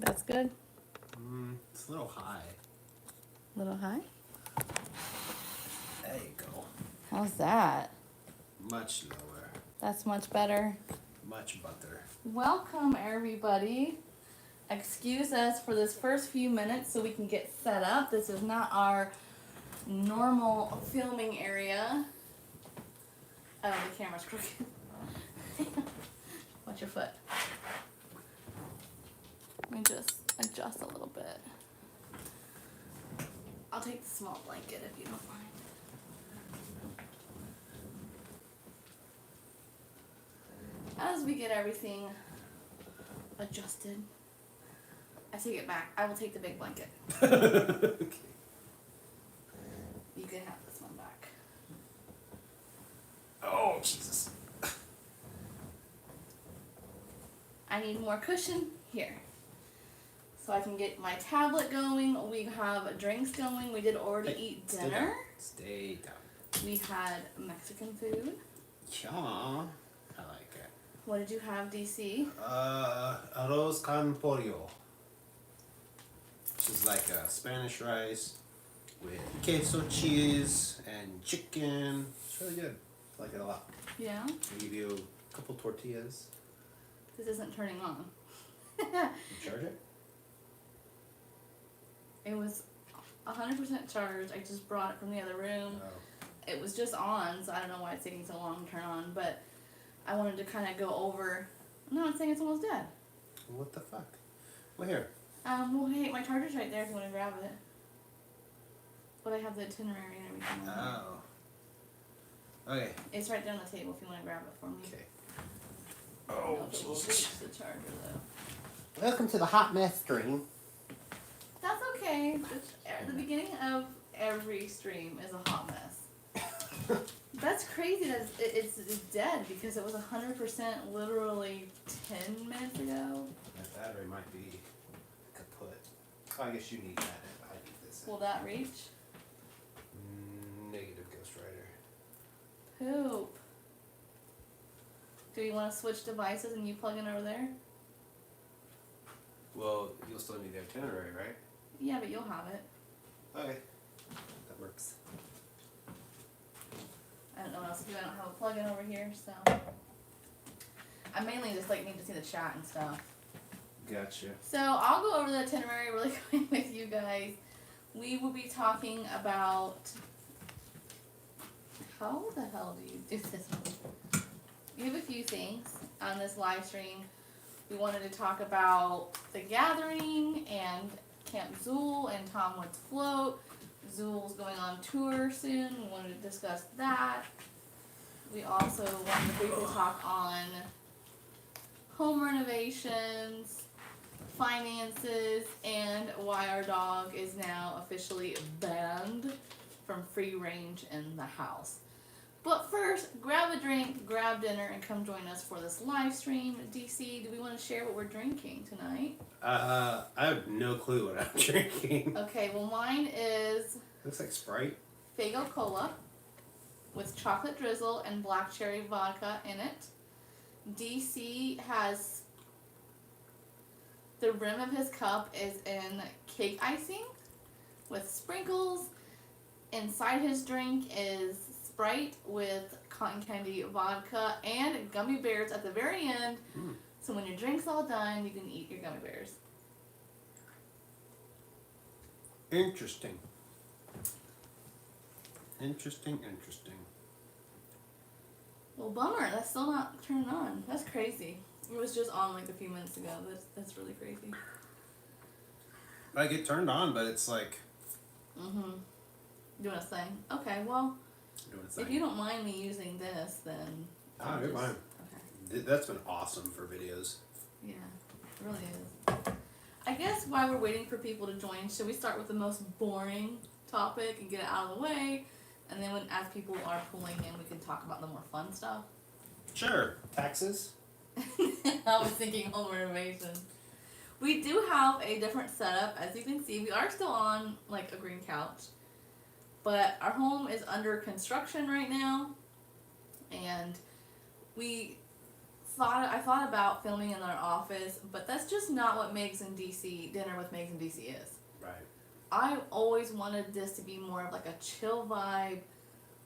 think that's good? It's a little high. A little high? There you go. How's that? Much lower. That's much better. Much butter. Welcome, everybody. Excuse us for this first few minutes so we can get set up. This is not our normal filming area. Oh, the camera's crooked. Watch your foot. Let me just adjust a little bit. I'll take the small blanket if you don't mind. As we get everything adjusted, I take it back. I will take the big blanket. Okay. You can have this one back. Oh, Jesus. I need more cushion here. So I can get my tablet going. We have drinks going. We did already eat dinner. Stay down. We had Mexican food. Yeah, I like it. What did you have, DC? Arroz con pollo. Which is like a Spanish rice with queso cheese and chicken. It's really good. I like it a lot. Yeah? They give you a couple tortillas. This isn't turning on. You charge it? It was 100% charged. I just brought it from the other room. Oh. It was just on, so I don't know why it's taking so long to turn on, but I wanted to kind of go over. No, it's saying it's almost dead. What the fuck? Well, here. Well, hey, my charger's right there if you want to grab it. But I have the itinerary and everything. On Oh. Okay. It's right there on the table if you want to grab it for me. Okay. I don't know Oh, if it will reach Jesus. the charger though. Welcome to the hot mess stream. That's okay. The beginning of every stream is a hot mess. That's crazy that it's dead because it was 100% literally 10 minutes ago. That battery might be kaput. Oh, I guess you need that. I need this. Will that reach? Negative Ghost Rider. Poop. Do you want to switch devices and you plug in over there? Well, you'll still need the itinerary, right? Yeah, but you'll have it. Okay. That works. I don't know what else to do. I don't have a plug-in over here, so I mainly just need to see the chat and stuff. Gotcha. So I'll go over the itinerary really quick with you guys. We will be talking about how the hell do you do this? We have a few things on this live stream. We wanted to talk about the gathering and Camp Zool and Tom Wood's float. Zool's going on tour soon. We wanted to discuss that. We also wanted to briefly talk on home renovations, finances, and why our dog is now officially banned from free range in the house. But first, grab a drink, grab dinner, and come join us for this live stream. DC, do we want to share what we're drinking tonight? I have no clue what I'm drinking. Okay, well mine is Looks like Sprite. Faygo Cola with chocolate drizzle and black cherry vodka in it. DC has, the rim of his cup is in cake icing with sprinkles. Inside his drink is Sprite with cotton candy vodka and gummy bears at the very end. So when your drink's all done, you can eat your gummy bears. Interesting. Interesting. Well, bummer. That's still not turned on. That's crazy. It was just on like a few minutes ago. That's really crazy. Like it turned on, but it's like. Doing a thing. Okay, well, Doing its if thing. you don't mind me using this, then. Oh, you're fine. Okay. That's been awesome for videos. Yeah, it really is. I guess while we're waiting for people to join, should we start with the most boring topic and get it out of the way? And then as people are pulling in, we can talk about the more fun stuff. Sure. Taxes? I was thinking home renovation. We do have a different setup, as you can see. We are still on like a green couch, but our home is under construction right now, and we I thought about filming in our office, but that's just not what Megz and DC Dinner with Megz and DC is. Right. I always wanted this to be more of like a chill vibe,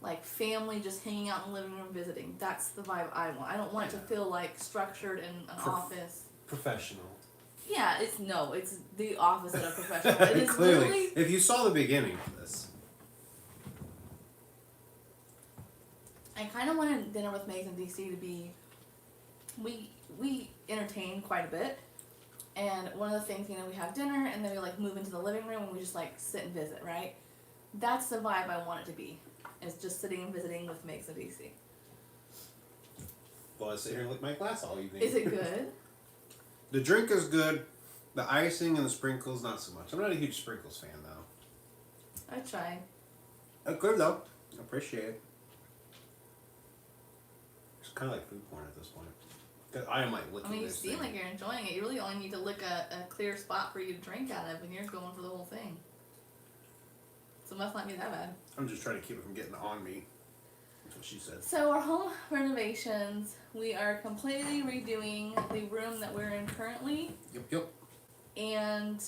like family just hanging out in the living room visiting. That's the vibe I want. I don't want it to feel like structured in an office. Professional. Yeah, it's the opposite of professional. It is Clearly, literally. if you saw the beginning of this. I kind of wanted Dinner with Megz and DC to be. We entertain quite a bit, and one of the things, we have dinner and then we like move into the living room and we just like sit and visit, right? That's the vibe I want it to be. Is just sitting and visiting with Megz and DC. Well, I sit here and lick my glass all evening. Is it good? The drink is good. The icing and the sprinkles, not so much. I'm not a huge sprinkles fan, though. I tried. Good, though. I appreciate it. It's kind of like food porn at this point. 'Cause I am like licking You this seem thing. like you're enjoying it. You really only need to lick a clear spot for you to drink out of, and you're going for the whole thing. So it must not be that bad. I'm just trying to keep it from getting on me. That's what she said. So our home renovations, we are completely redoing the room that we're in currently Yep. and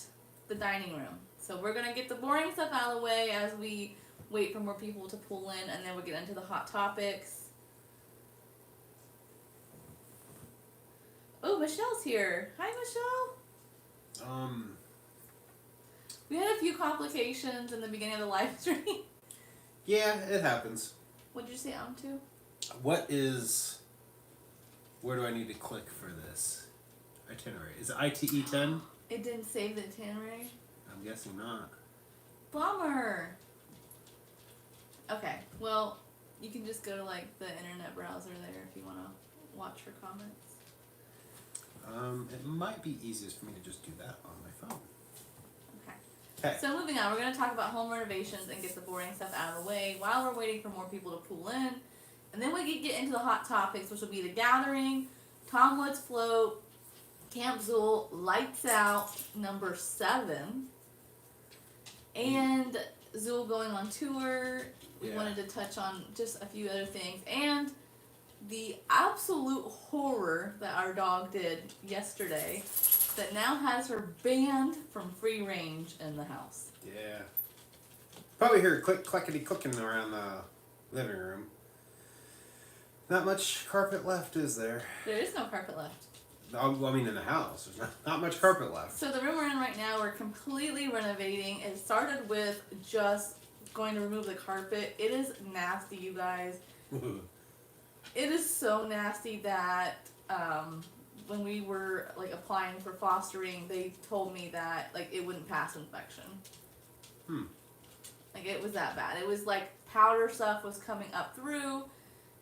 the dining room. So we're going to get the boring stuff out of the way as we wait for more people to pull in, and then we'll get into the hot topics. Oh, Michelle's here. Hi, Michelle. We had a few complications in the beginning of the live stream. Yeah, it happens. What'd you say on to? Where do I need to click for this itinerary? Is it ITE 10? It didn't save the itinerary. I'm guessing not. Bummer. Okay, well, you can just go to like the internet browser there if you want to watch her comments. It might be easiest for me to just do that on my phone. Okay. So moving on, we're going to talk about home renovations and get the boring stuff out of the way while we're waiting for more people to pull in. And then we can get into the hot topics, which will be the gathering, Tom Woods float, Camp Zool, Lights Out, number 7, and Zool going on tour. We wanted to touch on just a few other things. And the absolute horror that our dog did yesterday that now has her banned from free range in the house. Yeah. Probably hear clickety clicking around the living room. Not much carpet left, is there? There is no carpet left. I mean, in the house. There's not much carpet left. So the room we're in right now, we're completely renovating. It started with just going to remove the carpet. It is nasty, you guys. It is so nasty that when we were like applying for fostering, they told me that like it wouldn't pass inspection. Like it was that bad. It was like powder stuff was coming up through,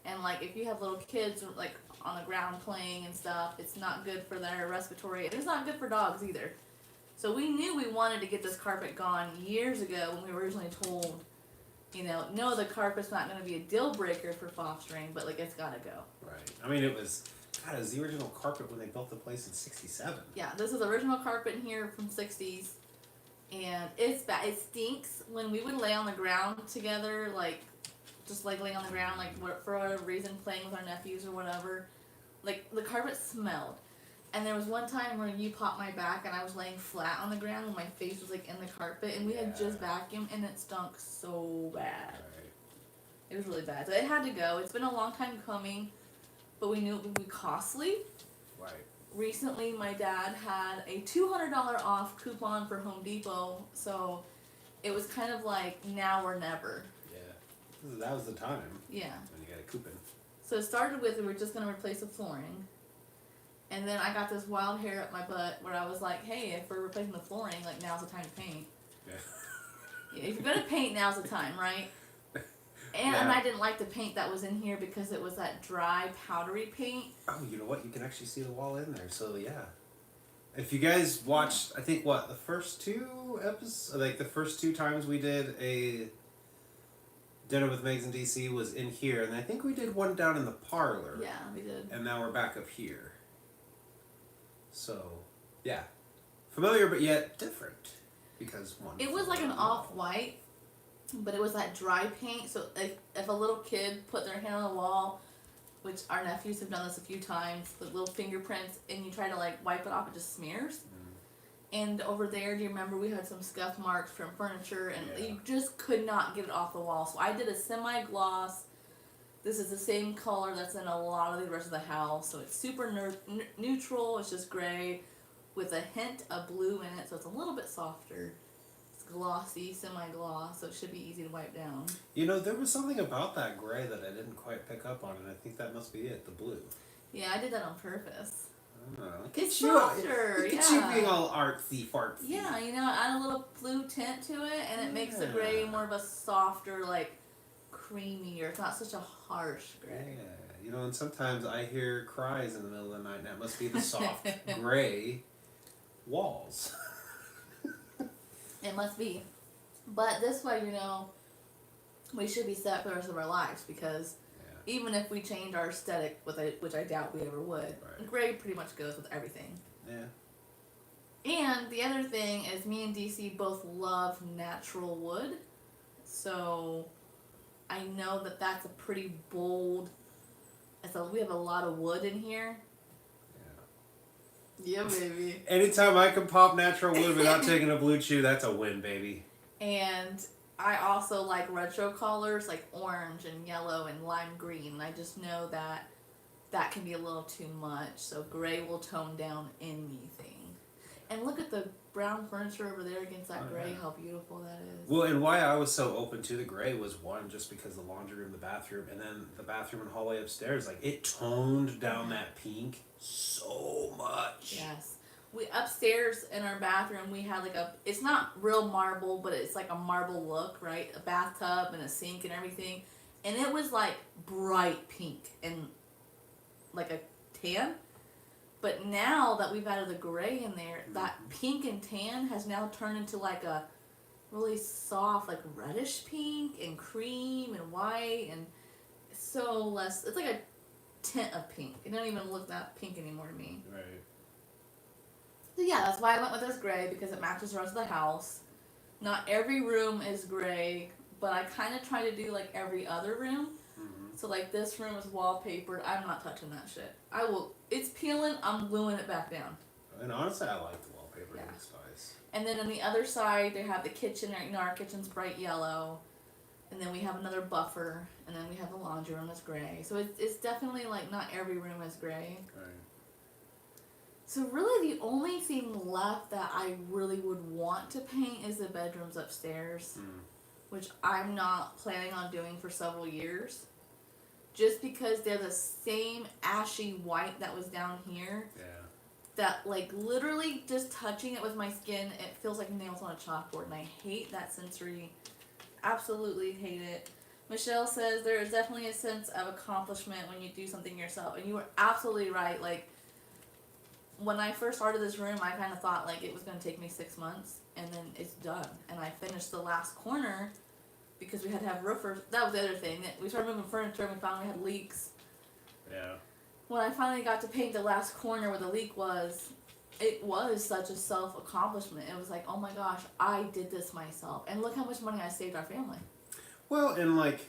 and like if you have little kids like on the ground playing and stuff, it's not good for their respiratory. It's not good for dogs either. So we knew we wanted to get this carpet gone years ago when we were originally told, no, the carpet's not going to be a deal breaker for fostering, but like it's got to go. Right. I mean, it was the original carpet when they built the place in '67. Yeah, this is original carpet in here from '60s, and it's bad. It stinks when we would lay on the ground together, like just like laying on the ground, like for whatever reason, playing with our nephews or whatever. Like the carpet smelled. And there was one time where you popped my back and I was laying flat on the ground and my face was like in the carpet, and we had just vacuumed and it stunk so bad. Right. It was really bad. So it had to go. It's been a long time coming, but we knew it would be costly. Right. Recently, my dad had a $200 off coupon for Home Depot, so it was kind of like now or never. Yeah. That was the time. Yeah. When you got a coupon. So it started with we were just going to replace the flooring. And then I got this wild hair up my butt where I was like, hey, if we're replacing the flooring, like now's the time to paint. Yeah. If you're going to paint, now's the time, right? And I didn't like the paint that was in here because it was that dry, powdery paint. Oh, you know what? You can actually see the wall in there. So, yeah. If you guys watched, I think, the first 2 episodes? Like, the first 2 times we did a Dinner with Megz and DC was in here. And I think we did one down in the parlor. Yeah, we did. And now we're back up here. So, yeah. Familiar, but yet different. Because one... It was like an off-white, but it was that dry paint. So if a little kid put their hand on the wall, which our nephews have done this a few times, the little fingerprints, and you try to like wipe it off, it just smears. And over there, do you remember we had some scuff marks from furniture, and you just could not get it off the wall. So I did a semi-gloss. This is the same color that's in a lot of the rest of the house. So it's super neutral. It's just gray with a hint of blue in it. So it's a little bit softer. It's glossy, semi-gloss. So it should be easy to wipe down. You know, there was something about that gray that I didn't quite pick up on, and I think that must be it, the blue. Yeah, I did that on purpose. It's softer, Look at you being all artsy fartsy. Yeah, you know, add a little blue tint to it, and it makes the gray more of a softer, like, creamier. It's not such a harsh gray. Yeah, you know, and sometimes I hear cries in the middle of the night, and that must be the soft gray walls. It must be. But this way, you know, we should be set for the rest of our lives, because even if we change our aesthetic, which I doubt we ever would, gray pretty much goes with everything. Yeah. And the other thing is me and DC both love natural wood. So I know that that's a pretty bold... we have a lot of wood in here. Yeah, baby. Anytime I can pop natural wood without taking a blue chew, that's a win, baby. And I also like retro colors like orange and yellow and lime green. I just know that that can be a little too much, so gray will tone down anything. And look at the brown furniture over there against that gray, how beautiful that is. Well, and why I was so open to the gray was, one, just because the laundry room, the bathroom, and then the bathroom and hallway upstairs, like, it toned down that pink so much. Yes. We upstairs in our bathroom, we had like it's not real marble, but it's like a marble look, right? A bathtub and a sink and everything. And it was like bright pink and like a tan. But now that we've added the gray in there, that pink and tan has now turned into like a really soft, like reddish pink and cream and white, and so less, it's like a tint of pink. It doesn't even look that pink anymore to me. Right. So yeah, that's why I went with this gray, because it matches the rest of the house. Not every room is gray, but I kind of try to do like every other room. So like this room is wallpapered. I'm not touching that shit. It's peeling, I'm gluing it back down. And honestly, I like the wallpaper. It's nice. And then on the other side, they have the kitchen. You know, our kitchen's bright yellow. And then we have another buffer. And then we have the laundry room that's gray. So it's definitely like not every room is gray. Right. So really the only thing left that I really would want to paint is the bedrooms upstairs, which I'm not planning on doing for several years. Just because they're the same ashy white that was down here. Yeah. That like literally just touching it with my skin, it feels like nails on a chalkboard, and I hate that sensory. Absolutely hate it. Michelle says there is definitely a sense of accomplishment when you do something yourself, and you were absolutely right. Like, when I first started this room, I kind of thought like it was going to take me 6 months, and then it's done. And I finished the last corner because we had to have roofers. That was the other thing. We started moving furniture, and we found we had leaks. Yeah. When I finally got to paint the last corner where the leak was, it was such a self-accomplishment. It was like, oh my gosh, I did this myself. And look how much money I saved our family. Well, and like,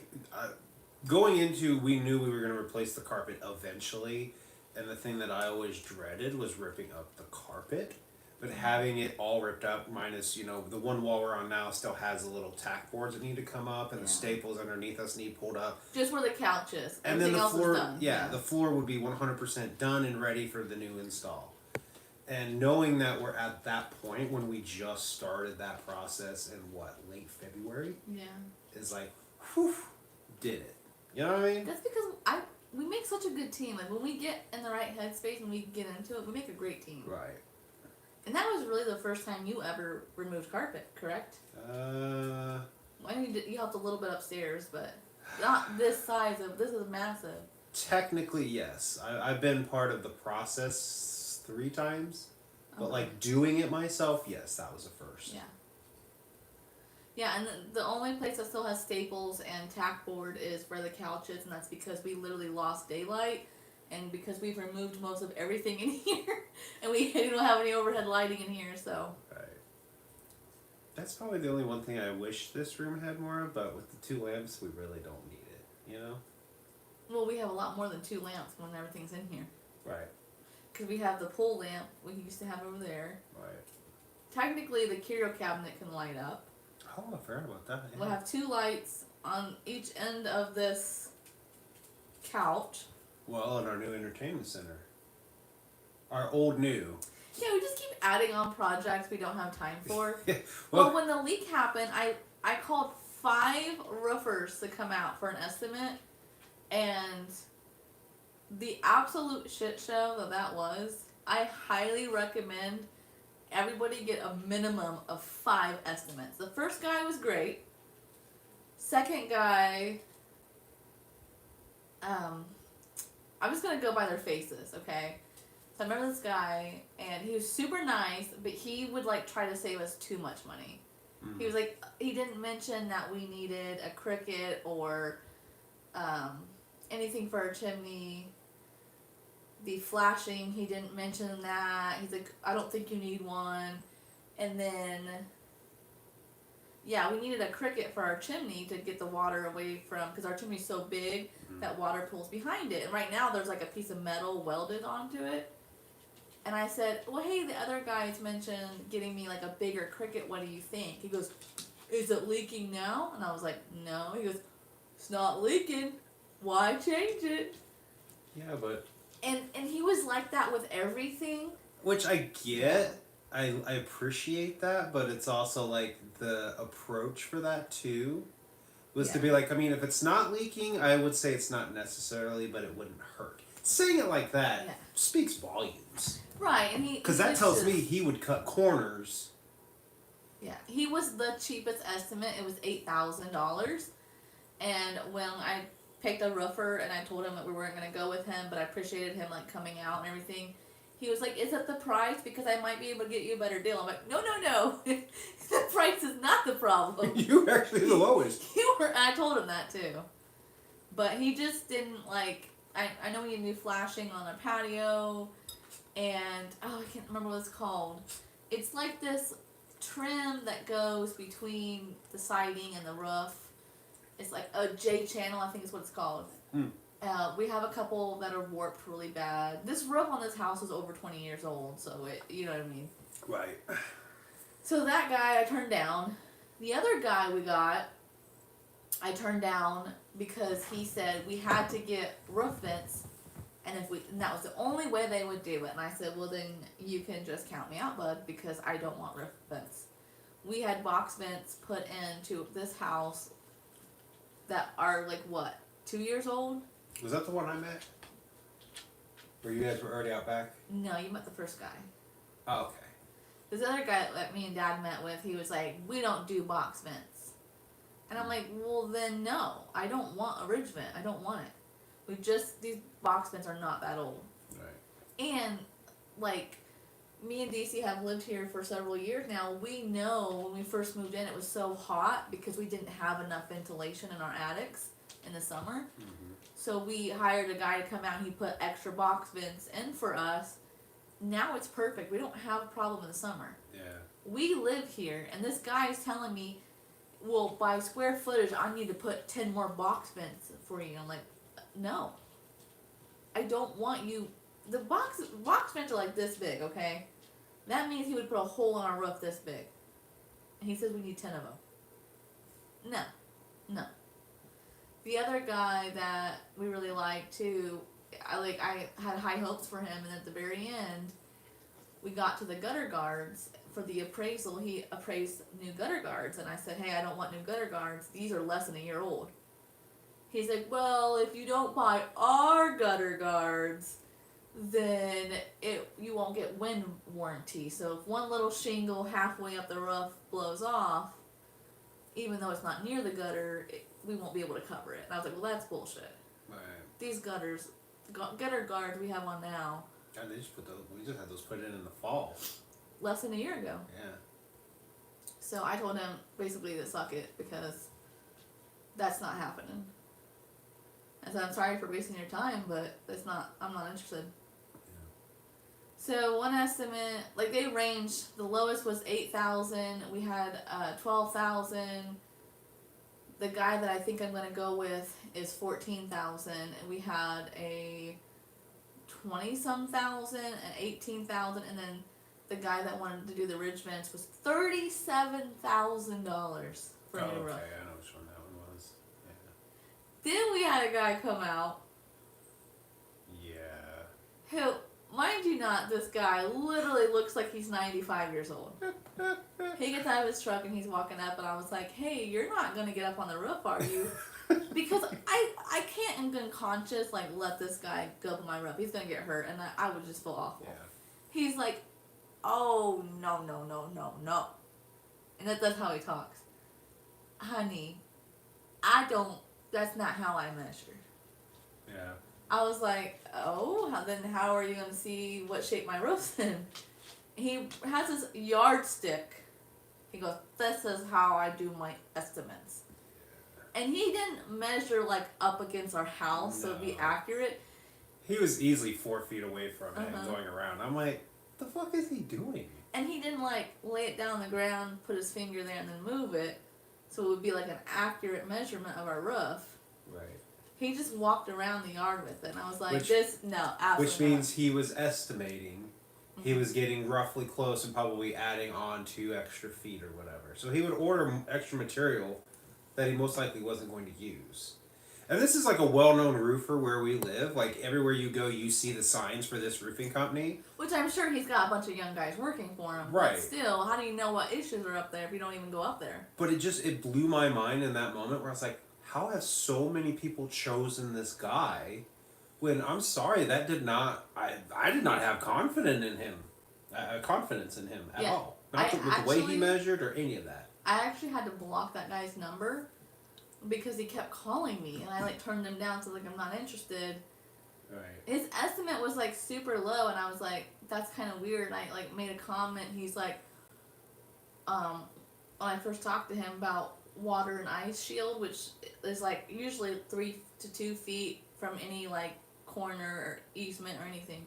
going into, we knew we were going to replace the carpet eventually. And the thing that I always dreaded was ripping up the carpet. But having it all ripped up, minus, you know, the one wall we're on now still has the little tack boards that need to come up, and the staples underneath us need pulled up. Just where the couch is. And Everything then the else floor, is done. yeah, the floor would be 100% done and ready for the new install. And knowing that we're at that point when we just started that process in late February? Yeah. Is like, whew, did it. You know what I mean? That's because we make such a good team. Like, when we get in the right headspace and we get into it, we make a great team. Right. And that was really the first time you ever removed carpet, correct? Uh, I mean, you helped a little bit upstairs, but not this size of, this is massive. Technically, yes. I've been part of the process 3 times. But like doing it myself, yes, that was a first. Yeah. Yeah, and the only place that still has staples and tack board is where the couch is, and that's because we literally lost daylight, and because we've removed most of everything in here, and we don't have any overhead lighting in here, so. Right. That's probably the only one thing I wish this room had more of, but with the 2 lamps, we really don't need it, you know? Well, we have a lot more than 2 lamps when everything's in here. Right. Because we have the pull lamp we used to have over there. Right. Technically, the curio cabinet can light up. Oh, I forgot about that. Yeah. We'll have 2 lights on each end of this couch. Well, in our new entertainment center. Our old new. Yeah, we just keep adding on projects we don't have time for. Well, Well, when the leak happened, I called 5 roofers to come out for an estimate, and the absolute shit show that was, I highly recommend everybody get a minimum of 5 estimates. The first guy was great. Second guy, I'm just gonna go by their faces, okay? So I remember this guy, and he was super nice, but he would like try to save us too much money. mm-hmm. He was like, he didn't mention that we needed a cricket or anything for our chimney. The flashing, he didn't mention that. He's like, I don't think you need one. And then, yeah, we needed a cricket for our chimney to get the water away from, because our chimney's so big that water pools behind it. And right now there's like a piece of metal welded onto it. And I said, well, hey, the other guys mentioned getting me like a bigger cricket. What do you think? He goes, is it leaking now? And I was like, no. He goes, it's not leaking. Why change it? Yeah, but... And he was like that with everything. Which I get. I appreciate that, but it's also like the approach for that too was to be like, I mean, if it's not leaking, I would say it's not necessarily, but it wouldn't hurt. Saying it like that speaks volumes. Right, and he... Because that tells me he would cut corners. Yeah, he was the cheapest estimate. It was $8,000. And when I picked a roofer and I told him that we weren't going to go with him, but I appreciated him like coming out and everything, he was like, is it the price? Because I might be able to get you a better deal. I'm like, no. The price is not the problem. You were actually the lowest. I told him that too. But he just didn't like... I know we need new flashing on our patio, and I can't remember what it's called. It's like this trim that goes between the siding and the roof. It's like a J channel, I think is what it's called. We have a couple that are warped really bad. This roof on this house is over 20 years old, so it, you know what I mean. Right. So that guy I turned down. The other guy we got, I turned down because he said we had to get roof vents, and that was the only way they would do it. And I said, well, then you can just count me out, bud, because I don't want roof vents. We had box vents put into this house that are like what, 2 years old? Was that the one I met? Where you guys were already out back? No, you met the first guy. Oh, okay. This other guy that me and Dad met with, he was like, we don't do box vents. And I'm like, well then no, I don't want a ridge vent. I don't want it. These box vents are not that old. Right. And like, me and DC have lived here for several years now. We know when we first moved in, it was so hot because we didn't have enough ventilation in our attics in the summer. Mm-hmm. So we hired a guy to come out and he put extra box vents in for us. Now it's perfect. We don't have a problem in the summer. Yeah. We live here, and this guy is telling me, well, by square footage, I need to put 10 more box vents for you. I'm like, no. I don't want you... The box vents are like this big, okay? That means he would put a hole in our roof this big. And he says we need 10 of them. No. The other guy that we really liked, too, I had high hopes for him, and at the very end, we got to the gutter guards. For the appraisal, he appraised new gutter guards, and I said, hey, I don't want new gutter guards. These are less than a year old. He's like, well, if you don't buy our gutter guards, then you won't get wind warranty. So if one little shingle halfway up the roof blows off, even though it's not near the gutter, we won't be able to cover it. And I was like, well, that's bullshit. Right. These gutter guards we have on now. God, we just had those put in the fall. Less than a year ago. Yeah. So I told him basically to suck it because that's not happening. I said, I'm sorry for wasting your time, but I'm not interested. Yeah. So one estimate, like they ranged, the lowest was 8,000, we had 12,000, the guy that I think I'm gonna go with is 14,000, and we had a 20-some thousand and 18,000, and then the guy that wanted to do the ridge vents was $37,000 for a new roof. Okay, I know which one that one was. Then we had a guy come out Yeah. who, mind you not, this guy literally looks like he's 95 years old. He gets out of his truck and he's walking up, and I was like, hey, you're not going to get up on the roof, are you? Because I can't in good conscience, like, let this guy go up on my roof. He's going to get hurt, and I would just feel awful. Yeah. He's like, oh, no. And that's how he talks. Honey, that's not how I measured. Yeah. I was like, oh, then how are you going to see what shape my roof's in? He has his yardstick. He goes, this is how I do my estimates. And he didn't measure, like, up against our house, so it'd be No. accurate. He was easily 4 feet away from it and Uh-huh. going around. I'm like, the fuck is he doing? And he didn't, like, lay it down on the ground, put his finger there, and then move it. So it would be, like, an accurate measurement of our roof. Right. He just walked around the yard with it. And I was like, Which absolutely Which means he was estimating. He was getting roughly close and probably adding on 2 extra feet or whatever. So he would order extra material that he most likely wasn't going to use. And this is like a well-known roofer where we live. Like, everywhere you go, you see the signs for this roofing company. Which I'm sure he's got a bunch of young guys working for him. Right. But still, how do you know what issues are up there if you don't even go up there? But it blew my mind in that moment where I was like, how have so many people chosen this guy when, I'm sorry, I did not have confidence in him at Yeah. all. Not with the way he measured or any of that. I actually had to block that guy's number because he kept calling me, and I, like, turned him down, so, like, I'm not interested. Right. His estimate was, like, super low, and I was like, that's kind of weird. And I, like, made a comment. He's like, when I first talked to him about water and ice shield, which is, like, usually 3 to 2 feet from any, like, corner or easement or anything.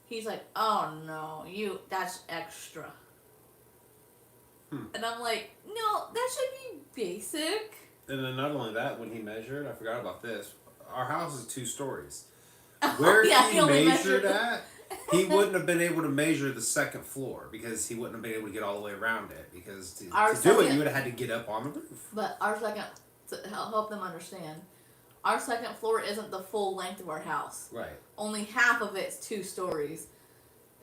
He's like, oh no, that's extra. And I'm like, no, that should be basic. And then not only that, when he measured, I forgot about this. Our house is 2 stories. Oh, Where yeah, he only measured at, he wouldn't have been able to measure the 2nd floor because he wouldn't have been able to get all the way around it. Because to do it, you would have had to get up on the roof. But our second, to help them understand, our 2nd floor isn't the full length of our house. Right. Only half of it's 2 stories,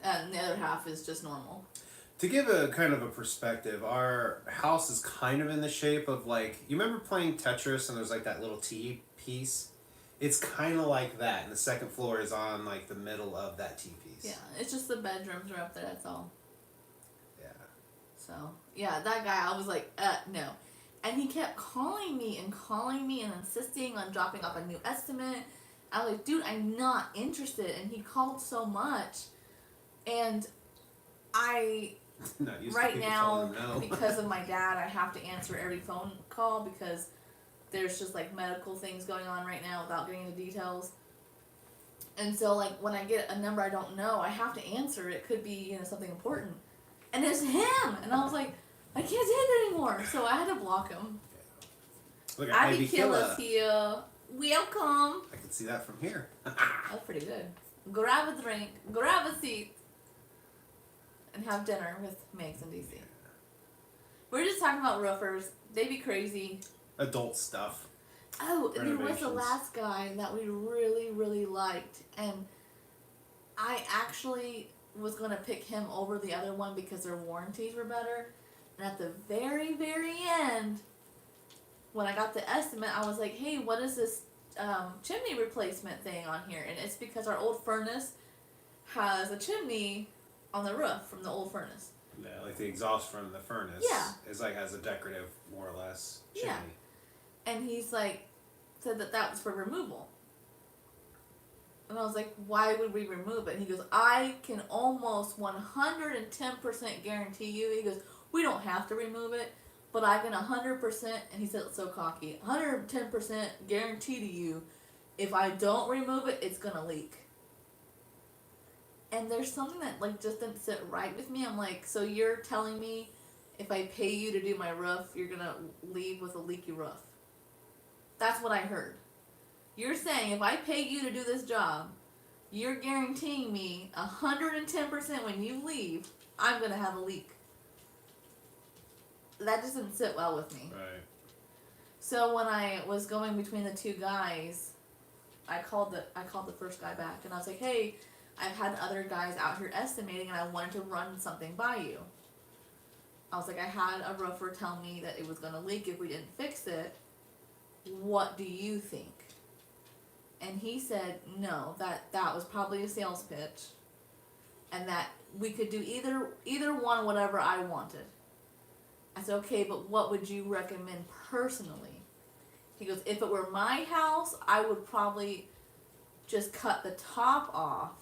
and the other half is just normal. To give a kind of a perspective, our house is kind of in the shape of, like, you remember playing Tetris and there's like that little T piece? It's kind of like that, and the 2nd floor is on, like, the middle of that T piece. Yeah, it's just the bedrooms are up there, that's all. Yeah. So, yeah, that guy, I was like, no. And he kept calling me and insisting on dropping off a new estimate. I was like, dude, I'm not interested. And he called so much. And Not used to right people now, telling him no. because of my dad, I have to answer every phone call because there's just, like, medical things going on right now without getting into details. And so, like, when I get a number I don't know, I have to answer. It could be, something important. And it's him! And I was like, I can't take it anymore. So I had to block him. Look at Ivy Ivy Killa's Killa. here. Welcome. I can see that from here. That's pretty good. Grab a drink, grab a seat, and have dinner with Megz and DC. We're just talking about roofers. They be crazy. Adult stuff. Oh, there was the Renovations. last guy that we really, really liked, and I actually was going to pick him over the other one because their warranties were better. And at the very, very end, when I got the estimate, I was like, hey, what is this chimney replacement thing on here? And it's because our old furnace has a chimney on the roof from the old furnace. Yeah, like the exhaust from the furnace. Yeah. Is like has a decorative, more or less, chimney. Yeah. And he's like, said that was for removal. And I was like, why would we remove it? And he goes, I can almost 110% guarantee you. He goes, we don't have to remove it, but I can 100%, and he said it so cocky, 110% guarantee to you, if I don't remove it, it's going to leak. And there's something that, like, just didn't sit right with me. I'm like, so you're telling me if I pay you to do my roof, you're going to leave with a leaky roof? That's what I heard. You're saying if I pay you to do this job, you're guaranteeing me 110% when you leave, I'm gonna have a leak. That doesn't sit well with me. Right. So when I was going between the two guys, I called the first guy back and I was like, hey, I've had other guys out here estimating and I wanted to run something by you. I was like, I had a roofer tell me that it was gonna leak if we didn't fix it. What do you think? And he said, no, that was probably a sales pitch, and that we could do either one, whatever I wanted. I said, okay, but what would you recommend personally? He goes, if it were my house, I would probably just cut the top off,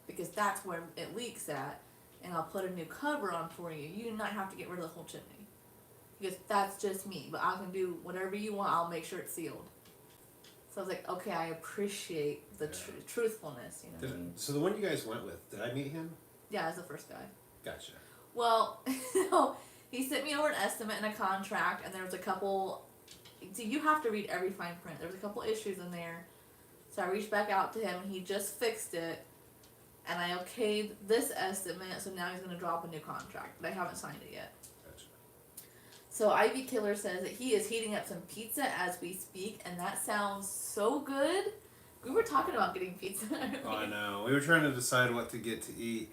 because that's where it leaks at, and I'll put a new cover on for you. You do not have to get rid of the whole chimney. He goes, that's just me, but I can do whatever you want. I'll make sure it's sealed. So I was like, okay, I appreciate the truthfulness, you know what I mean? So the one you guys went with, did I meet him? Yeah, as the first guy. Gotcha. Well, he sent me over an estimate and a contract, and there was a couple. So you have to read every fine print. There was a couple issues in there, so I reached back out to him, and he just fixed it, and I okayed this estimate. So now he's gonna drop a new contract, but I haven't signed it yet. Gotcha. So Ivy Killer says that he is heating up some pizza as we speak, and that sounds so good. We were talking about getting pizza. Oh, I know. We were trying to decide what to get to eat.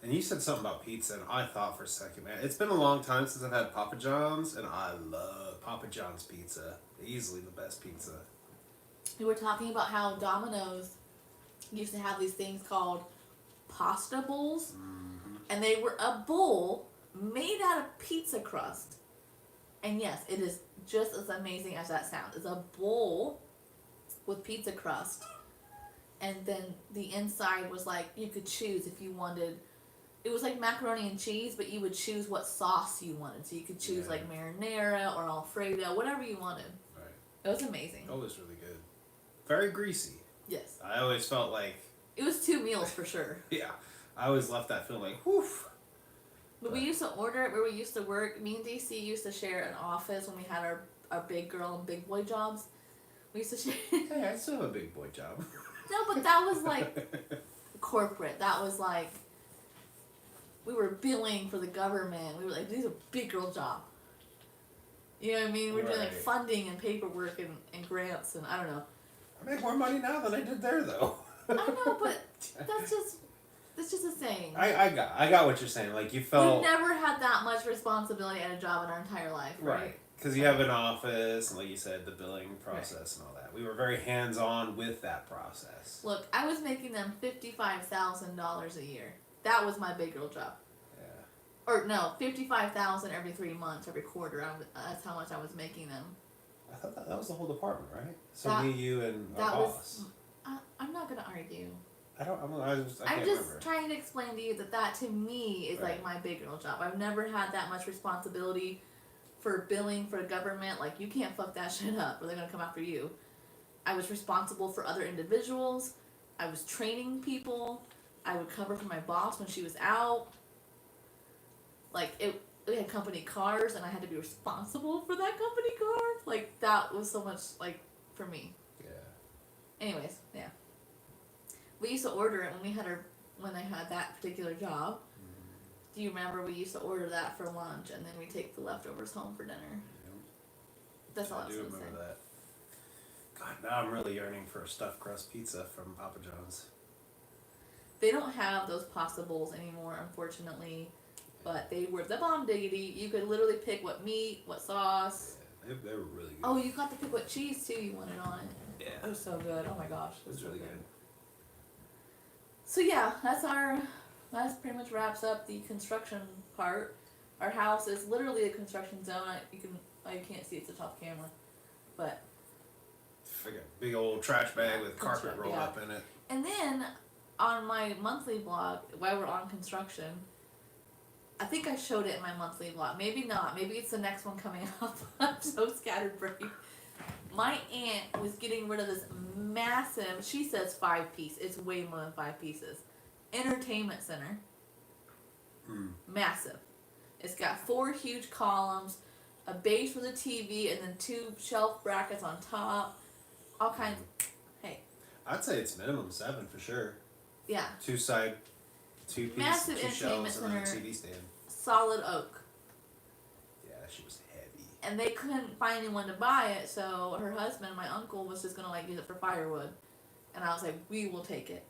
And you said something about pizza, and I thought for a second, man, it's been a long time since I've had Papa John's, and I love Papa John's pizza. Easily the best pizza. We were talking about how Domino's used to have these things called pasta bowls, and they were a bowl made out of pizza crust. And yes, it is just as amazing as that sounds. It's a bowl with pizza crust, and then the inside was like, you could choose if you wanted. It was like macaroni and cheese, but you would choose what sauce you wanted. So you could choose like marinara or Alfredo, whatever you wanted. Right. It was amazing. It was really good. Very greasy. Yes. I always felt like... It was 2 meals for sure. Yeah. I always left that feeling like, whew. But we used to order it where we used to work. Me and DC used to share an office when we had our big girl and big boy jobs. We used to share... Hey, I still have a big boy job. No, but that was like corporate. That was like... We were billing for the government. We were like, these are big girl job. You know what I mean? We're doing like funding and paperwork and grants and I don't know. I make more money now than I did there, though. I know, but that's just a saying. I got what you're saying. Like, you felt... We've never had that much responsibility at a job in our entire life, right? Because you have an office, and like you said, the billing process and all that. We were very hands-on with that process. Look, I was making them $55,000 a year. That was my big girl job. Yeah. Or no, $55,000 every 3 months, every quarter. That's how much I was making them. I thought that was the whole department, right? So That- me, you, and our That boss. was. I'm not gonna argue. I can't I'm just remember. trying to explain to you that to me is like my big girl job. I've never had that much responsibility for billing for government. Like, you can't fuck that shit up or they're gonna come after you. I was responsible for other individuals. I was training people. I would cover for my boss when she was out. Like, we had company cars and I had to be responsible for that company car. Like, that was so much, like, for me. Yeah. Anyways, yeah. We used to order it when I had that particular job. Mm-hmm. Do you remember we used to order that for lunch and then we take the leftovers home for dinner? Yep. That's all I I was do gonna remember say. that. God, now I'm really yearning for a stuffed crust pizza from Papa John's. They don't have those pasta bowls anymore, unfortunately. But they were the bomb diggity. You could literally pick what meat, what sauce. Yeah, they were really good. Oh, you got to pick what cheese too you wanted on it. Yeah. It was so good. Oh my gosh. It was so really good. So yeah, that pretty much wraps up the construction part. Our house is literally a construction zone. You can't see it's a top camera, but It's like a big old trash bag with carpet rolled up in it. And then on my monthly blog, while we're on construction, I think I showed it in my monthly blog. Maybe not. Maybe it's the next one coming up. I'm so scatterbrained. My aunt was getting rid of this massive, she says 5-piece. It's way more than 5 pieces. Entertainment center. Massive. It's got 4 huge columns, a base for the TV, and then 2 shelf brackets on top. All kinds. Hey. I'd say it's minimum 7 for sure. Yeah. 2 side, 2 piece, Massive 2 entertainment shelves, and then a center. TV stand. Solid oak. Yeah, she was heavy. And they couldn't find anyone to buy it, so her husband, my uncle, was just gonna like use it for firewood. And I was like, we will take it.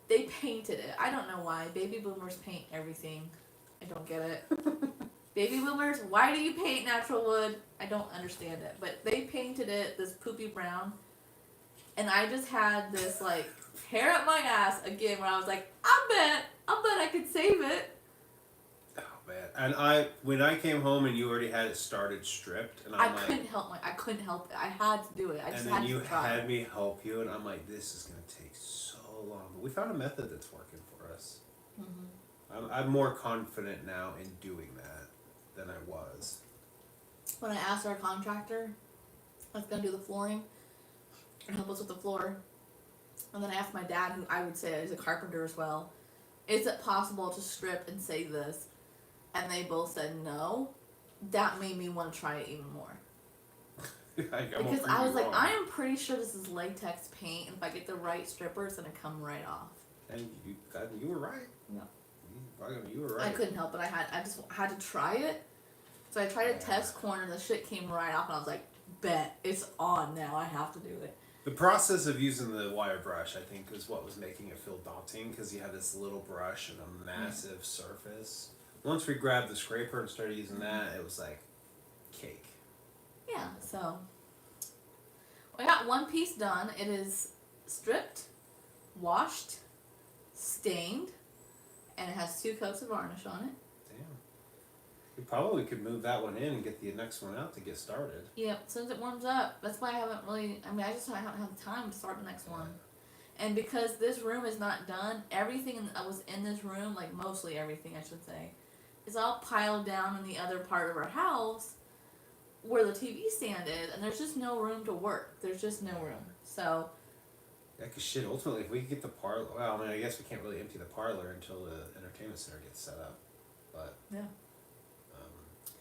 They painted it. I don't know why. Baby boomers paint everything. I don't get it. Baby boomers, why do you paint natural wood? I don't understand it. But they painted it this poopy brown. And I just had this like hair up my ass again where I was like, I bet I could save it. Oh man! And when I came home and you already had it started stripped, and I'm I couldn't help it. I had to do it. I just and had then to you try. had me help you, and I'm like, this is gonna take so long. But we found a method that's working for us. Mm-hmm. I'm more confident now in doing that than I was. When I asked our contractor that's gonna do the flooring and help us with the floor, and then I asked my dad, who I would say is a carpenter as well, is it possible to strip and save this? And they both said no. That made me want to try it even more. Because I was like, I am pretty sure this is latex paint, and if I get the right stripper, it's gonna come right off. And you were right. Yeah. You were right. I couldn't help it. I just had to try it. So I tried a test corner, and the shit came right off, and I was like, bet, it's on now. I have to do it. The process of using the wire brush, I think, is what was making it feel daunting, because you had this little brush and a massive surface. Once we grabbed the scraper and started using that, it was like cake. Yeah, so I got one piece done. It is stripped, washed, stained, and it has 2 coats of varnish on it. Damn. We probably could move that one in and get the next one out to get started. Yeah, as soon as it warms up. That's why I haven't really, I just haven't had time to start the next one. And because this room is not done, everything that was in this room, like mostly everything I should say, is all piled down in the other part of our house where the TV stand is, and there's just no room to work. There's just no room. So Yeah, because shit, ultimately, if we could get the parlor, well, I mean, I guess we can't really empty the parlor until the entertainment center gets set up. But yeah.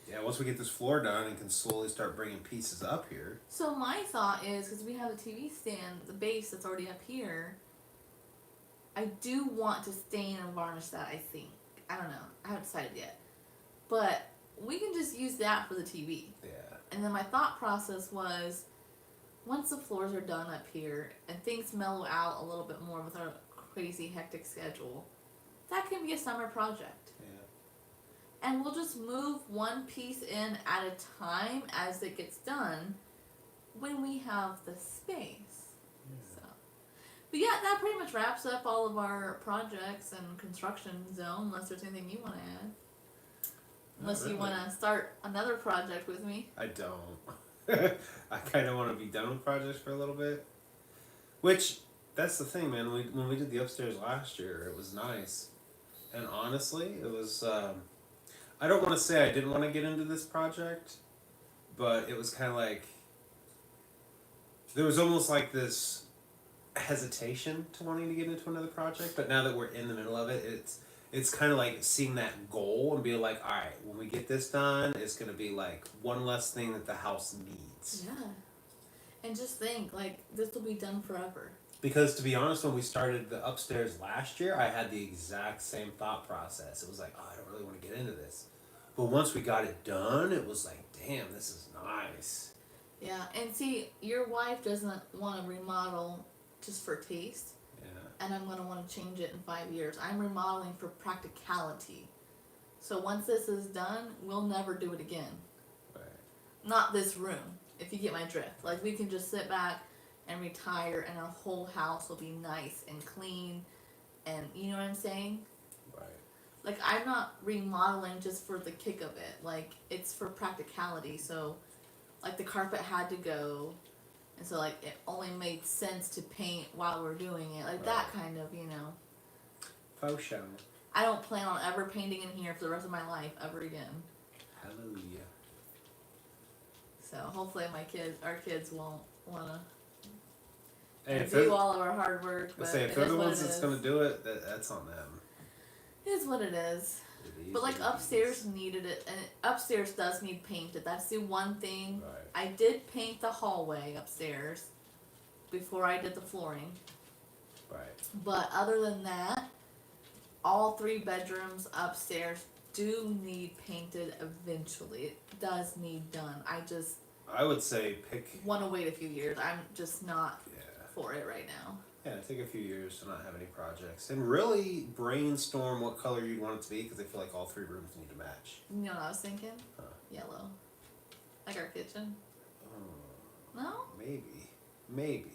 Yeah, once we get this floor done and can slowly start bringing pieces up here. So my thought is, because we have the TV stand, the base that's already up here, I do want to stain and varnish that, I think. I don't know. I haven't decided yet. But we can just use that for the TV. Yeah. And then my thought process was, once the floors are done up here and things mellow out a little bit more with our crazy hectic schedule, that can be a summer project. Yeah. And we'll just move one piece in at a time as it gets done when we have the space. Yeah. So, but yeah, that pretty much wraps up all of our projects and construction zone, unless there's anything you want to add. Unless you want to start another project with me. I don't. I kind of want to be done with projects for a little bit. Which, that's the thing, man. When we did the upstairs last year, it was nice. And honestly, it was... I don't want to say I didn't want to get into this project, but it was kind of like... There was almost like this hesitation to wanting to get into another project, but now that we're in the middle of it, it's kind of like seeing that goal and being like, alright, when we get this done, it's going to be like one less thing that the house needs. Yeah. And just think, like, this will be done forever. Because to be honest, when we started the upstairs last year, I had the exact same thought process. It was like, oh, I don't really want to get into this. But once we got it done, it was like, damn, this is nice. Yeah, and see, your wife doesn't want to remodel just for taste. Yeah. And I'm going to want to change it in 5 years. I'm remodeling for practicality. So once this is done, we'll never do it again. Right. Not this room, if you get my drift. Like, we can just sit back and retire, and our whole house will be nice and clean, and you know what I'm saying? Right. Like, I'm not remodeling just for the kick of it. Like, it's for practicality. So, like, the carpet had to go, and so, like, it only made sense to paint while we're doing it. Like, that kind of, you know. Faux show. I don't plan on ever painting in here for the rest of my life ever again. Hallelujah. So, hopefully our kids won't want to Hey, do all of our hard work. But if they're the ones that's going to do it, that's on them. It is what it is. But like upstairs needed it, and upstairs does need painted. That's the one thing. Right. I did paint the hallway upstairs before I did the flooring. Right. But other than that, all 3 bedrooms upstairs do need painted eventually. It does need done. I would say pick. Want to wait a few years. I'm just not Yeah. for it right now. Yeah, take a few years to not have any projects, and really brainstorm what color you'd want it to be, because I feel like all 3 rooms need to match. You know what I was thinking? Huh. Yellow. Like our kitchen. Oh, No? maybe.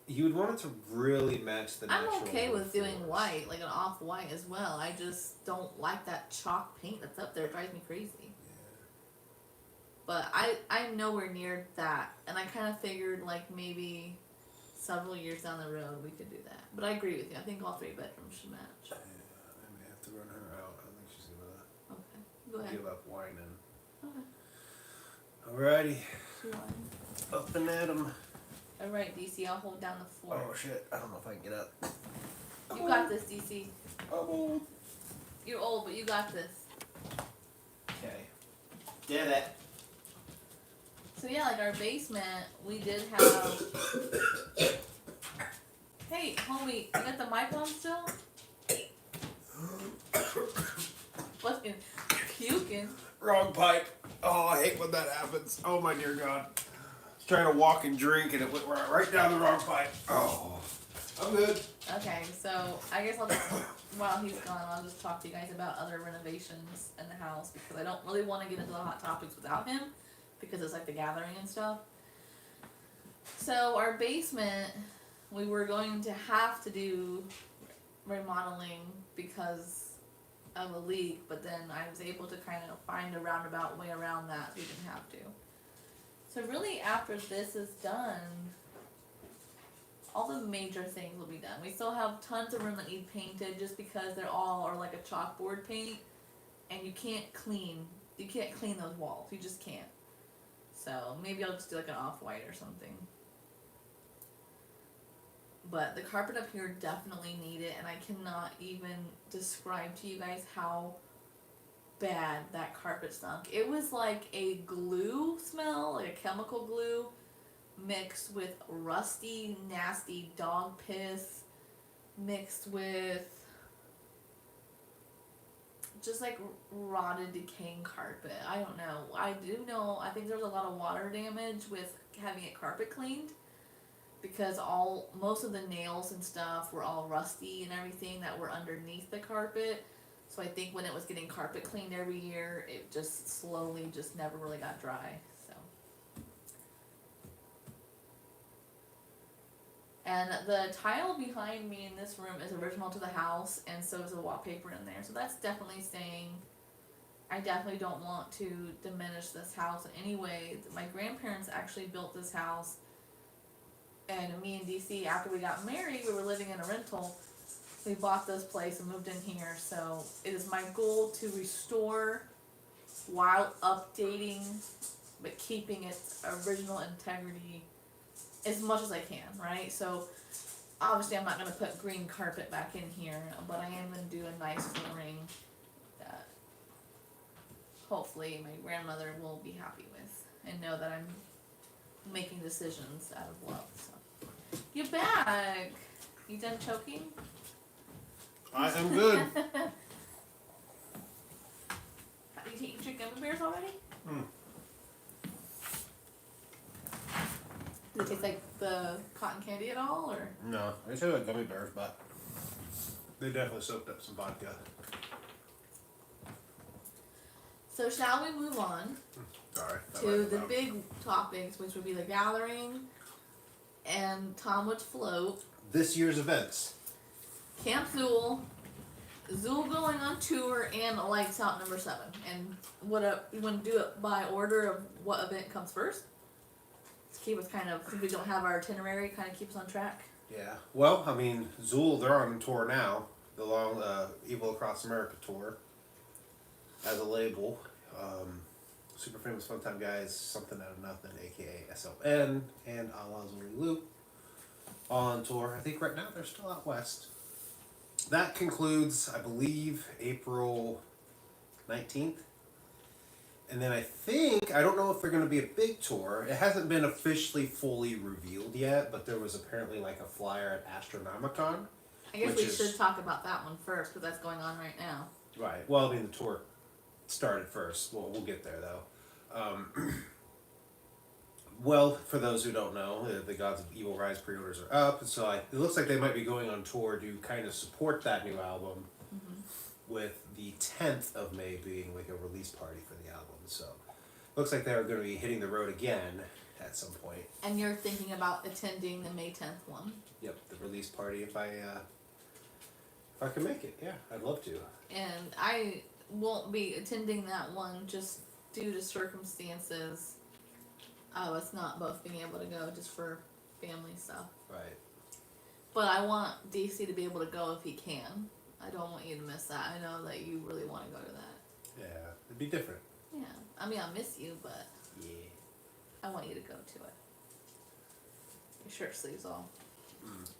You would want it to really match the natural. I'm okay with doing floors. white, like an off-white as well. I just don't like that chalk paint that's up there. It drives me crazy. Yeah. But I'm nowhere near that. And I kind of figured like maybe several years down the road we could do that. But I agree with you. I think all 3 bedrooms should match. Yeah, I may have to run her out. I don't think she's gonna Okay. Go ahead. give up whining. Okay. Alrighty, She won. up and at 'em. Alright, DC, I'll hold down the floor. Oh shit! I don't know if I can get up. You got this, DC. I'm old. You're old, but you got this. Okay. Did it. So yeah, like our basement, we did have. Hey, homie, you got the mic on still? Fucking puking. Wrong pipe. Oh, I hate when that happens. Oh my dear God. I was trying to walk and drink and it went right down the wrong pipe. Oh. I'm good. Okay, so I guess I'll just, while he's gone, I'll just talk to you guys about other renovations in the house because I don't really want to get into the hot topics without him because it's like the gathering and stuff. So our basement, we were going to have to do remodeling because of a leak, but then I was able to kind of find a roundabout way around that so we didn't have to. So really after this is done, all the major things will be done. We still have tons of room that need painted just because they're all are like a chalkboard paint and you can't clean those walls. You just can't. So maybe I'll just do like an off-white or something. But the carpet up here definitely need it, and I cannot even describe to you guys how bad that carpet stunk. It was like a glue smell, like a chemical glue, mixed with rusty, nasty dog piss, mixed with just like rotted, decaying carpet. I don't know. I think there was a lot of water damage with having it carpet cleaned because most of the nails and stuff were all rusty and everything that were underneath the carpet. So I think when it was getting carpet cleaned every year, it just slowly just never really got dry. So. And the tile behind me in this room is original to the house, and so is the wallpaper in there. So that's definitely staying. I definitely don't want to diminish this house in any way. My grandparents actually built this house, and me and DC, after we got married, we were living in a rental. We bought this place and moved in here, so it is my goal to restore while updating, but keeping its original integrity as much as I can, right? So obviously I'm not going to put green carpet back in here, but I am going to do a nice flooring that hopefully my grandmother will be happy with and know that I'm making decisions out of love. So. You're back! You done choking? I am good. Have you eaten your gummy bears already? Does it taste like the cotton candy at all, or? No, they taste like gummy bears, but they definitely soaked up some vodka. So shall we move on Sorry. to the big topics, which would be the gathering and Tomwood's float, This year's events. Camp Zool, Zool going on tour, and Lights Out number 7. And you want to do it by order of what event comes first? To keep us kind of, since we don't have our itinerary, kind of keep us on track. Yeah. Well, I mean, Zool, they're on tour now. The long Evil Across America tour. As a label. Super Famous Fun Time Guys, Something Out of Nothing, aka SON, and A La Zooloo on tour. I think right now they're still out west. that concludes, I believe, April 19th. And then I don't know if they're going to be a big tour. It hasn't been officially fully revealed yet, but there was apparently like a flyer at Astronomicon. I guess we should talk about that one first, because that's going on right now. Right. Well, I mean, the tour started first. Well, we'll get there, though. Well, for those who don't know, the Gods of Evil Rise pre-orders are up, so it looks like they might be going on tour to kind of support that new album, with the 10th of May being like a release party for the album. So, looks like they're going to be hitting the road again at some point. And you're thinking about attending the May 10th one? Yep, the release party if I can make it. Yeah, I'd love to. And I won't be attending that one just due to circumstances of us not both being able to go, just for family stuff. Right. But I want DC to be able to go if he can. I don't want you to miss that. I know that you really want to go to that. Yeah, it'd be different. Yeah. I mean, I'll miss you, but Yeah. I want you to go to it. Your shirt sleeves all.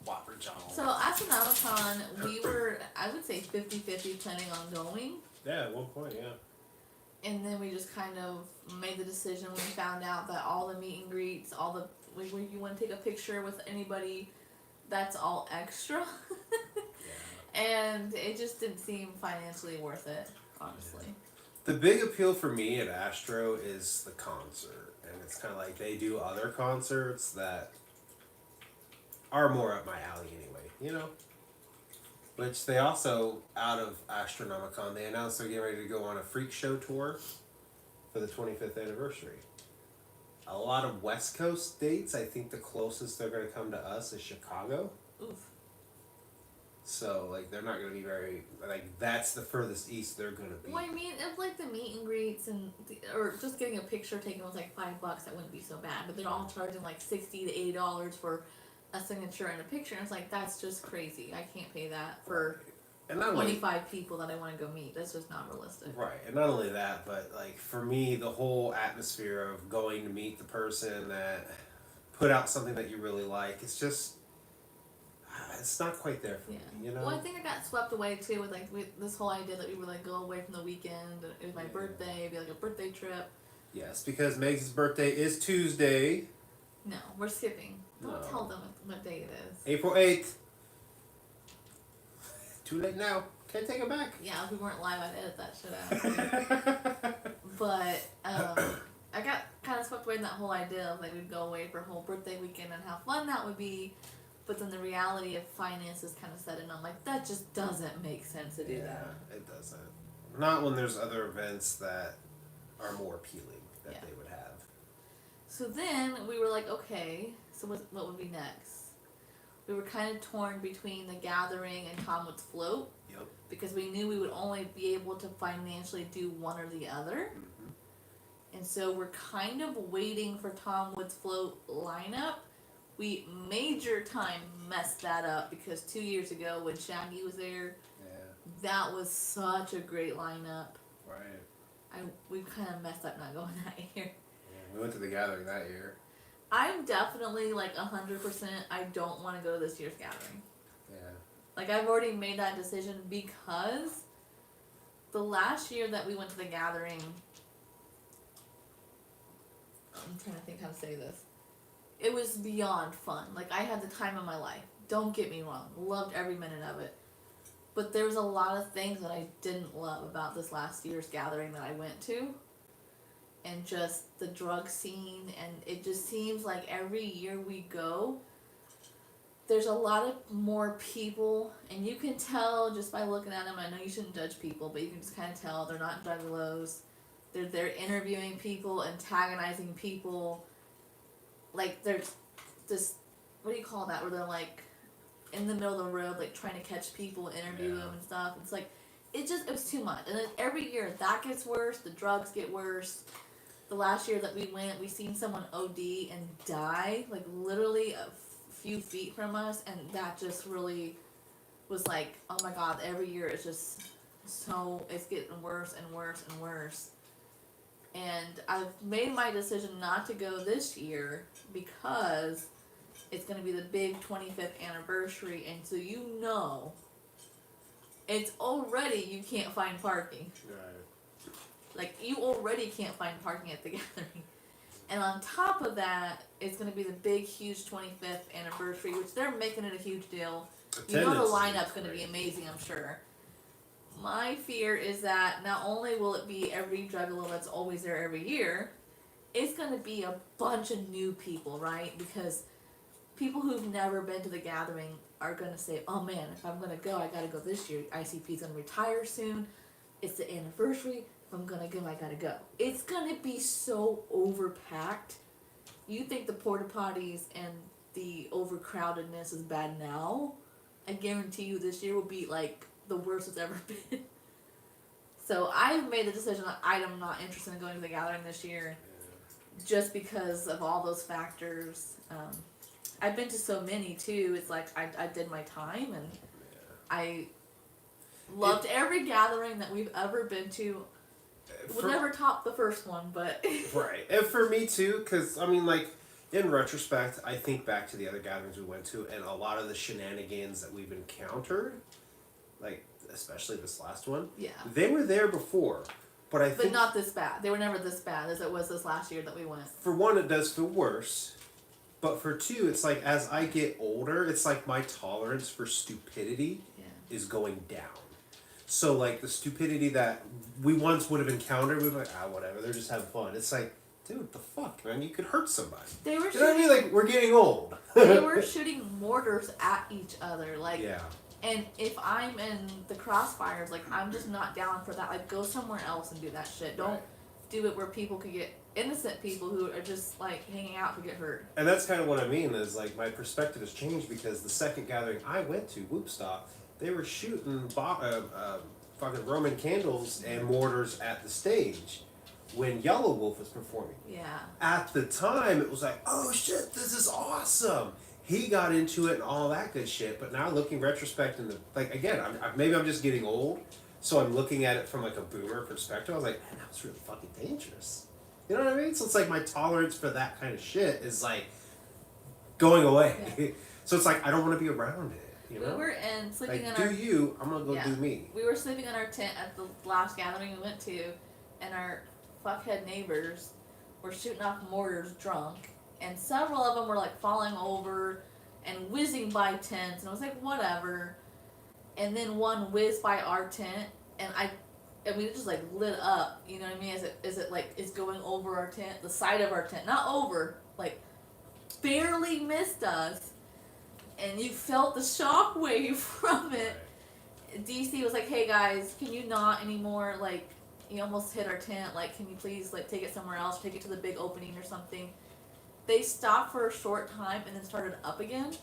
Whopper John. So, Astronomicon, we were, I would say 50-50 planning on going. Yeah, at one point, yeah. And then we just kind of made the decision when we found out that all the meet and greets, when you want to take a picture with anybody, that's all extra. Yeah. And it just didn't seem financially worth it, honestly. The big appeal for me at Astro is the concert. And it's kind of like they do other concerts that are more up my alley anyway, you know? Which they also, out of Astronomicon, they announced they're getting ready to go on a freak show tour for the 25th anniversary. A lot of West Coast dates. I think the closest they're going to come to us is Chicago. Oof. So, like, they're not going to be very, like, that's the furthest east they're going to be. Well, I mean, if like the meet and greets or just getting a picture taken was like $5, that wouldn't be so bad. But they're all charging like $60 to $80 for a signature and a picture. And it's like, that's just crazy. I can't pay that for and not 25 people that I want to go meet. That's just not realistic. Right. And not only that, but, like, for me, the whole atmosphere of going to meet the person that put out something that you really like, it's just, it's not quite there for me, you know? Well, I think I got swept away too with like this whole idea that we would like go away from the weekend. It was my birthday, it'd be like a birthday trip. Yes, because Meg's birthday is Tuesday. No, we're skipping. Don't tell them what day it is. April 8th. Too late now. Can't take it back. Yeah, if we weren't live, I'd edit that shit out. But I got kind of swept away in that whole idea of like we'd go away for a whole birthday weekend and how fun that would be. But then the reality of finances kind of set in. I'm like, that just doesn't make sense to do that. It doesn't. Not when there's other events that are more appealing that they would have. So then we were like, okay, so what would be next? We were kind of torn between the Gathering and Tom Wood's Float. Yep. Because we knew we would only be able to financially do one or the other. Mm-hmm. And so we're kind of waiting for Tom Wood's Float lineup. We major time messed that up because 2 years ago when Shaggy was there, that was such a great lineup. Right. We kind of messed up not going that year. Yeah, we went to the Gathering that year. I'm definitely like 100%. I don't want to go to this year's Gathering. Yeah. Like I've already made that decision because the last year that we went to the Gathering, I'm trying to think how to say this. It was beyond fun. Like, I had the time of my life. Don't get me wrong. Loved every minute of it. But there was a lot of things that I didn't love about this last year's Gathering that I went to. And just the drug scene. And it just seems like every year we go, there's a lot of more people. And you can tell just by looking at them. I know you shouldn't judge people, but you can just kind of tell they're not juggalos. They're there interviewing people, antagonizing people. Like, there's this, what do you call that, where they're, like, in the middle of the road, like, trying to catch people, interview them and stuff. It's like, it was too much. And then every year, that gets worse, the drugs get worse. The last year that we went, we seen someone OD and die, like, literally a few feet from us, and that just really was like, oh my god, every year it's just it's getting worse and worse and worse. And I've made my decision not to go this year because it's going to be the big 25th anniversary. And so it's already you can't find parking. Right. Like, you already can't find parking at the gathering. And on top of that, it's going to be the big, huge 25th anniversary, which they're making it a huge deal. You know the lineup's going to be amazing, I'm sure. My fear is that not only will it be every juggalo that's always there every year, it's going to be a bunch of new people, right? Because people who've never been to the gathering are going to say, oh man, if I'm going to go, I got to go this year. ICP's going to retire soon. It's the anniversary. If I'm going to go, I got to go. It's going to be so overpacked. You think the porta potties and the overcrowdedness is bad now? I guarantee you this year will be like the worst it's ever been. So I've made the decision that I'm not interested in going to the gathering this year, just because of all those factors. I've been to so many too. It's like I did my time, and I loved every gathering that we've ever been to. We'll never top the first one, but right. And for me too, because I mean, like, in retrospect, I think back to the other gatherings we went to, and a lot of the shenanigans that we've encountered, like especially this last one, yeah, they were there before, but I think, but not this bad. They were never this bad as it was this last year that we went. For one, it does feel worse, but for two, it's like as I get older, it's like my tolerance for stupidity is going down. So like the stupidity that we once would have encountered, we were like, whatever, they're just having fun. It's like, dude, what the fuck, man? You could hurt somebody. They were you know what I mean? Like, we're getting old. They were shooting mortars at each other, like. Yeah. And if I'm in the crossfires, like, I'm just not down for that. Like, go somewhere else and do that shit. Don't do it where people could get, innocent people who are just, like, hanging out could get hurt. And that's kind of what I mean, is, like, my perspective has changed because the second gathering I went to, Whoopstock, they were shooting fucking Roman candles and mortars at the stage when Yellow Wolf was performing. Yeah. At the time, it was like, oh shit, this is awesome. He got into it and all that good shit, but now looking retrospect in the, like, again, maybe I'm just getting old, so I'm looking at it from like a boomer perspective. I was like, man, that was really fucking dangerous. You know what I mean? So it's like my tolerance for that kind of shit is like going away. Yeah. So it's like I don't want to be around it. You know? We were sleeping like, in our. Do you? I'm gonna go do me. We were sleeping in our tent at the last gathering we went to, and our fuckhead neighbors were shooting off mortars drunk. And several of them were like falling over and whizzing by tents, and I was like, whatever. And then one whizzed by our tent, and we just like lit up, you know what I mean? As it like is going over our tent, the side of our tent, not over, like barely missed us, and you felt the shockwave from it. DC was like, hey guys, can you not anymore? Like, you almost hit our tent. Like, can you please like take it somewhere else? Take it to the big opening or something. They stopped for a short time and then started up again.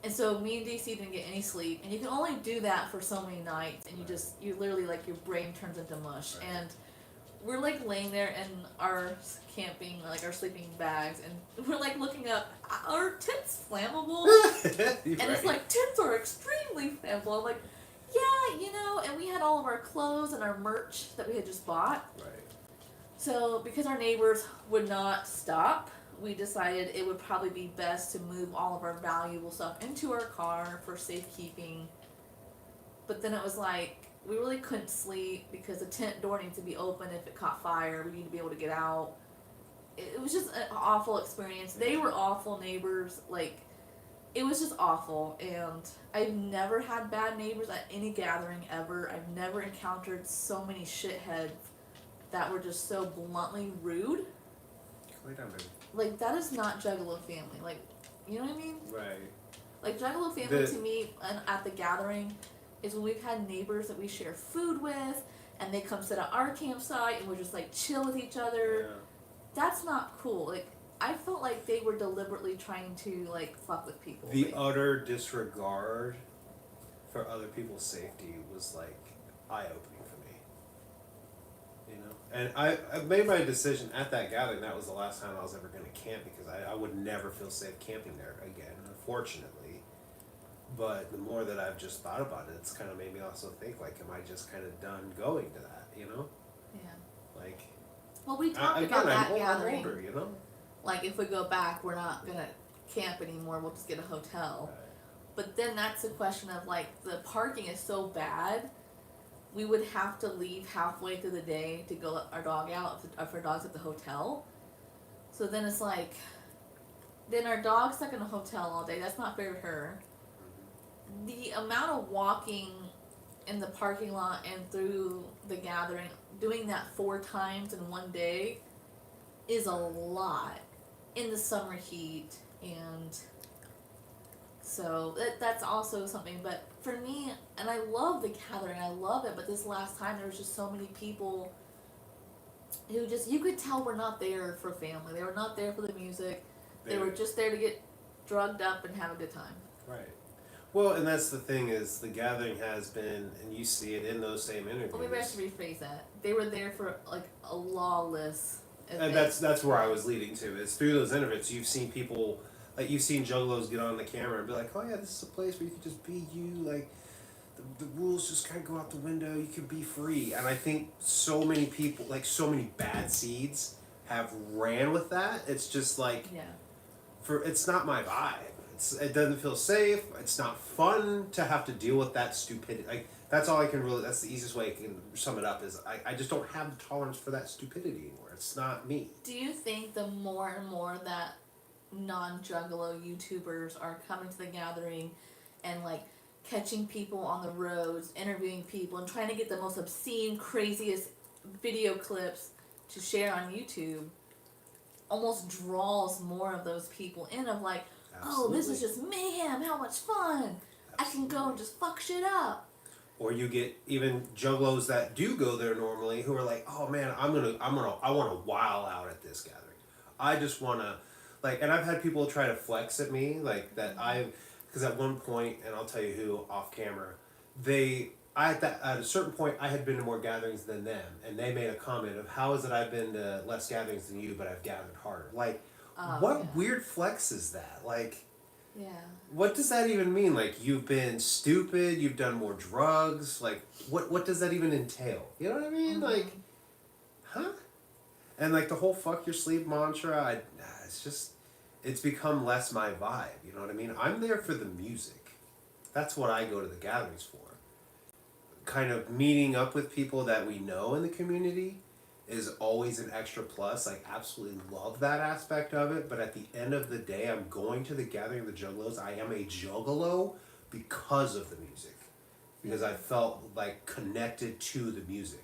And so me and DC didn't get any sleep. And you can only do that for so many nights. And you literally, like, your brain turns into mush. Right. And we're, like, laying there in our camping, like, our sleeping bags. And we're, like, looking up, are tents flammable? And it's like, tents are extremely flammable. I'm like, yeah, you know. And we had all of our clothes and our merch that we had just bought. Right. So because our neighbors would not stop, we decided it would probably be best to move all of our valuable stuff into our car for safekeeping. But then it was like, we really couldn't sleep because the tent door needs to be open if it caught fire. We need to be able to get out. It was just an awful experience. They were awful neighbors. Like, it was just awful. And I've never had bad neighbors at any gathering ever. I've never encountered so many shitheads that were just so bluntly rude. Lay down, baby. Like, that is not Juggalo family. Like, you know what I mean? Right. Like, Juggalo family to me at the gathering is when we've had neighbors that we share food with, and they come sit at our campsite, and we're just, like, chill with each other. Yeah. That's not cool. Like, I felt like they were deliberately trying to, like, fuck with people. The utter disregard for other people's safety was, like, eye-opening. And I made my decision at that gathering. That was the last time I was ever going to camp because I would never feel safe camping there again, unfortunately. But the more that I've just thought about it, it's kind of made me also think, like, am I just kind of done going to that, you know? Yeah. Like, well, we talked about that gathering. I'm older, you know? Like, if we go back, we're not going to camp anymore. We'll just get a hotel. Right. But then that's the question of like the parking is so bad, we would have to leave halfway through the day to go let our dog out if our dog's at the hotel. So then it's like, then our dog's stuck in a hotel all day. That's not fair to her. The amount of walking in the parking lot and through the gathering, doing that 4 times in one day is a lot in the summer heat. And so that's also something. But for me, and I love the gathering, I love it, but this last time there was just so many people who just, you could tell were not there for family. They were not there for the music. They were just there to get drugged up and have a good time. Right. Well, and that's the thing is the gathering has been, and you see it in those same interviews. Well, maybe I should rephrase that. They were there for like a lawless event. And that's where I was leading to. Is through those interviews you've seen people, like you've seen juggalos get on the camera and be like, oh yeah, this is a place where you can just be you, like the rules just kind of go out the window, you can be free. And I think so many people, like so many bad seeds have ran with that. It's just like, Yeah. it's not my vibe. It doesn't feel safe. It's not fun to have to deal with that stupidity. Like that's all I can really. That's the easiest way I can sum it up. Is I just don't have the tolerance for that stupidity anymore. It's not me. Do you think the more and more that non-juggalo YouTubers are coming to the gathering and like catching people on the roads, interviewing people, and trying to get the most obscene, craziest video clips to share on YouTube, almost draws more of those people in of like, oh, this is just mayhem, how much fun. I can go and just fuck shit up. Or you get even juggalos that do go there normally who are like, oh man, I want to wild out at this gathering. I just want to, like, and I've had people try to flex at me like that. Because at one point, and I'll tell you who off camera, at a certain point I had been to more gatherings than them, and they made a comment of how is it I've been to less gatherings than you, but I've gathered harder. Like, what weird flex is that? Like, yeah. What does that even mean? Like, you've been stupid, you've done more drugs, like, what does that even entail? You know what I mean? Mm-hmm. Like, huh? And like the whole fuck your sleep mantra, it's become less my vibe, you know what I mean? I'm there for the music. That's what I go to the gatherings for. Kind of meeting up with people that we know in the community is always an extra plus. I absolutely love that aspect of it, but at the end of the day, I'm going to the gathering of the Juggalos. I am a Juggalo because of the music. Because I felt like connected to the music.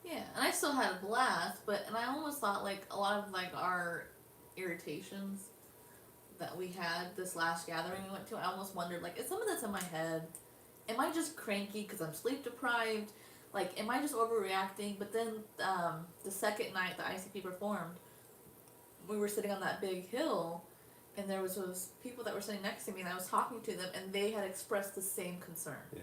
Yeah, and I still had a blast, and I almost thought like a lot of like our irritations that we had this last gathering we went to, I almost wondered like, is some of this in my head? Am I just cranky because I'm sleep deprived? Like, am I just overreacting? But then the second night the i.c.p performed, we were sitting on that big hill, and there was those people that were sitting next to me, and I was talking to them, and they had expressed the same concern. Yeah.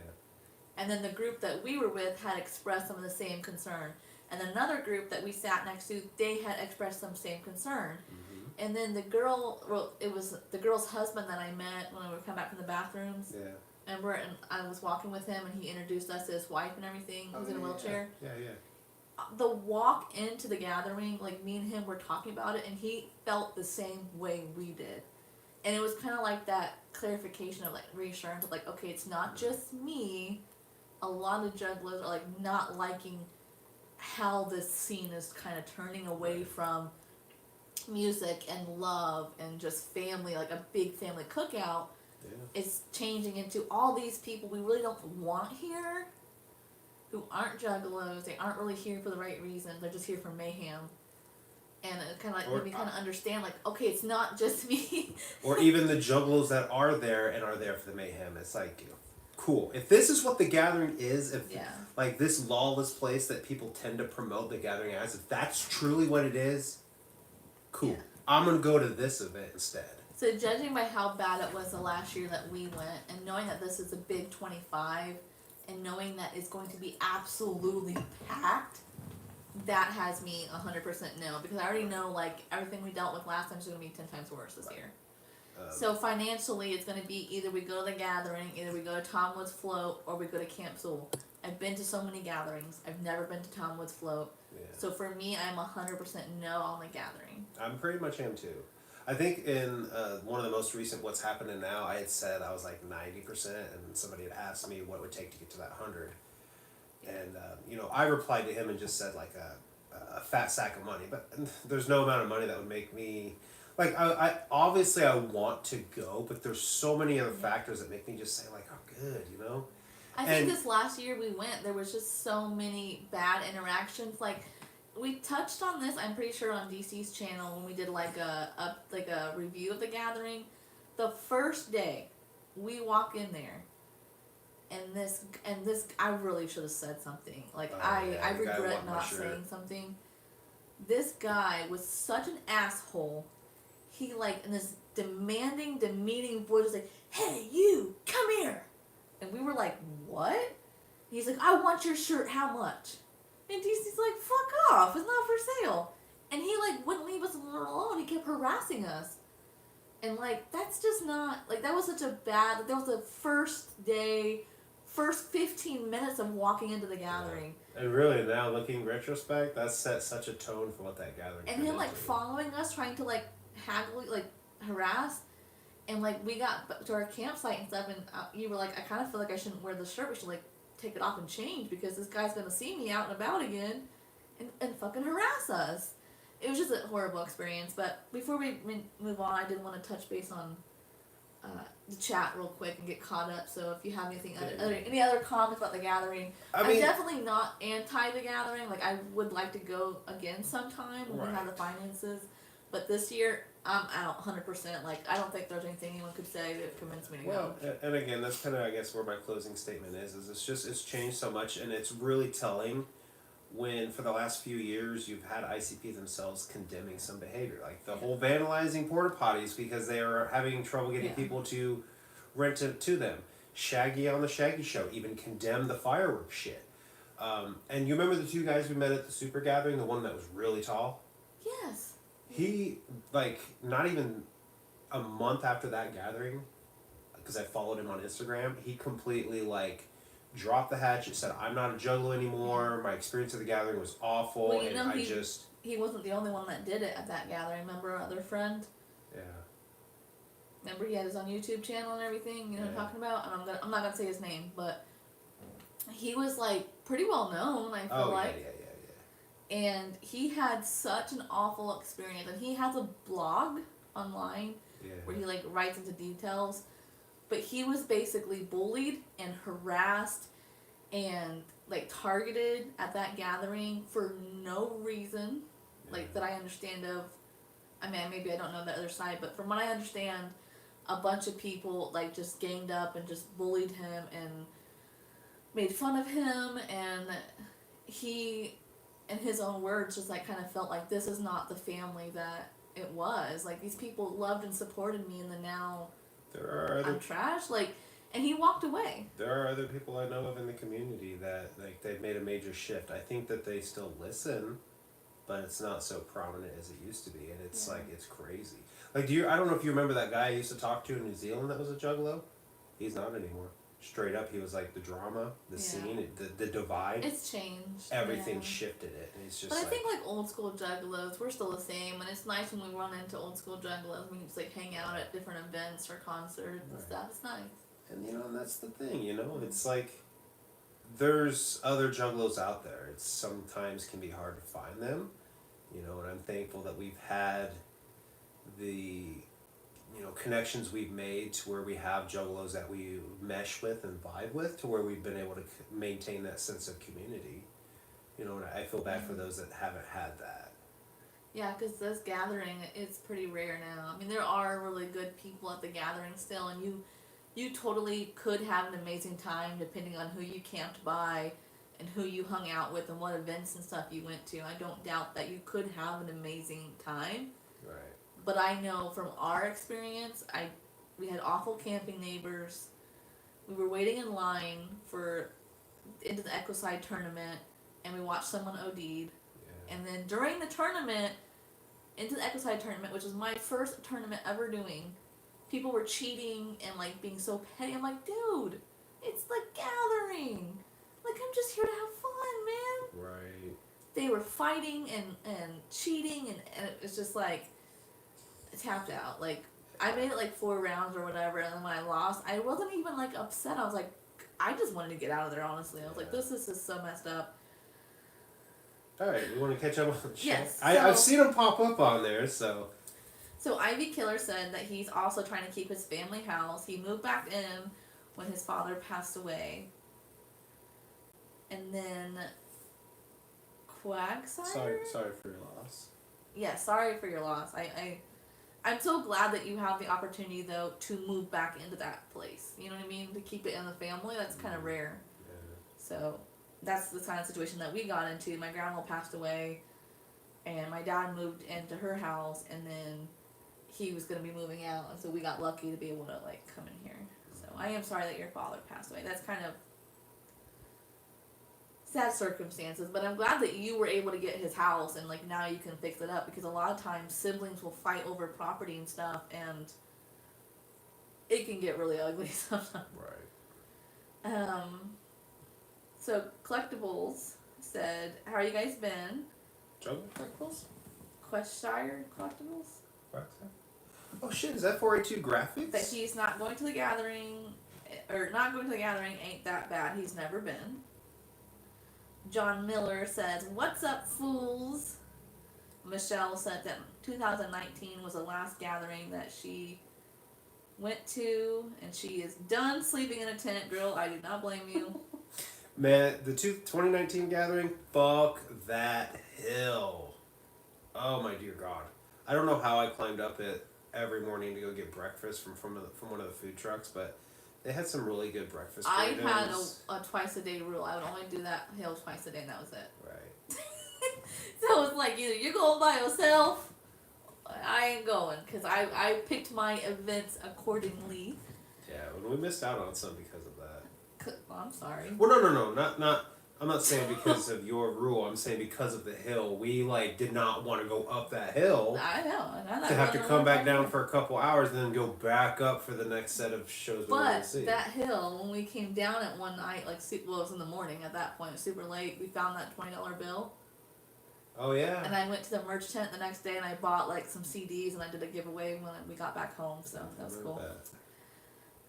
And then the group that we were with had expressed some of the same concern. And then another group that we sat next to, they had expressed some same concern. Mm-hmm. And then it was the girl's husband that I met when we were coming back from the bathrooms. Yeah. And I was walking with him, and he introduced us to his wife and everything. He was in a wheelchair. Yeah. The walk into the gathering, like me and him were talking about it, and he felt the same way we did. And it was kind of like that clarification of like reassurance of like, okay, it's not just me. A lot of jugglers are like not liking how this scene is kind of turning away from music and love and just family, like a big family cookout. Yeah. It's changing into all these people we really don't want here, who aren't juggalos. They aren't really here for the right reason. They're just here for mayhem. And it kind of like made me kind of understand, like, okay, it's not just me. Or even the juggalos that are there and are there for the mayhem. It's like, cool. If this is what the gathering is, like this lawless place that people tend to promote the gathering as, if that's truly what it is, cool. Yeah. I'm going to go to this event instead. So judging by how bad it was the last year that we went, and knowing that this is a big 25, and knowing that it's going to be absolutely packed, that has me 100% no. Because I already know, like, everything we dealt with last time is going to be 10 times worse this year. So financially, it's going to be either we go to the gathering, either we go to Tom Woods Float, or we go to Camp Zool. I've been to so many gatherings. I've never been to Tom Woods Float. Yeah. So for me, I'm 100% no on the gathering. I'm pretty much am too. I think in one of the most recent What's Happening Now, I had said I was like 90%, and somebody had asked me what it would take to get to that 100. And, I replied to him and just said like a fat sack of money, but there's no amount of money that would make me, like, I obviously I want to go, but there's so many other factors that make me just say like, oh good, I think this last year we went, there was just so many bad interactions. Like, we touched on this, I'm pretty sure, on DC's channel when we did like a review of the gathering. The first day, we walk in there, and this I really should have said something. Like, I regret not saying something. This guy was such an asshole. He, like, in this demanding, demeaning voice, was like, "Hey, you, come here." And we were like, "What?" He's like, "I want your shirt, how much?" And DC's like, "Fuck off, it's not for sale." And he, like, wouldn't leave us alone. He kept harassing us. And, like, that's just not, like, that was such a bad, that was the first day, first 15 minutes of walking into the gathering. Yeah. And really now, looking retrospect, that set such a tone for what that gathering And him, like, following us, trying to, like, haggle, like, harass. And, like, we got to our campsite and stuff, and you were like, "I kind of feel like I shouldn't wear the shirt. We should, like, take it off and change because this guy's going to see me out and about again and fucking harass us." It was just a horrible experience. But before we move on, I did want to touch base on the chat real quick and get caught up. So if you have anything, any other comments about the gathering, I'm definitely not anti the gathering. Like, I would like to go again sometime when we have the finances. But this year, I'm out 100%. Like, I don't think there's anything anyone could say that convinced me to go. Well, and again, that's kind of, I guess, where my closing statement is it's changed so much, and it's really telling when, for the last few years, you've had i.c.p themselves condemning some behavior. Like the whole vandalizing porta potties because they are having trouble getting people to rent it to them. Shaggy on the Shaggy Show even condemned the fireworks shit. And you remember the two guys we met at the Super Gathering, the one that was really tall? Yes. He, like, not even a month after that gathering, because I followed him on Instagram, he completely, like, dropped the hatchet, said, "I'm not a juggalo anymore, my experience at the gathering was awful," well, and he wasn't the only one that did it at that gathering. Remember our other friend? Yeah. Remember he had his own YouTube channel and everything, you know what I'm talking about? And I'm not gonna say his name, but he was, like, pretty well known, I feel like. Yeah. And he had such an awful experience. And he has a blog online where he, like, writes into details. But he was basically bullied and harassed and, like, targeted at that gathering for no reason, like, that I understand of. I mean, maybe I don't know the other side, but from what I understand, a bunch of people, like, just ganged up and just bullied him and made fun of him. And he, in his own words, just, like, kind of felt like this is not the family that it was. Like, these people loved and supported me, and then now I'm trash. Like, and he walked away. There are other people I know of in the community that, like, they've made a major shift. I think that they still listen, but it's not so prominent as it used to be, and it's like, it's crazy. Like, I don't know if you remember that guy I used to talk to in New Zealand that was a juggalo? He's not anymore. Straight up, he was like the drama, the scene, the divide. It's changed. Everything shifted it, and it's just. But I think, like, old school juggalos, we're still the same, and it's nice when we run into old school juggalos. We can just, like, hang out at different events or concerts and stuff. It's nice. And and that's the thing, it's like there's other juggalos out there. It's sometimes can be hard to find them, and I'm thankful that we've had the connections we've made to where we have juggalos that we mesh with and vibe with, to where we've been able to maintain that sense of community. And I feel bad for those that haven't had that. Yeah, because this gathering, it's pretty rare now. I mean, there are really good people at the gathering still, and you totally could have an amazing time depending on who you camped by and who you hung out with and what events and stuff you went to. I don't doubt that you could have an amazing time. Right. But I know from our experience, we had awful camping neighbors. We were waiting in line into the Ecoside tournament, and we watched someone OD'd. Yeah. And then during the tournament, into the Ecoside tournament, which was my first tournament ever doing, people were cheating and, like, being so petty. I'm like, dude, it's the gathering. Like, I'm just here to have fun, man. Right. They were fighting and cheating, and it was just like, tapped out. Like, I made it like 4 rounds or whatever, and then when I lost, I wasn't even like upset. I was like, I just wanted to get out of there, honestly. I was like, this is just so messed up. Alright, we want to catch up on the show? Yes. I've seen him pop up on there, so. So Ivy Killer said that he's also trying to keep his family house. He moved back in when his father passed away. And then Quagsire? Sorry for your loss. Yeah, sorry for your loss. I'm so glad that you have the opportunity, though, to move back into that place. You know what I mean? To keep it in the family. That's kind of rare. Yeah. So that's the kind of situation that we got into. My grandma passed away, and my dad moved into her house, and then he was going to be moving out, and so we got lucky to be able to, like, come in here. So I am sorry that your father passed away. That's kind of sad circumstances, but I'm glad that you were able to get his house, and, like, now you can fix it up, because a lot of times siblings will fight over property and stuff, and it can get really ugly sometimes. Right. So Collectibles said, how are you guys been? Jungle Collectibles? Questshire Collectibles? Oh shit, is that 482 graphics? That he's not going to the gathering, or not going to the gathering ain't that bad. He's never been. John Miller says, what's up, fools? Michelle said that 2019 was the last gathering that she went to, and she is done sleeping in a tent. Girl, I do not blame you. Man, the 2019 gathering, fuck that hill. Oh my dear God. I don't know how I climbed up it every morning to go get breakfast from one of the food trucks, but they had some really good breakfast. I had a twice a day rule. I would only do that hill twice a day, and that was it. Right. So it's like, either you're going by yourself, I ain't going, because I picked my events accordingly. Yeah, we missed out on some because of that. Well, I'm sorry. Well, no, not. I'm not saying because of your rule. I'm saying because of the hill. We like did not want to go up that hill. I know. And I'm not To have to running come around back down like for a couple hours and then go back up for the next set of shows we want to But see. that hill, when we came down at one night, like, well, it was in the morning at that point, it was super late, we found that $20 bill. Oh yeah. And I went to the merch tent the next day and I bought, like, some CDs and I did a giveaway when we got back home, so that was cool. That.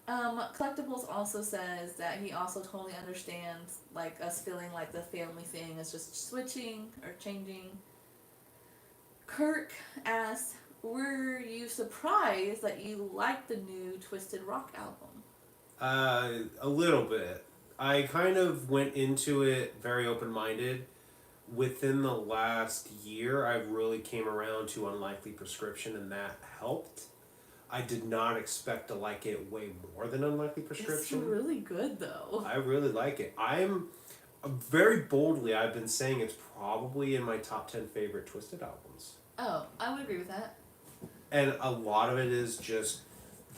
Collectibles also says that he also totally understands, like, us feeling like the family thing is just switching or changing. Kirk asks, were you surprised that you liked the new Twisted Rock album? A little bit. I kind of went into it very open-minded. Within the last year, I really came around to Unlikely Prescription, and that helped. I did not expect to like it way more than Unlikely Prescription. It's really good, though. I really like it. I'm very boldly, I've been saying it's probably in my top 10 favorite Twisted albums. Oh, I would agree with that. And a lot of it is just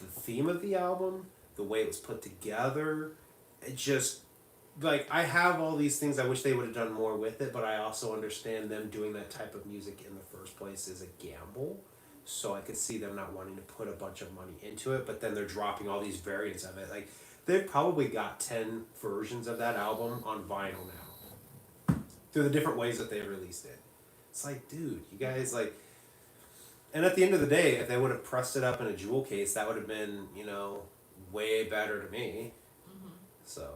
the theme of the album, the way it was put together. It just, like, I have all these things I wish they would have done more with it, but I also understand them doing that type of music in the first place is a gamble. So I could see them not wanting to put a bunch of money into it, but then they're dropping all these variants of it. Like, they've probably got 10 versions of that album on vinyl now. Through the different ways that they released it. It's like, dude, you guys, like... And at the end of the day, if they would have pressed it up in a jewel case, that would have been, you know, way better to me. Mm-hmm. So,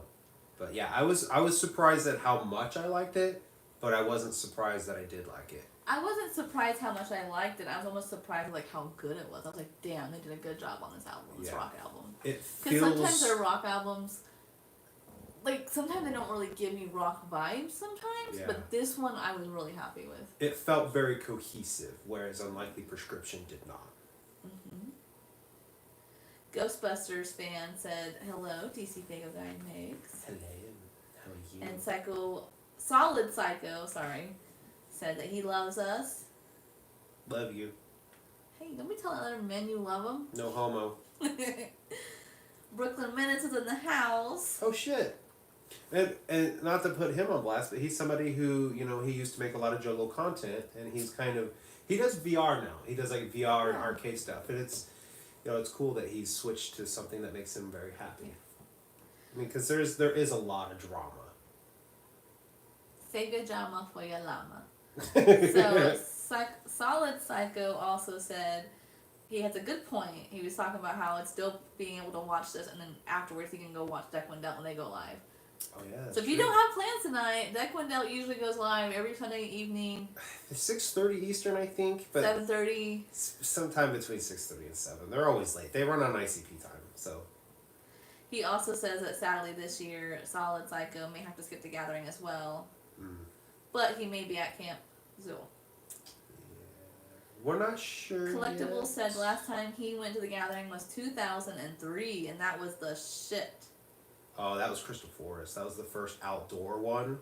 but yeah, I was surprised at how much I liked it, but I wasn't surprised that I did like it. I wasn't surprised how much I liked it. I was almost surprised, like, how good it was. I was like, damn, they did a good job on this album, this rock album. It Because feels... sometimes their rock albums, like, sometimes they don't really give me rock vibes sometimes, Yeah. but this one I was really happy with. It felt very cohesive, whereas Unlikely Prescription did not. Mm-hmm. Ghostbusters fan said, hello, DCFAYGOGUY and Megz. Hello, how are you? And Solid Psycho, said that he loves us. Love you. Hey, don't be telling other men you love them. No homo. Brooklyn Menace is in the house. Oh shit. And not to put him on blast, but he's somebody who, you know, he used to make a lot of Juggle content, and he's kind of, he does VR now. He does like VR and arcade stuff, and it's, you know, it's cool that he's switched to something that makes him very happy. I mean, because there is a lot of drama. Sega drama for your llama. So, Solid Psycho also said, he has a good point. He was talking about how it's dope being able to watch this, and then afterwards he can go watch Deck Wendell when they go live. Oh yeah. So if you don't have plans tonight, Deck Wendell usually goes live every Sunday evening. 6:30 Eastern, I think, but 7:30. sometime between 6:30 and 7. They're always late. They run on i.c.p. time, so. He also says that sadly this year, Solid Psycho may have to skip the gathering as well. But he may be at Camp Zool. Yeah. We're not sure. Collectibles yet. said last time he went to the gathering was 2003, and that was the shit. Oh, that was Crystal Forest. That was the first outdoor one,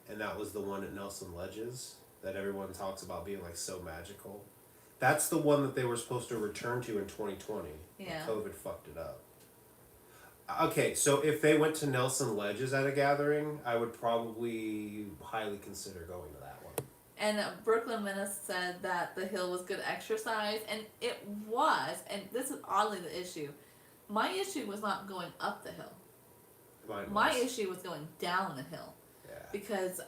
and that was the one at Nelson Ledges that everyone talks about being like so magical. That's the one that they were supposed to return to in 2020. Yeah. COVID fucked it up. Okay, so if they went to Nelson Ledges at a gathering, I would probably highly consider going to that one. And Brooklyn Menace said that the hill was good exercise, and it was. And this is oddly the issue. My issue was not going up the hill. My issue was going down the hill. Yeah. Because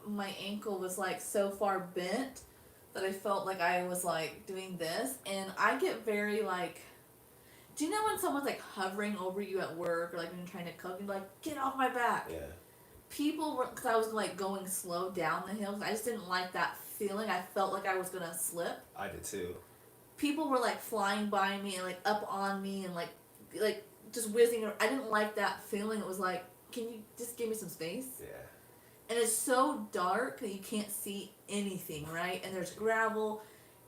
my ankle was like so far bent that I felt like I was like doing this, and I get very like. Do you know when someone's like hovering over you at work or like when you're trying to cook and you're like, get off my back? Yeah. People were, because I was like going slow down the hill, I just didn't like that feeling. I felt like I was gonna slip. I did too. People were like flying by me and like up on me and like just whizzing. I didn't like that feeling. It was like, can you just give me some space? Yeah. And it's so dark that you can't see anything, right? And there's gravel,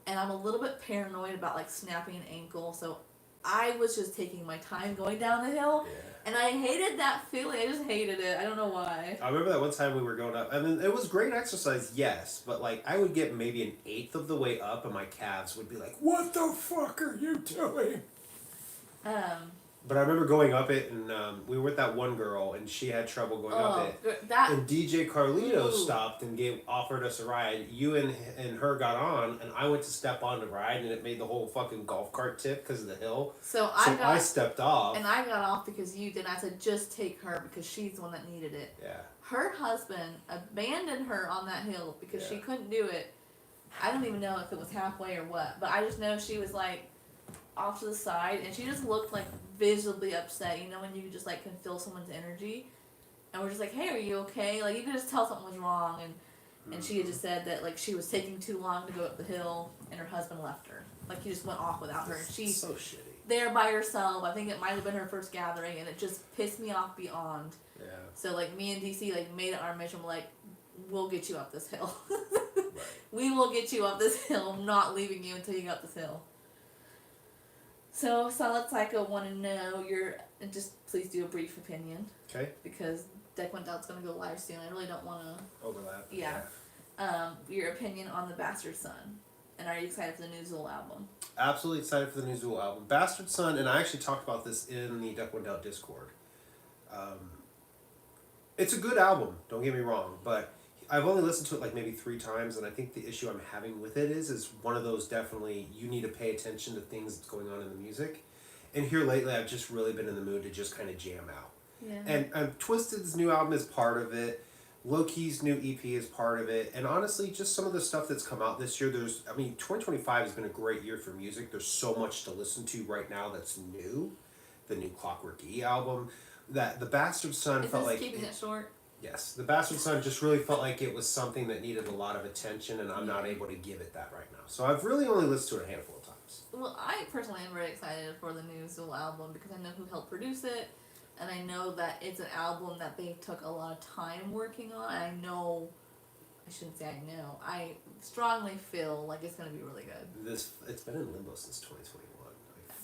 and I'm a little bit paranoid about like snapping an ankle, so I was just taking my time going down the hill, and I hated that feeling. I just hated it. I don't know why. I remember that one time we were going up. I mean, it was great exercise, yes, but like I would get maybe an eighth of the way up, and my calves would be like, "What the fuck are you doing?" But I remember going up it, and we were with that one girl, and she had trouble going up it. And DJ Carlito stopped and offered us a ride. You and her got on, and I went to step on the ride, and it made the whole fucking golf cart tip because of the hill. So I stepped off. And I got off because you did. I said, just take her because she's the one that needed it. Yeah. Her husband abandoned her on that hill because she couldn't do it. I don't even know if it was halfway or what, but I just know she was like off to the side, and she just looked like visibly upset. You know when you just like can feel someone's energy, and we're just like, hey, are you okay? Like you could just tell something was wrong, and she had just said that like she was taking too long to go up the hill, and her husband left her. Like he just went off without her, and she's so shitty. There by herself. I think it might have been her first gathering, and it just pissed me off beyond. Yeah. So like me and DC like made it our mission. We're like, we'll get you up this hill. Right. We will get you up this hill. I'm not leaving you until you get up this hill. So, Solid Psycho want to know and just please do a brief opinion. Okay. Because Deck Wendell's going to go live soon. I really don't want to. Overlap. Yeah. Your opinion on The Bastard Son. And are you excited for the new Zool album? Absolutely excited for the new Zool album. Bastard Son, and I actually talked about this in the Deck Wendell Discord. It's a good album, don't get me wrong, but I've only listened to it like maybe 3 times, and I think the issue I'm having with it is one of those definitely you need to pay attention to things that's going on in the music. And here lately, I've just really been in the mood to just kind of jam out. Yeah. And Twisted's new album is part of it. Low Key's new EP is part of it. And honestly, just some of the stuff that's come out this year, 2025 has been a great year for music. There's so much to listen to right now that's new. The new Clockwork E album. That The Bastard Son felt like... keeping it short? Yes, The Bastard Son just really felt like it was something that needed a lot of attention, and I'm not able to give it that right now. So I've really only listened to it a handful of times. Well, I personally am very excited for the new Zool album because I know who helped produce it, and I know that it's an album that they took a lot of time working on. I strongly feel like it's going to be really good. It's been in limbo since 2021.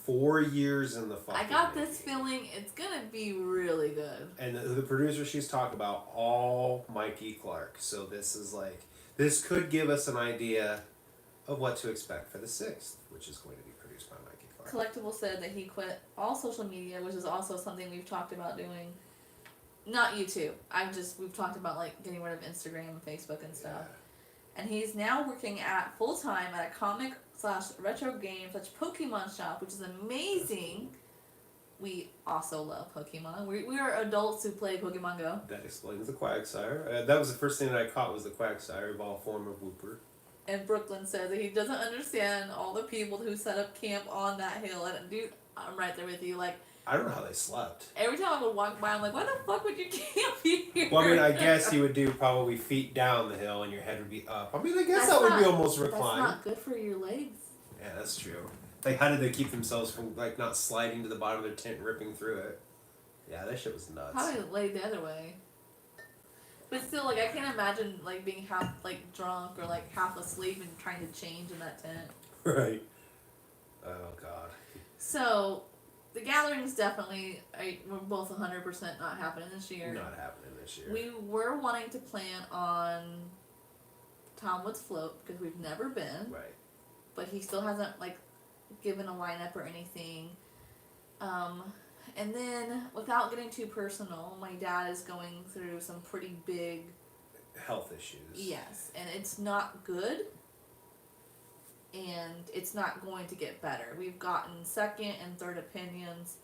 4 years in the fucking I got making. this feeling it's gonna be really good. And the producer she's talking about, all Mikey Clark. So this could give us an idea of what to expect for the 6th, which is going to be produced by Mikey Clark. Collectible said that he quit all social media, which is also something we've talked about doing. Not YouTube. We've talked about like getting rid of Instagram and Facebook and stuff. Yeah. And he's now working full time at a comic/retro game /Pokemon shop, which is amazing. We also love Pokemon. We are adults who play Pokemon Go. That explains the Quagsire. That was the first thing that I caught was the Quagsire, evolved form of Wooper. And Brooklyn said that he doesn't understand all the people who set up camp on that hill. And dude, I'm right there with you. Like, I don't know how they slept. every time I would walk by, I'm like, why the fuck would you camp here? Well, I mean, I guess you would do probably feet down the hill and your head would be up. I mean, I guess That's that would be not- almost That's reclined. not good for your legs. Yeah, that's true. Like, how did they keep themselves from, like, not sliding to the bottom of their tent and ripping through it? Yeah, that shit was nuts. Probably laid the other way. But still, like, I can't imagine, like, being half, like, drunk or, like, half asleep and trying to change in that tent. Right. Oh, God. So, the gatherings definitely were both 100% not happening this year. Not happening this year. We were wanting to plan on Tom Wood's float because we've never been, Right. but he still hasn't like given a lineup or anything. And then, without getting too personal, my dad is going through some pretty big Health issues. yes, and it's not good. And it's not going to get better. We've gotten second and third opinions.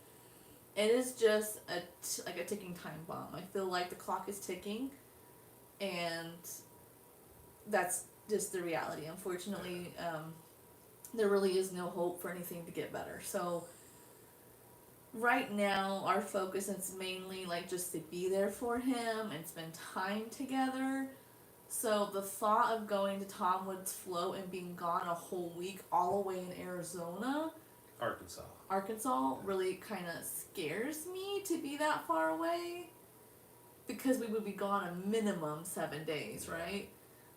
It is just like a ticking time bomb. I feel like the clock is ticking, and that's just the reality. Unfortunately, there really is no hope for anything to get better. So right now, our focus is mainly like just to be there for him and spend time together. So the thought of going to Tom Wood's float and being gone a whole week all the way in Arkansas really kind of scares me to be that far away, because we would be gone a minimum 7 days, right?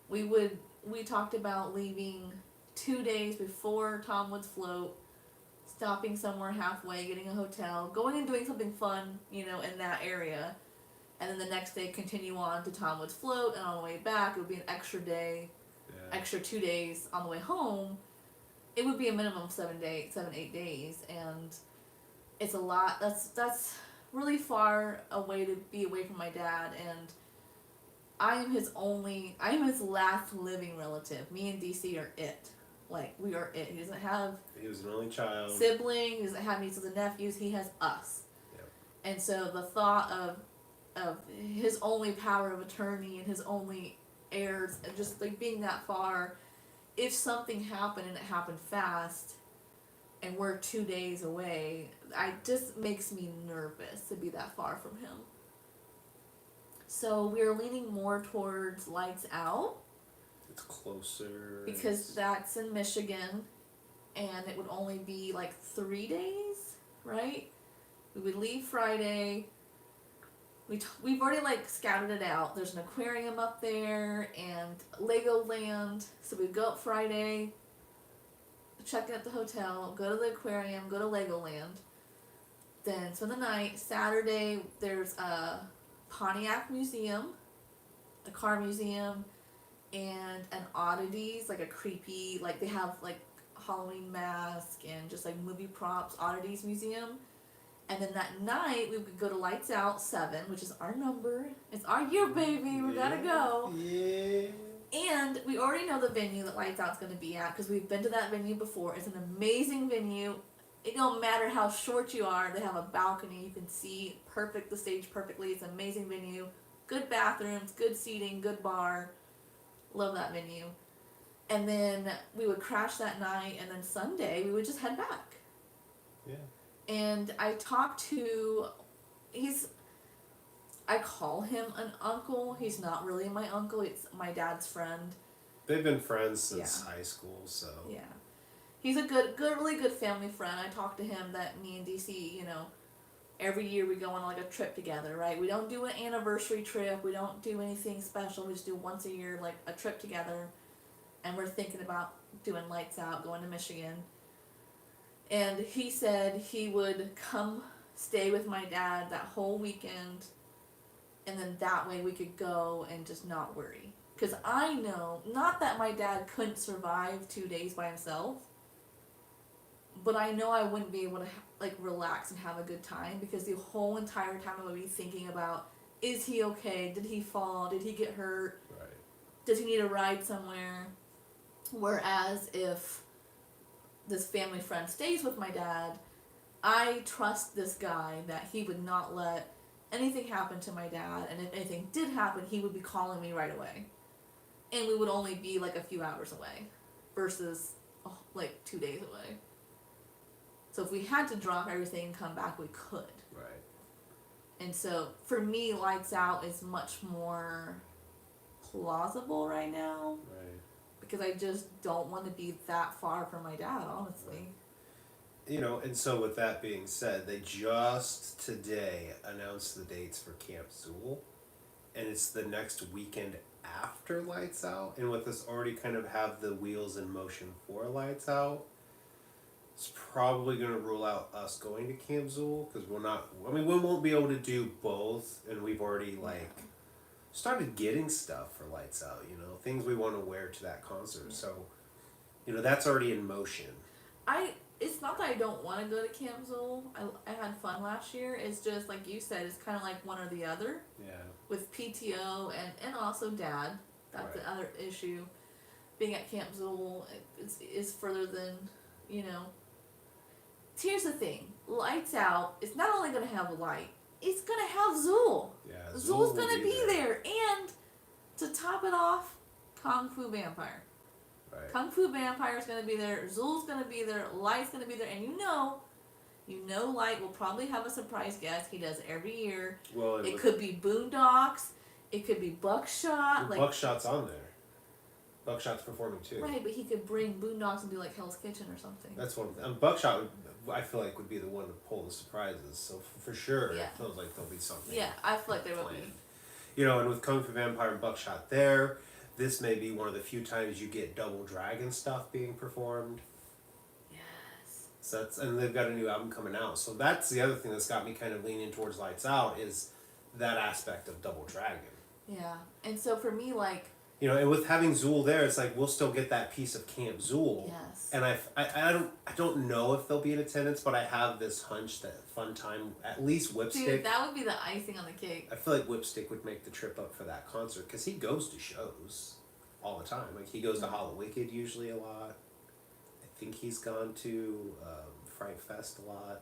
We talked about leaving 2 days before Tom Wood's float, stopping somewhere halfway, getting a hotel, going and doing something fun, in that area. And then the next day continue on to Tom Wood's float, and on the way back it would be an extra day, extra 2 days on the way home. It would be a minimum of 7, 8 days, and it's a lot. That's really far away to be away from my dad, and I am his last living relative. Me and DC are it. Like, we are it. He doesn't have He was an only child. sibling, he doesn't have nieces and nephews, he has us. Yep. And so the thought of his only power of attorney and his only heirs, and just like being that far, if something happened and it happened fast and we're 2 days away, it just makes me nervous to be that far from him. So we're leaning more towards Lights Out, It's closer. because that's in Michigan, and it would only be like 3 days, right? We would leave Friday. We've already like scouted it out. There's an aquarium up there and Legoland. So we'd go up Friday, check in at the hotel, go to the aquarium, go to Legoland, then spend the night. Saturday there's a Pontiac museum, a car museum, and an oddities, like a creepy, like they have like Halloween mask and just like movie props, oddities museum. And then that night, we would go to Lights Out 7, which is our number. It's our year, baby. We gotta go. Yeah. And we already know the venue that Lights Out's gonna be at, because we've been to that venue before. It's an amazing venue. It don't matter how short you are. They have a balcony. You can see the stage perfectly. It's an amazing venue. Good bathrooms, good seating, good bar. Love that venue. And then we would crash that night, and then Sunday, we would just head back. Yeah. And I talked to, I call him an uncle. He's not really my uncle. It's my dad's friend. They've been friends since high school, so. Yeah. He's a really good family friend. I talked to him that me and DC, every year we go on like a trip together, right? We don't do an anniversary trip. We don't do anything special. We just do once a year, like a trip together. And we're thinking about doing Lights Out, going to Michigan. And he said he would come stay with my dad that whole weekend, and then that way we could go and just not worry. Because I know, not that my dad couldn't survive 2 days by himself, but I know I wouldn't be able to relax and have a good time, because the whole entire time I would be thinking about, is he okay? Did he fall? Did he get hurt? Right. Does he need a ride somewhere? Whereas if this family friend stays with my dad, I trust this guy that he would not let anything happen to my dad, and if anything did happen, he would be calling me right away. and we would only be like a few hours away versus like 2 days away. So if we had to drop everything and come back, we could. Right. And so for me, lights out is much more plausible right now. Right. Because I just don't want to be that far from my dad, honestly. You know, and so with that being said, they just today announced the dates for Camp Zool, and it's the next weekend after Lights Out, and with us already kind of have the wheels in motion for Lights Out, it's probably going to rule out us going to Camp Zool, because we're not, I mean, we won't be able to do both, and we've already, like, started getting stuff for Lights Out, you know, things we want to wear to that concert, so, you know, that's already in motion. It's not that I don't want to go to Camp Zool. I had fun last year. It's just, like you said, it's kind of like one or the other. Yeah. With PTO and also Dad. That's Right. the other issue. Being at Camp Zool is further than, you know. Here's the thing. Lights Out is not only going to have a light, it's going to have Zool. Yeah, Zool's going to be there. And to top it off, Kung Fu Vampire. Right. Kung Fu Vampire's gonna be there, Zool's gonna be there, Light's gonna be there, and you know Light will probably have a surprise guest. He does every year. Well, it could be Boondocks, it could be Buckshot. Like, Buckshot's on there. Buckshot's performing too. Right, but he could bring Boondocks and do like Hell's Kitchen or something. That's one. Buckshot, I feel like, would be the one to pull the surprises. So for sure, Yeah. it feels like there'll be something. Yeah, I feel like there will planned. be. You know, and with Kung Fu Vampire and Buckshot there, this may be one of the few times you get Double Dragon stuff being performed. Yes. So that's, and they've got a new album coming out. So that's the other thing that's got me kind of leaning towards Lights Out is that aspect of Double Dragon. Yeah, and so for me, like. You know, and with having Zool there, it's like we'll still get that piece of Camp Zool. Yes. And I don't know if they'll be in attendance, but I have this hunch that Fun Time, at least Whipstick. Dude, that would be the icing on the cake. I feel like Whipstick would make the trip up for that concert because he goes to shows all the time. Like he goes to Hollow-Wicked usually a lot. I think he's gone to Fright Fest a lot.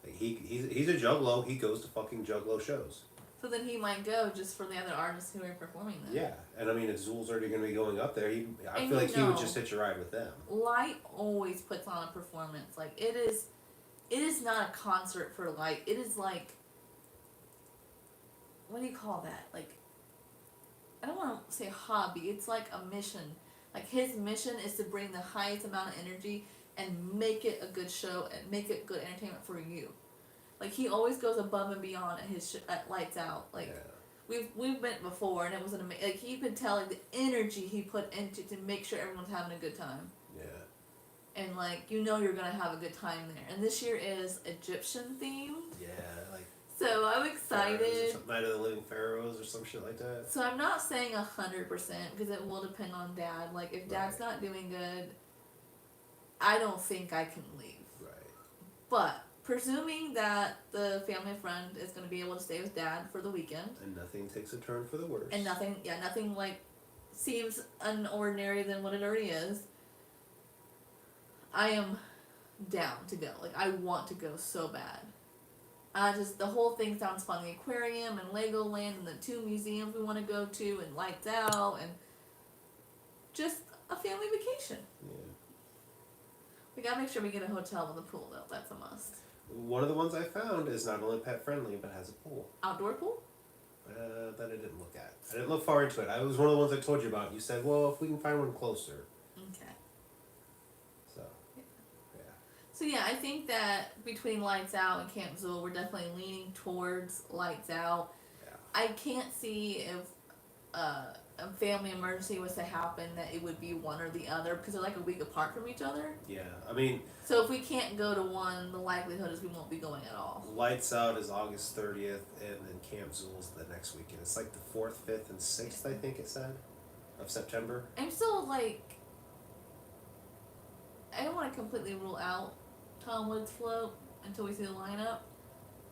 Like he's a juggalo. He goes to fucking juggalo shows. So then he might go just for the other artists who are performing there. Yeah, and I mean if Zool's already going to be going up there, I And feel like he would know, just hitch a ride with them. Light always puts on a performance. Like it is not a concert for Light. It is like, what do you call that? Like, I don't want to say hobby. It's like a mission. Like his mission is to bring the highest amount of energy and make it a good show and make it good entertainment for you. Like he always goes above and beyond at his at Lights Out. Like we've been before and it was an amazing. Like you could tell like the energy he put into to make sure everyone's having a good time. Yeah. And like you're gonna have a good time there. And this year is Egyptian themed. Yeah, like. So I'm excited. Night of the Living Pharaohs or some shit like that. So I'm not saying 100% because it will depend on Dad. Like if Dad's not doing good, I don't think I can leave. Right. But presuming that the family and friend is going to be able to stay with Dad for the weekend. And nothing takes a turn for the worse. And nothing like seems unordinary than what it already is. I am down to go. Like I want to go so bad. The whole thing sounds fun. The aquarium and Legoland and the 2 museums we want to go to and Lights Out and just a family vacation. Yeah. We gotta make sure we get a hotel with a pool though. That's a must. One of the ones I found is not only pet friendly but has a pool. Outdoor pool? That I didn't look at. I didn't look far into it. It was one of the ones I told you about. You said, well, if we can find one closer. Okay. So, yeah. So yeah, I think that between Lights Out and Camp Zool, we're definitely leaning towards Lights Out. Yeah. I can't see if a family emergency was to happen that it would be one or the other because they're like a week apart from each other. Yeah, I mean... So if we can't go to one, the likelihood is we won't be going at all. Lights Out is August 30th, and then Camp Zool's the next weekend. It's like the 4th, 5th, and 6th, I think it said, of September. I'm still like... I don't want to completely rule out Tom Woods' float until we see the lineup.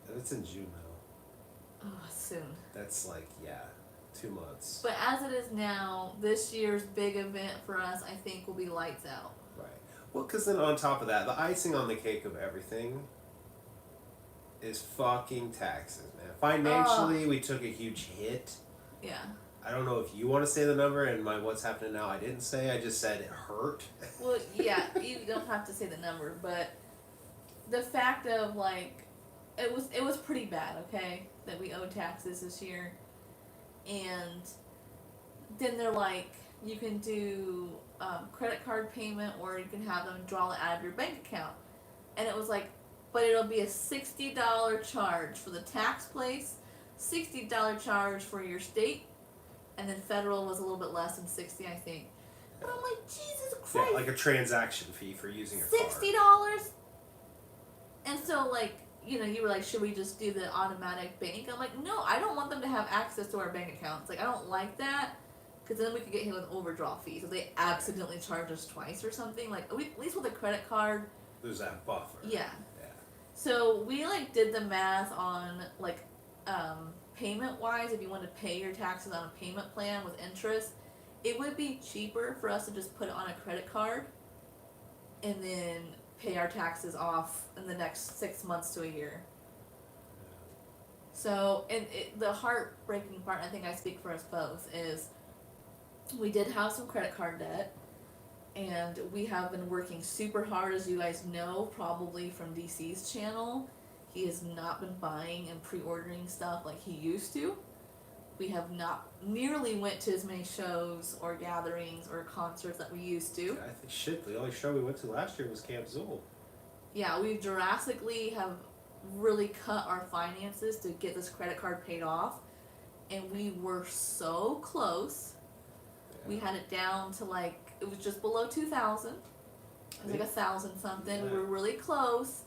And it's in June, though. Oh, soon. That's like, 2 months. But as it is now, this year's big event for us, I think, will be Lights Out. Right. Well, because then on top of that, the icing on the cake of everything is fucking taxes, man. Financially, we took a huge hit. Yeah. I don't know if you want to say the number, and my what's happening now I didn't say. I just said it hurt. Well, yeah, you don't have to say the number, but the fact of like, it was pretty bad, okay, that we owed taxes this year, and then they're like, you can do credit card payment, or you can have them draw it out of your bank account, and it was like, but it'll be a $60 charge for the tax place, $60 charge for your state, and then federal was a little bit less than 60, I think. But I'm like, Jesus Christ! Yeah, like a transaction fee for using a $60. And so, like, you know, you were like, should we just do the automatic bank? I'm like, no, I don't want them to have access to our bank accounts. Like, I don't like that, because then we could get hit with overdraft fees if they accidentally charge us twice or something. Like, at least with a credit card, There's that buffer. yeah. Yeah. So we like did the math on like payment wise. If you want to pay your taxes on a payment plan with interest, it would be cheaper for us to just put it on a credit card and then pay our taxes off in the next 6 months to a year. So, and the heartbreaking part, I think I speak for us both, is we did have some credit card debt, and we have been working super hard, as you guys know, probably from DC's channel. He has not been buying and pre-ordering stuff like he used to. We have not nearly went to as many shows or gatherings or concerts that we used to. I think shit. The only show we went to last year was Camp Zool. Yeah, we drastically have really cut our finances to get this credit card paid off, and we were so close. Yeah. We had it down to like, it was just below 2,000. It was like 1,000 something. Yeah. We were really close.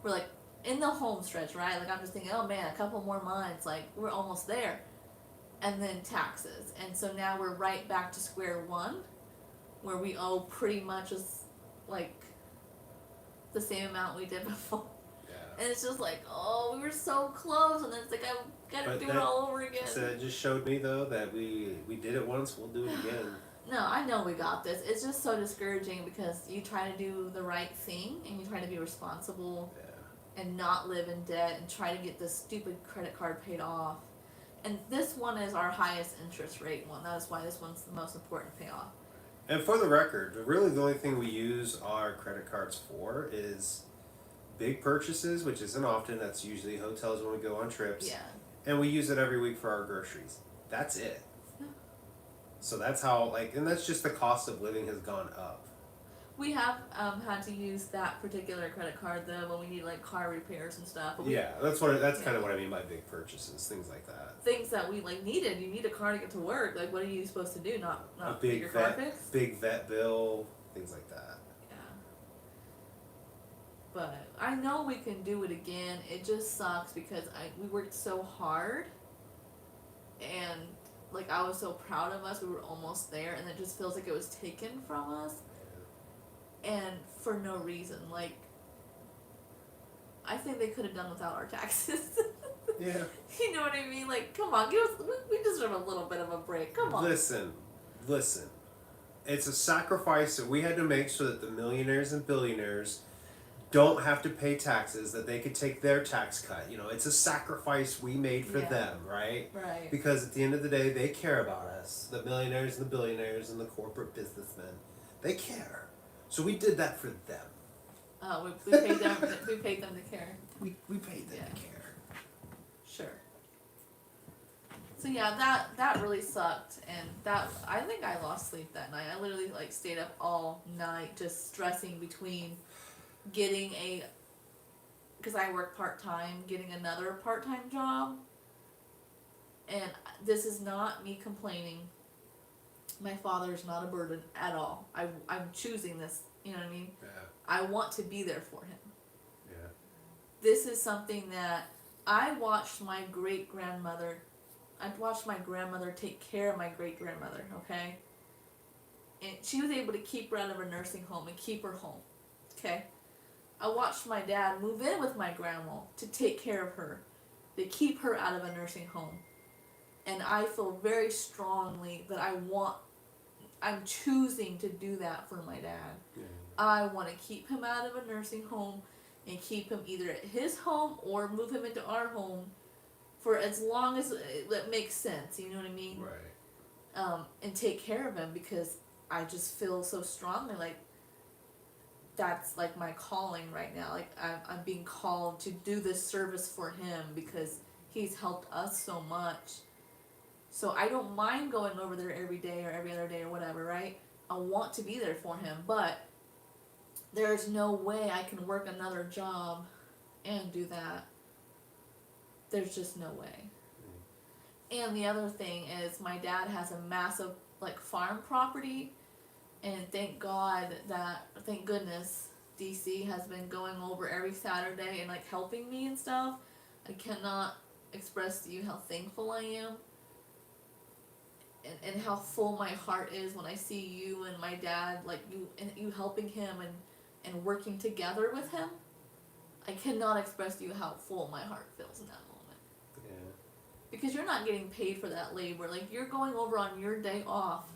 We're like in the home stretch, right? Like I'm just thinking, oh man, a couple more months, like we're almost there. And then taxes, and so now we're right back to square one, where we owe pretty much as like the same amount we did before. Yeah. And it's just like, oh, we were so close, and then it's like I gotta But do it all over again. So it just showed me though that we did it once, we'll do it again. No, I know we got this. It's just so discouraging because you try to do the right thing and you try to be responsible and not live in debt and try to get this stupid credit card paid off. And this one is our highest interest rate one. That is why this one's the most important to pay off. And for the record, really the only thing we use our credit cards for is big purchases, which isn't often. That's usually hotels when we go on trips. Yeah. And we use it every week for our groceries. That's it. Yeah. So that's how, like, and that's just the cost of living has gone up. We have had to use that particular credit card though when we need like car repairs and stuff. But That's kind of what I mean by big purchases, things like that. things that we like needed. You need a car to get to work. Like, what are you supposed to do? Not A get big your car vet, fixed? big vet bill, things like that. Yeah. But I know we can do it again. It just sucks because we worked so hard, and like I was so proud of us. We were almost there, and it just feels like it was taken from us, and for no reason. Like, I think they could have done without our taxes. Yeah. You know what I mean? Like, come on, give us. We deserve a little bit of a break. Come on. Listen. It's a sacrifice that we had to make so that the millionaires and billionaires don't have to pay taxes, that they could take their tax cut. You know, it's a sacrifice we made for Yeah. them, right? Right. Because at the end of the day, they care about us. The millionaires and the billionaires and the corporate businessmen. They care. So we did that for them. Oh, we paid them. We paid them to care. We paid them Yeah. to care. Sure. So yeah, that really sucked, and that I think I lost sleep that night. I literally like stayed up all night just stressing between getting because I work part-time, getting another part-time job. And this is not me complaining. My father is not a burden at all. I'm choosing this, you know what I mean? Yeah. I want to be there for him. Yeah. This is something that I watched my great-grandmother take care of my great-grandmother, okay? And she was able to keep her out of a nursing home and keep her home, okay? I watched my dad move in with my grandma to take care of her, to keep her out of a nursing home. And I feel very strongly that I'm choosing to do that for my dad. Yeah. I want to keep him out of a nursing home and keep him either at his home or move him into our home for as long as it makes sense, you know what I mean? Right. and take care of him because I just feel so strongly like that's like my calling right now. Like I'm being called to do this service for him because he's helped us so much. So I don't mind going over there every day or every other day or whatever, right? I want to be there for him, but there's no way I can work another job and do that. There's just no way. And the other thing is my dad has a massive like farm property, and thank goodness DC has been going over every Saturday and like helping me and stuff. I cannot express to you how thankful I am and how full my heart is when I see you and my dad, like you helping him and working together with him. I cannot express to you how full my heart feels in that moment. Yeah. Because you're not getting paid for that labor. Like you're going over on your day off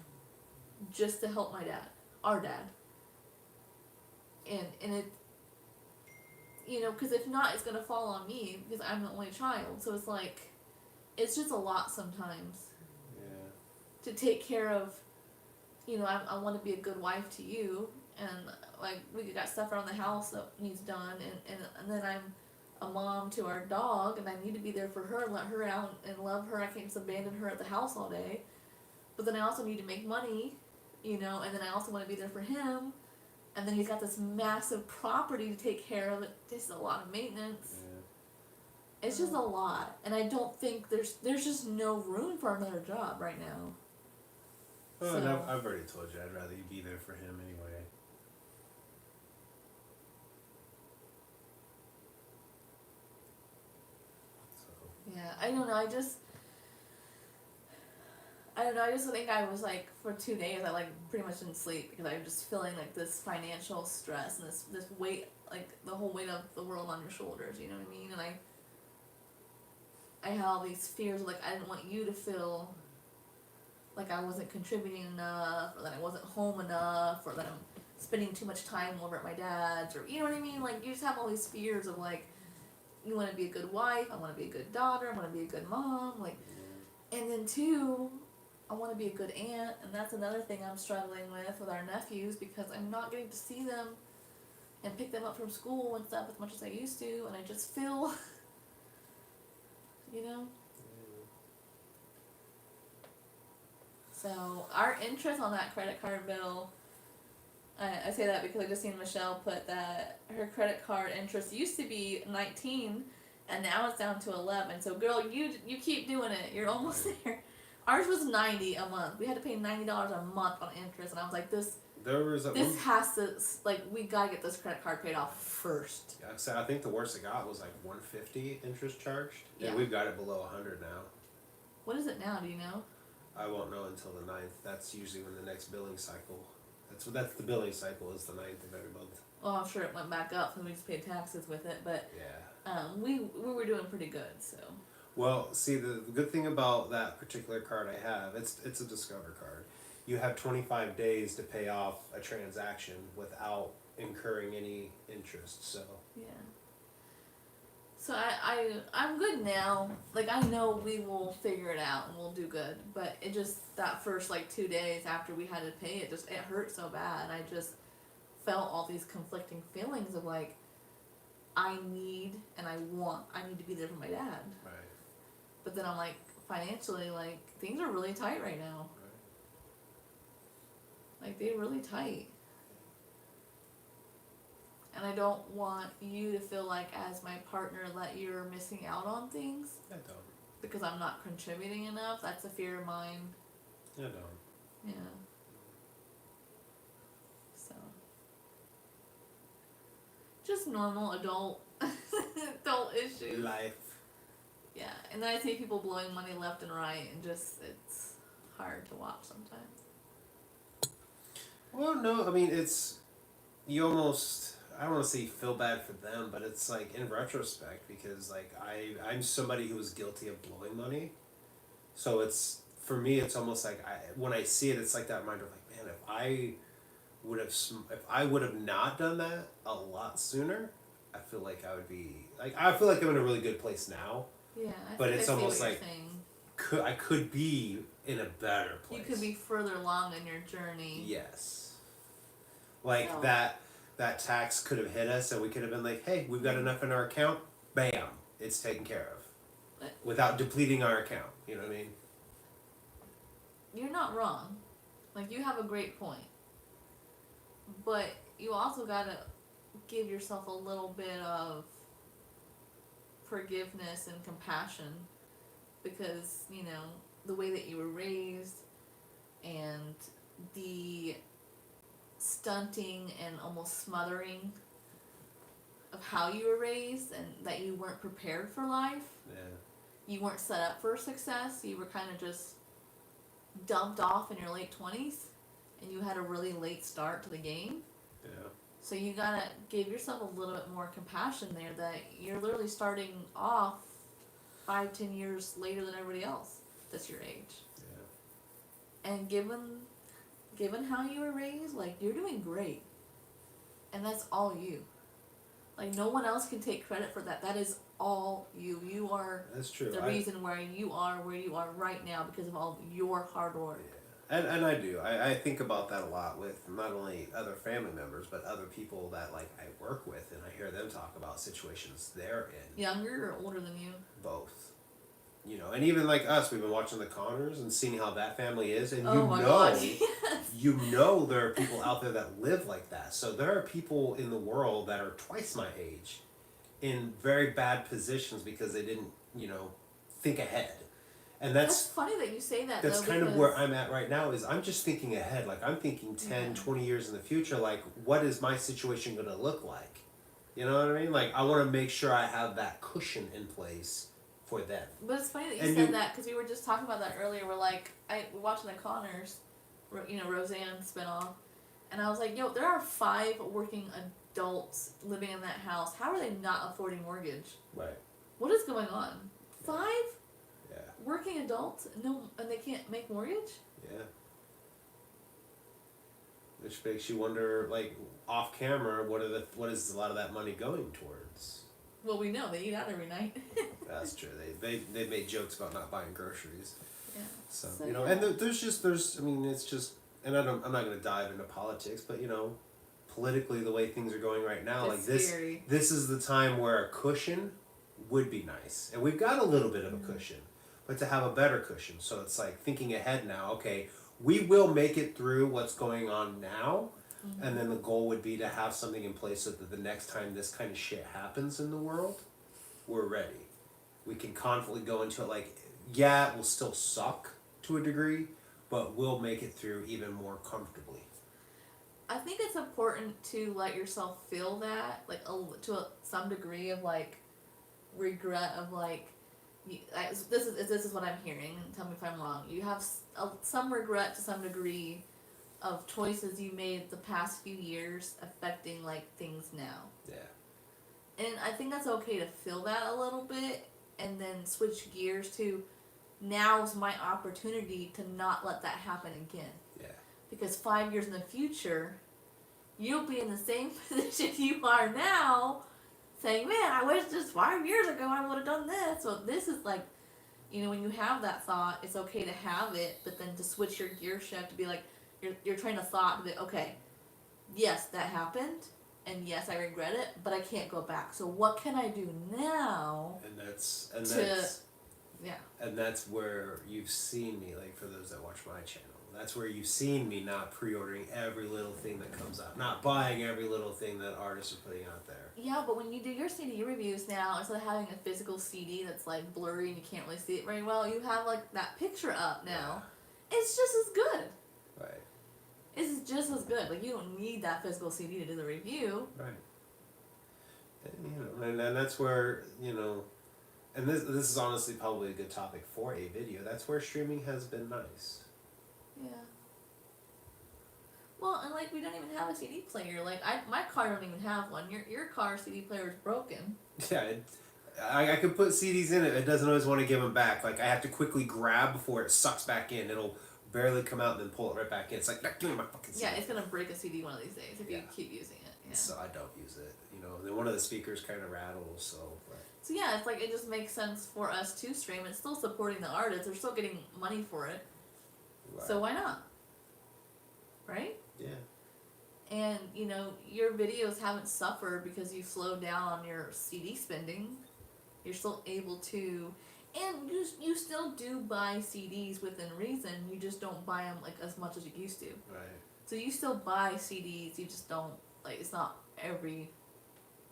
just to help my dad, our dad. And it, you know, because if not, it's gonna fall on me because I'm the only child. So it's like, it's just a lot sometimes. Yeah. To take care of, you know, I want to be a good wife to you, and like we got stuff around the house that needs done, and then I'm a mom to our dog, and I need to be there for her and let her out and love her. I can't just abandon her at the house all day. But then I also need to make money, you know, and then I also want to be there for him. And then he's got this massive property to take care of. It's a lot of maintenance. Yeah. It's just a lot, and I don't think there's just no room for another job right now. Well, So- and I've already told you I'd rather you be there for him anyway. So. Yeah, I don't know. I don't know. I just think I was like for 2 days. I like pretty much didn't sleep because I was just feeling like this financial stress and this weight, like the whole weight of the world on your shoulders. You know what I mean? And I had all these fears. Like I didn't want you to feel like I wasn't contributing enough, or that I wasn't home enough, or that I'm spending too much time over at my dad's, or you know what I mean? Like you just have all these fears of like, you want to be a good wife, I want to be a good daughter, I want to be a good mom, like, and then two, I want to be a good aunt, and that's another thing I'm struggling with our nephews because I'm not getting to see them and pick them up from school and stuff as much as I used to, and I just feel, you know. So our interest on that credit card bill, I say that because I just seen Michelle put that her credit card interest used to be 19, and now it's down to 11. So girl, you keep doing it. You're almost there. Ours was $90 a month. We had to pay $90 a month on interest, and I was like, this has to, like, we gotta get this credit card paid off first. Yeah, so I think the worst it got was like $150 interest charged, Yeah. and we've got it below $100 now. What is it now? Do you know? I won't know until the 9th. That's usually when the next billing cycle. That's the billing cycle is the 9th of every month. Well, I'm sure it went back up, and we just paid taxes with it, but Yeah. we were doing pretty good. So. Well, see, the good thing about that particular card I have, it's a Discover card. You have 25 days to pay off a transaction without incurring any interest. So. Yeah. So I'm good now. Like I know we will figure it out and we'll do good. But it just that first like 2 days after we had to pay it, it hurt so bad. I just felt all these conflicting feelings of like I need to be there for my dad. Right. But then I'm like financially like things are really tight right now. Right. Like they're really tight. And I don't want you to feel like as my partner that you're missing out on things. I don't. Because I'm not contributing enough. That's a fear of mine. I don't. Yeah. So. Just normal adult issues. Life. Yeah. And then I see people blowing money left and right and just it's hard to watch sometimes. Well, no, I mean you almost, I don't want to say feel bad for them, but it's like in retrospect because like I'm somebody who was guilty of blowing money, so it's for me it's almost like when I see it, it's like that reminder of like, man, if I would have not done that a lot sooner, I feel like I would be like I feel like I'm in a really good place now. Yeah. But think it's I see almost what like you're saying. I could be in a better place. You could be further along in your journey. Yes. Like So- that tax could have hit us, and we could have been like, hey, we've got enough in our account. Bam, it's taken care of, without depleting our account. You know what I mean? You're not wrong. Like, you have a great point. But you also gotta give yourself a little bit of forgiveness and compassion, because, you know, the way that you were raised and the stunting and almost smothering of how you were raised, and that you weren't prepared for life. Yeah. You weren't set up for success. You were kind of just dumped off in your late 20s, and you had a really late start to the game. Yeah. So you gotta give yourself a little bit more compassion there, that you're literally starting off 5-10 years later than everybody else that's your age. Yeah. And given how you were raised, like, you're doing great. And that's all you. Like, no one else can take credit for that. That is all you. You are That's true. the reason why you are where you are right now, because of all your hard work. Yeah. And I do. I think about that a lot with not only other family members, but other people that, like, I work with, and I hear them talk about situations they're in. Younger or older than you? Both. You know, and even like us, we've been watching the Connors and seeing how that family is, and Oh my God, yes. you know there are people out there that live like that. So there are people in the world that are twice my age in very bad positions because they didn't, you know, think ahead. And That's funny that you say that. that's though, kind of because where I'm at right now. Is I'm just thinking ahead. Like, I'm thinking 10, 20 years in the future. Like, what is my situation going to look like? You know what I mean? Like, I want to make sure I have that cushion in place for them. But it's funny that you And said that, because we were just talking about that earlier. We're like, we're watching the Connors, you know, Roseanne spinoff, and I was like, yo, there are 5 working adults living in that house. How are they not affording mortgage? Right. What is going on? 5 Yeah. working adults? No, and they can't make mortgage? Yeah. Which makes you wonder, like, off camera, what is a lot of that money going towards? Well, we know they eat out every night. That's true. They made jokes about not buying groceries. Yeah. So, So, you know, yeah. and I mean, it's just, and I'm not going to dive into politics, but, you know, politically, the way things are going right now, It's like scary. this is the time where a cushion would be nice. And we've got a little bit of a cushion, but to have a better cushion. So it's like thinking ahead now, okay, we will make it through what's going on now. And then the goal would be to have something in place so that the next time this kind of shit happens in the world, we're ready. We can confidently go into it like, yeah, it will still suck to a degree, but we'll make it through even more comfortably. I think it's important to let yourself feel that, like, some degree of, like, regret of, like, this is what I'm hearing, and tell me if I'm wrong. You have some regret to some degree of choices you made the past few years affecting, like, things now. Yeah. And I think that's okay to feel that a little bit, and then switch gears to, now's my opportunity to not let that happen again. Yeah. Because 5 years in the future, you'll be in the same position you are now, saying, man, I wish just 5 years ago I would have done this. So this is like, you know, when you have that thought, it's okay to have it, but then to switch your gear shift to be like, you're trying to thought that, okay, yes, that happened, and yes, I regret it, but I can't go back. So what can I do now? And that's where you've seen me, like, for those that watch my channel, that's where you've seen me not pre-ordering every little thing that comes out, not buying every little thing that artists are putting out there. Yeah, but when you do your CD reviews now, instead of having a physical CD that's, like, blurry and you can't really see it very well, you have, like, that picture up now. Yeah. It's just as good. Right. It's just as good. Like, you don't need that physical CD to do the review. Right. And, you know, and that's where, you know, and this is honestly probably a good topic for a video. That's where streaming has been nice. Yeah. Well, and, like, we don't even have a CD player. Like, my car don't even have one. Your car CD player is broken. Yeah, I could put CDs in it. It doesn't always want to give them back. Like, I have to quickly grab before it sucks back in. It'll barely come out and then pull it right back in. It's like, give me my fucking CD. Yeah, it's gonna break a CD one of these days if you keep using it. Yeah. So I don't use it. You know, then one of the speakers kind of rattles. So yeah, it's like, it just makes sense for us to stream. It's still supporting the artists. They're still getting money for it. So why not? Right? Yeah. And, your videos haven't suffered because you've slowed down on your CD spending. You're still able to, and you still do buy CDs within reason. You just don't buy them like as much as you used to. Right. So you still buy CDs. You just don't it's not every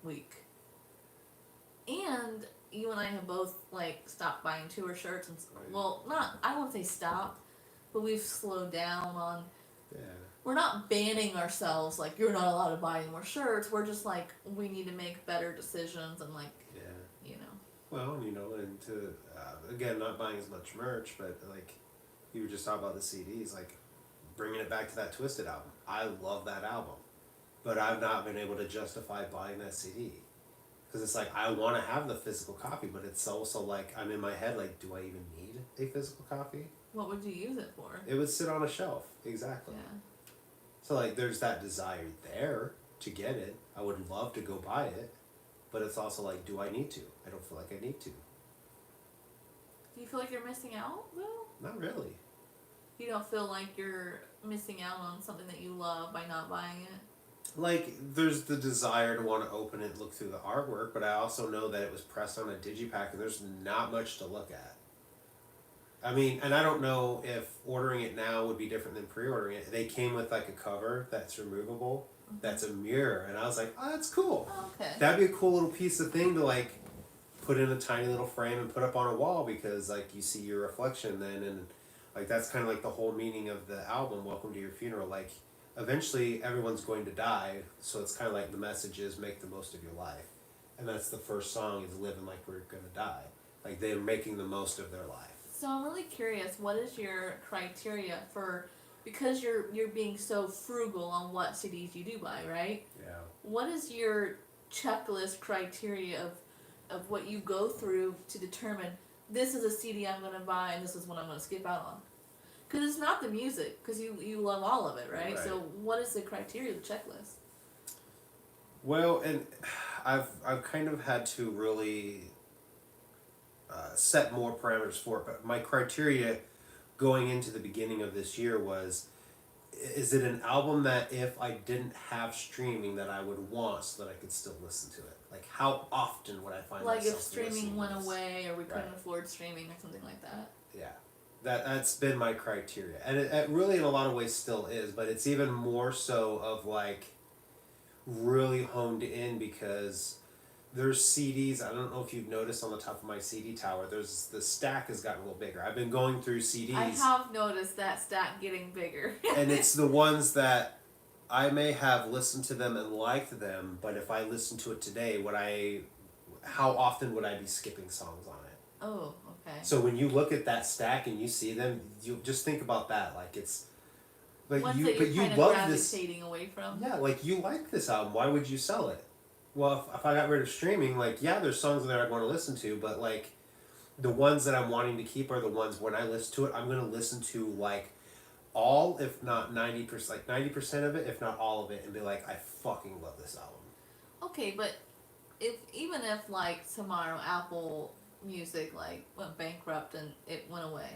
week. And you and I have both stopped buying tour shirts and Right. well, not I won't say stop, but we've slowed down on. Yeah. We're not banning ourselves you're not allowed to buy any more shirts. We're just we need to make better decisions and Yeah. Well, Well, and to again, not buying as much merch, but you were just talking about the CDs, bringing it back to that Twisted album. I love that album, but I've not been able to justify buying that CD because it's I want to have the physical copy, but it's also I'm in my head do I even need a physical copy? what would you use it for? It would sit on a shelf, exactly. Yeah. So there's that desire there to get it. I would love to go buy it, but it's also do I need to? I don't feel like I need to. Do you feel like you're missing out though? Not really. You don't feel like you're missing out on something that you love by not buying it? There's the desire to want to open it, look through the artwork, but I also know that it was pressed on a digipack and there's not much to look at. I mean, and I don't know if ordering it now would be different than pre-ordering it. They came with a cover that's removable, that's a mirror, and I was oh, that's cool. Oh, okay. That'd be a cool little piece of thing to put in a tiny little frame and put up on a wall because you see your reflection then, and that's kind of the whole meaning of the album, Welcome to Your Funeral. Eventually everyone's going to die, so it's kind of the message is make the most of your life, and that's the first song is living like we're gonna die. They're making the most of their life. So I'm really curious, what is your criteria for, because you're being so frugal on what CDs you do buy, right? Yeah. What is your checklist criteria of what you go through to determine this is a CD I'm going to buy and this is what I'm going to skip out on? Because it's not the music, because you love all of it, right? Right. So what is the criteria, the checklist? Well, and I've kind of had to really set more parameters for it, but my criteria going into the beginning of this year was, is it an album that if I didn't have streaming that I would want so that I could still listen to it? How often would I find myself If streaming listening went to this? away or we couldn't Right. afford streaming or something like that. Yeah, that's been my criteria, and it really in a lot of ways still is, but it's even more so of really honed in because there's CDs. I don't know if you've noticed on the top of my CD tower, there's the stack has gotten a little bigger. I've been going through CDs. I have noticed that stack getting bigger. And it's the ones that I may have listened to them and liked them, but if I listen to it today, how often would I be skipping songs on it? Oh, okay. So when you look at that stack and you see them, you just think about that. It's Ones you, that but you're you kind of love this. gravitating away from. Yeah, you like this album. Why would you sell it? Well, if I got rid of streaming, yeah, there's songs in there I want to listen to, but the ones that I'm wanting to keep are the ones when I listen to it, I'm gonna listen to all, if not 90%, 90% of it, if not all of it, and be I fucking love this album. Okay, but even if tomorrow Apple Music went bankrupt and it went away,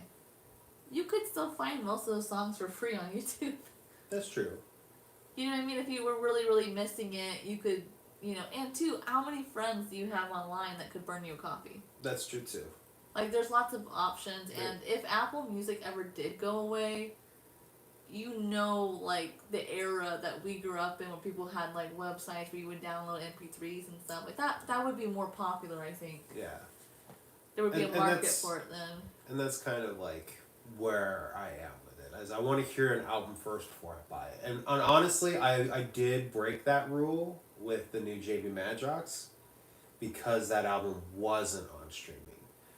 you could still find most of those songs for free on YouTube. That's true. You know what I mean? If you were really, really missing it, you could, and two, how many friends do you have online that could burn you a copy? That's true too. There's lots of options, Right. and if Apple Music ever did go away, the era that we grew up in where people had websites where you would download MP3s and stuff that would be more popular, I think. Yeah. There would be And a market that's- for it then. And that's kind of where I am with it, as I want to hear an album first before I buy it. And honestly, I did break that rule with the new JB Madrox because that album wasn't on streaming.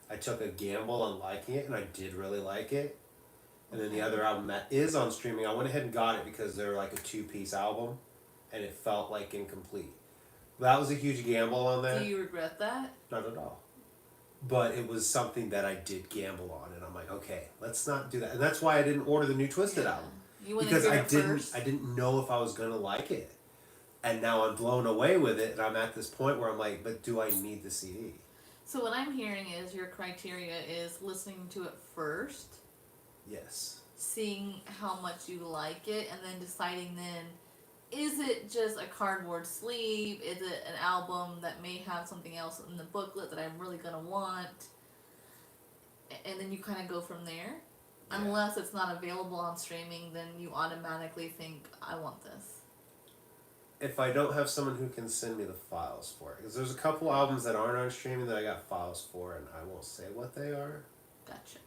I took a gamble on liking it, and I did really like it. And then the other album that is on streaming, I went ahead and got it because they're a two-piece album, and it felt incomplete. That was a huge gamble on that. Do you regret that? Not at all. But it was something that I did gamble on, and I'm okay, let's not do that. And that's why I didn't order the new Twisted album. You wouldn't Because hear I it didn't first? I didn't know if I was gonna like it. And now I'm blown away with it, and I'm at this point where I'm but do I need the CD? So what I'm hearing is your criteria is listening to it first. Yes. seeing how much you like it, and then deciding then, is it just a cardboard sleeve? Is it an album that may have something else in the booklet that I'm really gonna want? And then you kind of go from there. Yeah. Unless it's not available on streaming, then you automatically think, I want this. If I don't have someone who can send me the files for it, because there's a couple albums that aren't on streaming that I got files for, and I won't say what they are. Gotcha.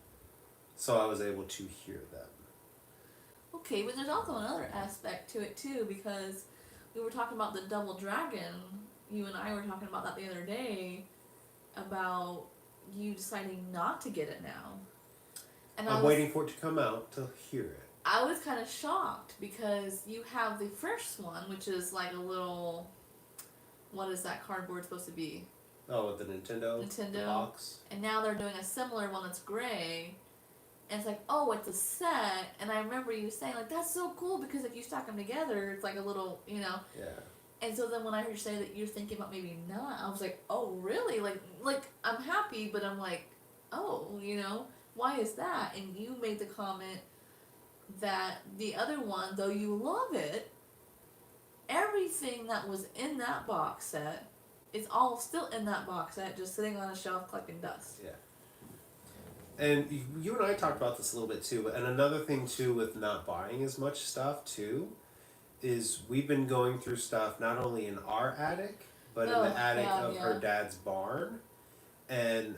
So I was able to hear them. Okay, but there's also another aspect to it too, because we were talking about the Double Dragon. You and I were talking about that the other day, about you deciding not to get it now. And I'm waiting for it to come out to hear it. I was kind of shocked because you have the first one, which is like a little, what is that cardboard supposed to be? Oh, with the Nintendo box. And now they're doing a similar one that's gray. And it's like, oh, it's a set. And I remember you saying, like, that's so cool because if you stack them together, it's like a little, you know. Yeah. And so then when I heard you say that you're thinking about maybe not, I was like, oh, really? Like I'm happy, but I'm like, oh, you know, why is that? And you made the comment that the other one, though you love it, everything that was in that box set is all still in that box set, just sitting on a shelf collecting dust. Yeah. And you and I talked about this a little bit too, and another thing too with not buying as much stuff too, is we've been going through stuff not only in our attic, but in the attic of her dad's barn, and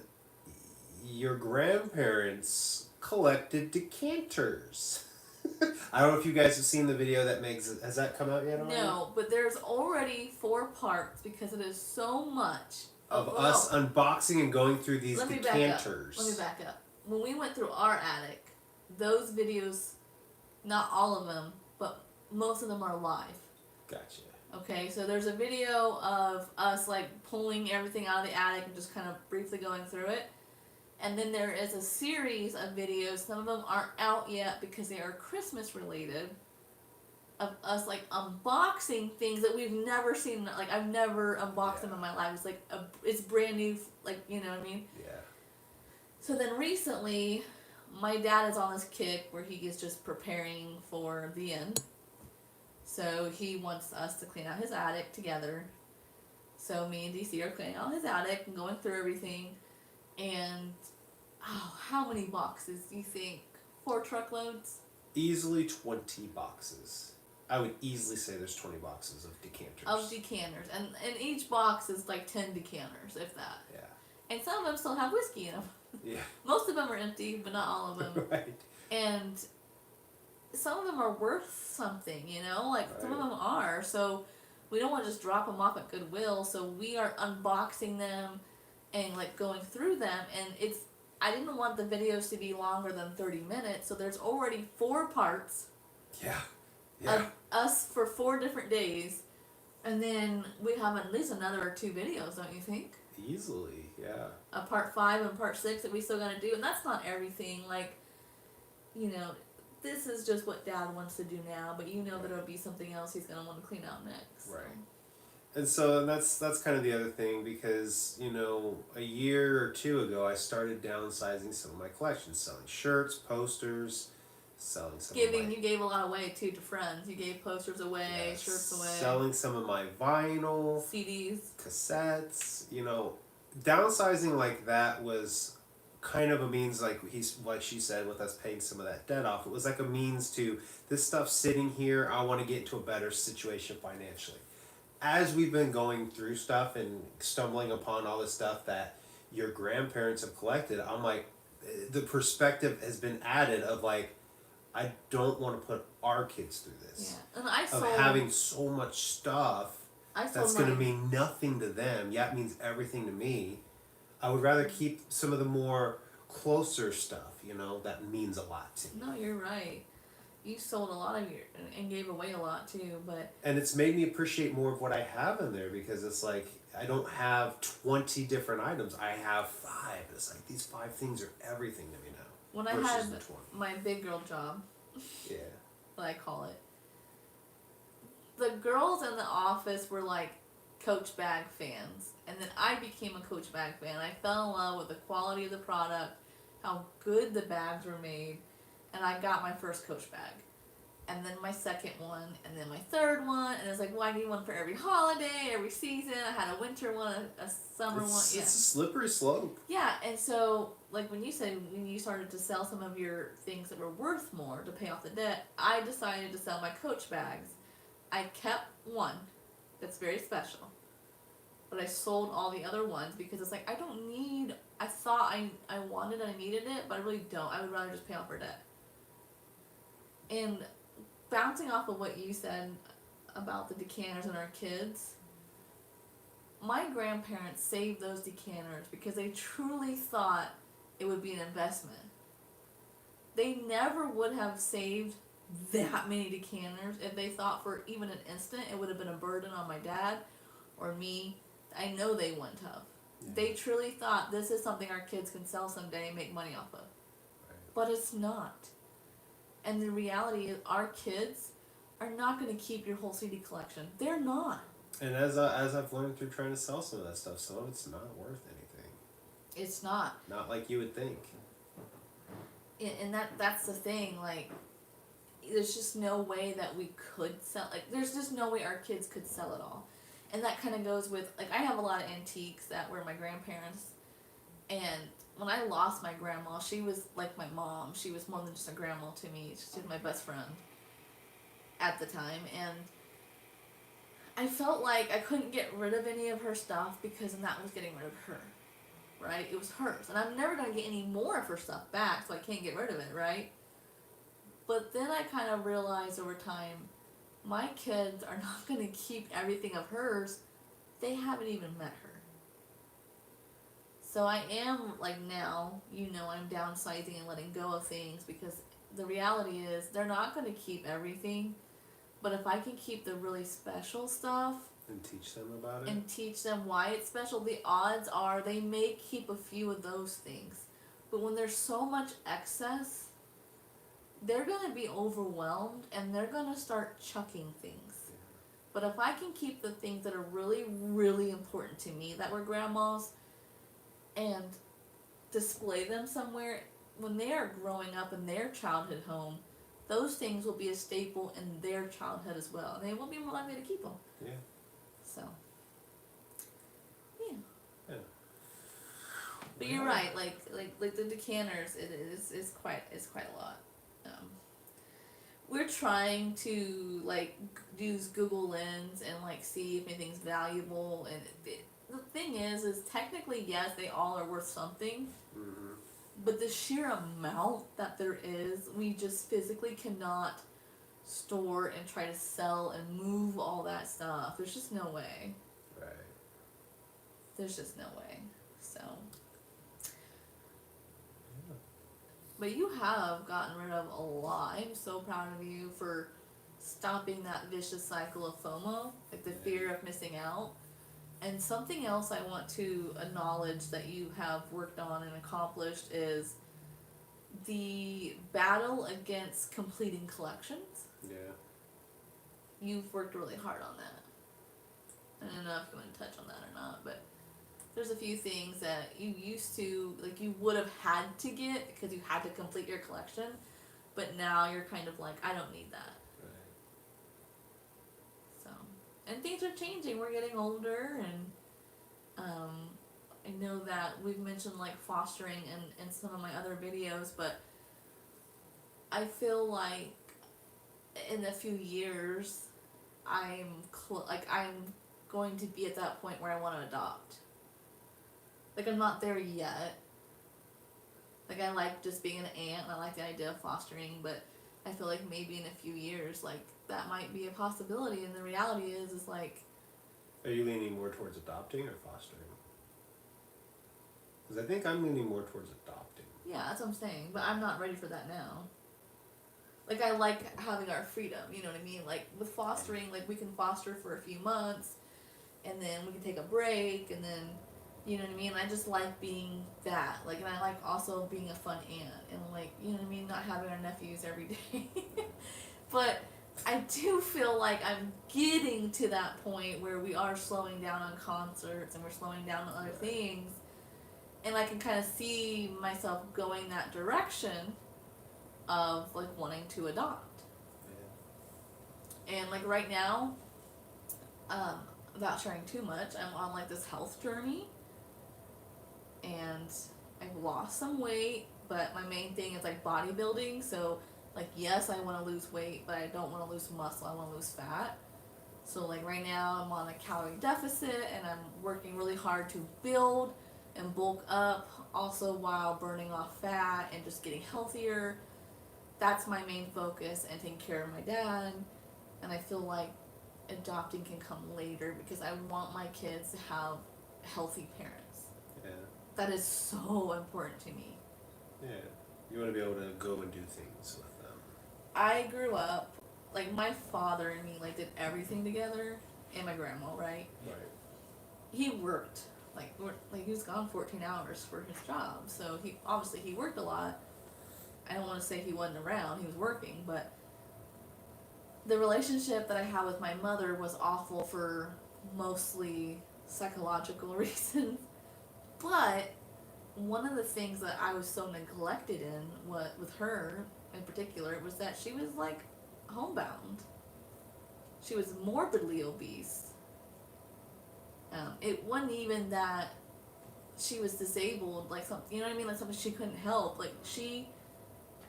your grandparents collected decanters. I don't know if you guys have seen the video that Megz, has that come out yet already? No, but there's already 4 parts because it is so much of us unboxing and going through these Let decanters. me back up. When we went through our attic, those videos, not all of them, but most of them are live. Gotcha. Okay, so there's a video of us like pulling everything out of the attic and just kind of briefly going through it. And then there is a series of videos, some of them aren't out yet because they are Christmas related, of us like unboxing things that we've never seen. Like I've never unboxed them in my life. It's like it's brand new, like, you know what I mean? Yeah. So then recently, my dad is on this kick where he is just preparing for the end. So he wants us to clean out his attic together. So me and DC are cleaning out his attic and going through everything. And, oh, how many boxes do you think? 4 truckloads? Easily 20 boxes. I would easily say there's 20 boxes of decanters. Of decanters. And each box is like 10 decanters, if that. Yeah. And some of them still have whiskey in them. Yeah. Most of them are empty, but not all of them. Right. And some of them are worth something, you know? Like, some of them are. So we don't want to just drop them off at Goodwill. So we are unboxing them and like going through them, and I didn't want the videos to be longer than 30 minutes, so there's already 4 parts. Yeah. Of us for 4 different days, and then we have at least another or 2 videos, don't you think? Easily, yeah. A part 5 and part 6 that we still gotta do, and that's not everything. Like, you know, this is just what Dad wants to do now, but you know that it'll be something else he's gonna want to clean out next. Right. And so that's kind of the other thing, because, you know, a year or 2 ago I started downsizing some of my collections, selling shirts, posters, selling some You gave a lot away too to friends. You gave posters away, yes, shirts away. selling some of my vinyl, CDs, cassettes, you know. Downsizing like that was kind of a means, like she said, with us paying some of that debt off. It was like a means to, this stuff sitting here, I want to get into a better situation financially. As we've been going through stuff and stumbling upon all this stuff that your grandparents have collected, I'm like, the perspective has been added of like, I don't want to put our kids through this. Yeah, and of having so much stuff that's going to mean nothing to them. Yeah, it means everything to me. I would rather keep some of the more closer stuff, you know, that means a lot to me. No, you're right. You sold a lot of your and gave away a lot too, but and it's made me appreciate more of what I have in there, because it's like I don't have 20 different items. I have 5. It's like these 5 things are everything to me now. When I had my big girl job, yeah, what I call it, the girls in the office were like Coach Bag fans, and then I became a Coach Bag fan. I fell in love with the quality of the product, how good the bags were made. and I got my first Coach bag. And then my second one, and then my third one, and it's like, well, I need one for every holiday, every season. I had a winter one, a summer one. Yeah. It's a slippery slope. Yeah, and so, like when you said, when you started to sell some of your things that were worth more to pay off the debt, I decided to sell my Coach bags. I kept one that's very special, but I sold all the other ones because it's like, I don't need, I thought I wanted and I needed it, but I really don't. I would rather just pay off our debt. And bouncing off of what you said about the decanters and our kids, my grandparents saved those decanters because they truly thought it would be an investment. They never would have saved that many decanters if they thought for even an instant it would have been a burden on my dad or me. I know they wouldn't have. Yeah. They truly thought this is something our kids can sell someday and make money off of. Right. But it's not. And the reality is our kids are not going to keep your whole CD collection. They're not. And as I've learned through trying to sell some of that stuff, some of it's not worth anything. It's not. Not like you would think. And that's the thing. Like, there's just no way that we could sell. Like, there's just no way our kids could sell it all. And that kind of goes with, like, I have a lot of antiques that were my grandparents. And when I lost my grandma, she was like my mom. She was more than just a grandma to me. She was my best friend at the time. And I felt like I couldn't get rid of any of her stuff because then that was getting rid of her, right? It was hers. And I'm never going to get any more of her stuff back, so I can't get rid of it, right? But then I kind of realized over time, my kids are not going to keep everything of hers. They haven't even met her. So I am, like now, I'm downsizing and letting go of things because the reality is they're not going to keep everything. But if I can keep the really special stuff And teach them about it. and teach them why it's special, the odds are they may keep a few of those things. But when there's so much excess, they're going to be overwhelmed and they're going to start chucking things. But if I can keep the things that are really, really important to me that were grandma's and display them somewhere, when they are growing up in their childhood home, those things will be a staple in their childhood as well. And they will be more likely to keep them. Yeah. So, yeah. Yeah. But you're right. Like the decanters, it's quite a lot. We're trying to use Google Lens and see if anything's valuable. And the thing is technically yes, they all are worth something. Mm-hmm. But the sheer amount that there is, we just physically cannot store and try to sell and move all that stuff. There's just no way. Right. There's just no way. So. But you have gotten rid of a lot. I'm so proud of you for stopping that vicious cycle of FOMO, the fear of missing out. And something else I want to acknowledge that you have worked on and accomplished is the battle against completing collections. Yeah. You've worked really hard on that. I don't know if you want to touch on that or not, but there's a few things that you used to, you would have had to get because you had to complete your collection, but now you're kind of I don't need that. And things are changing. We're getting older, and I know that we've mentioned fostering in some of my other videos, but I feel like in a few years, I'm going to be at that point where I want to adopt. I'm not there yet. I like just being an aunt, and I like the idea of fostering, but I feel like maybe in a few years, that might be a possibility, and the reality is Are you leaning more towards adopting or fostering? Because I think I'm leaning more towards adopting. Yeah, that's what I'm saying, but I'm not ready for that now. I like having our freedom, you know what I mean? With fostering, we can foster for a few months, and then we can take a break, and then, you know what I mean? I just like being that, and I like also being a fun aunt, and you know what I mean? Not having our nephews every day. But I do feel like I'm getting to that point where we are slowing down on concerts and we're slowing down on other things, and I can kind of see myself going that direction, of like wanting to adopt. And like right now, without sharing too much, I'm on like this health journey, and I've lost some weight, but my main thing is like bodybuilding. So like, yes, I want to lose weight, but I don't want to lose muscle. I want to lose fat. So like right now I'm on a calorie deficit, and I'm working really hard to build and bulk up, also while burning off fat and just getting healthier. That's my main focus, and taking care of my dad. And I feel like adopting can come later because I want my kids to have healthy parents. Yeah. That is so important to me. Yeah. You want to be able to go and do things with them. I grew up, like my father and me like did everything together, and my grandma, right? Right. He worked, like he was gone 14 hours for his job, so he worked a lot. I don't want to say he wasn't around, he was working, but the relationship that I had with my mother was awful for mostly psychological reasons. But one of the things that I was so neglected in, with her in particular, was that she was like homebound. She was morbidly obese. It wasn't even that she was disabled, like something, you know what I mean, like something she couldn't help. Like she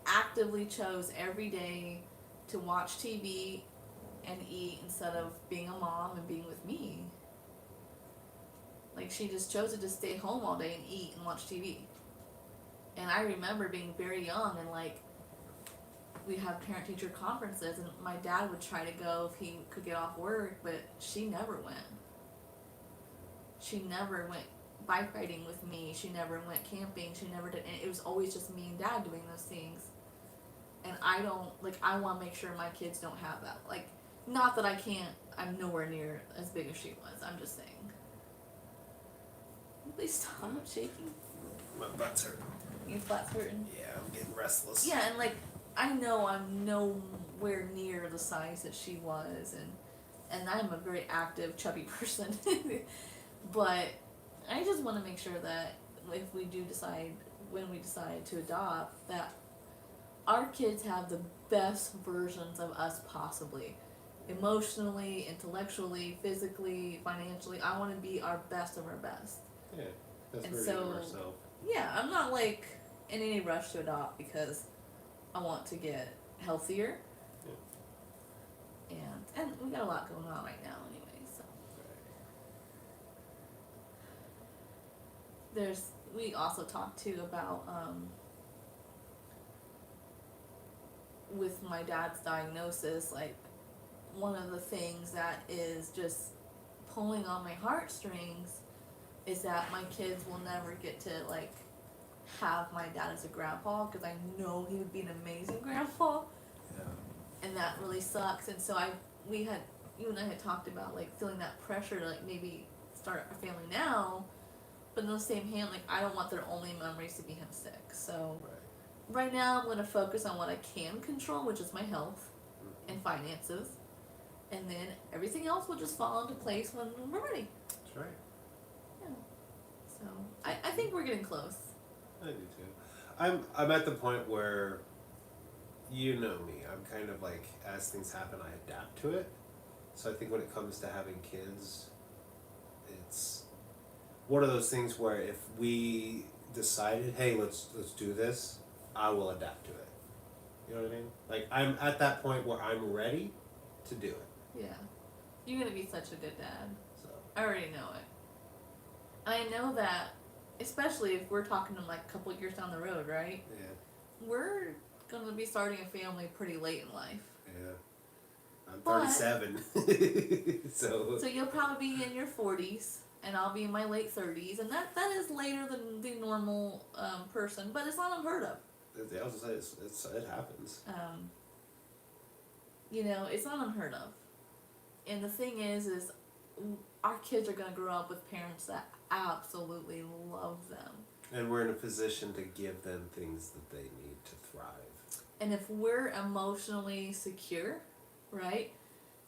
actively chose every day to watch TV and eat instead of being a mom and being with me. Like she just chose to just stay home all day and eat and watch TV. And I remember being very young, and like we'd have parent teacher conferences, and my dad would try to go if he could get off work, but she never went. She never went bike riding with me. She never went camping. She never did, and it was always just me and dad doing those things. And I want to make sure my kids don't have that. Like, not that I can't, I'm nowhere near as big as she was. I'm just saying. Please stop shaking. My butt's hurting. Your butt's hurting? Yeah, I'm getting restless. Yeah, and like, I know I'm nowhere near the size that she was, and I'm a very active, chubby person. But I just want to make sure that if we do decide, when we decide to adopt, that our kids have the best versions of us possibly. Emotionally, intellectually, physically, financially. I want to be our best of our best. Yeah, that's And version of so- ourselves. Yeah, I'm not like in any rush to adopt because I want to get healthier. And we got a lot going on right now anyway, so. We also talked too about, with my dad's diagnosis, like, one of the things that is just pulling on my heartstrings is that my kids will never get to, like, have my dad as a grandpa, because I know he would be an amazing grandpa, Yeah. and that really sucks. And so you and I had talked about, like, feeling that pressure to, like, maybe start a family now, but in the same hand, like, I don't want their only memories to be him sick. So right now I'm going to focus on what I can control, which is my health and finances, and then everything else will just fall into place when we're ready. That's right. Yeah. So I think we're getting close. I do too. I'm at the point where, you know me, I'm kind of like, as things happen, I adapt to it. So I think when it comes to having kids, it's one of those things where if we decided, hey, let's do this, I will adapt to it. You know what I mean? Like, I'm at that point where I'm ready to do it. Yeah. You're going to be such a good dad. So I already know it. I know that, especially if we're talking to like a couple years down the road, right? yeah, We're going to be starting a family pretty late in life. yeah. I'm But- 37, so So you'll probably be in your 40s, and I'll be in my late 30s, and that is later than the normal person, but it's not unheard of. I was gonna say it happens. You know, it's not unheard of. And the thing is our kids are going to grow up with parents that absolutely love them. And we're in a position to give them things that they need to thrive. And if we're emotionally secure, right,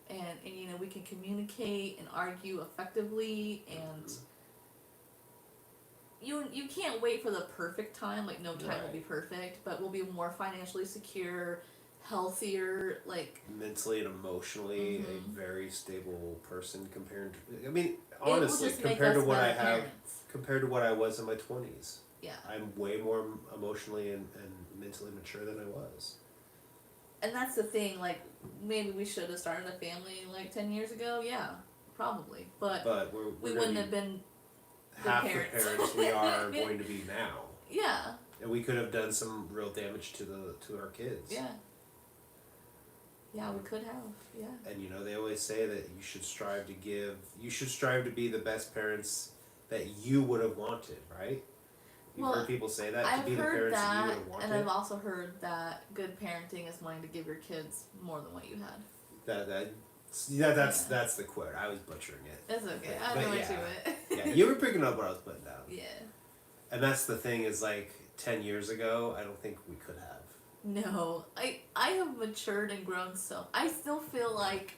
and you know, we can communicate and argue effectively, and you can't wait for the perfect time. Like no time will Right. be perfect, but we'll be more financially secure, healthier. Like Mentally and emotionally Mhm. a very stable person compared to, I mean, it will honestly, just make compared to us what I better have, parents. compared to what I was in my 20s. Yeah, I'm way more emotionally and mentally mature than I was. and that's the thing. Like maybe we should have started a family like 10 years ago. Yeah, probably, but But we gonna wouldn't be have been half good the parents. parents we are going to be now. Yeah, And we could have done some real damage to our kids. yeah, yeah. We could have. Yeah. And you know, they always say that you should strive to be the best parents that you would have wanted, right? You've Well, heard people say that, to I've be the heard parents that you that, would have wanted. and I've also heard that good parenting is wanting to give your kids more than what you had. That's the quote. I was butchering it. It's okay. But- I but know what yeah. you meant. Yeah, you were picking up what I was putting down. Yeah. And that's the thing is, like, 10 years ago, I don't think we could have. No, I have matured and grown so. I still feel like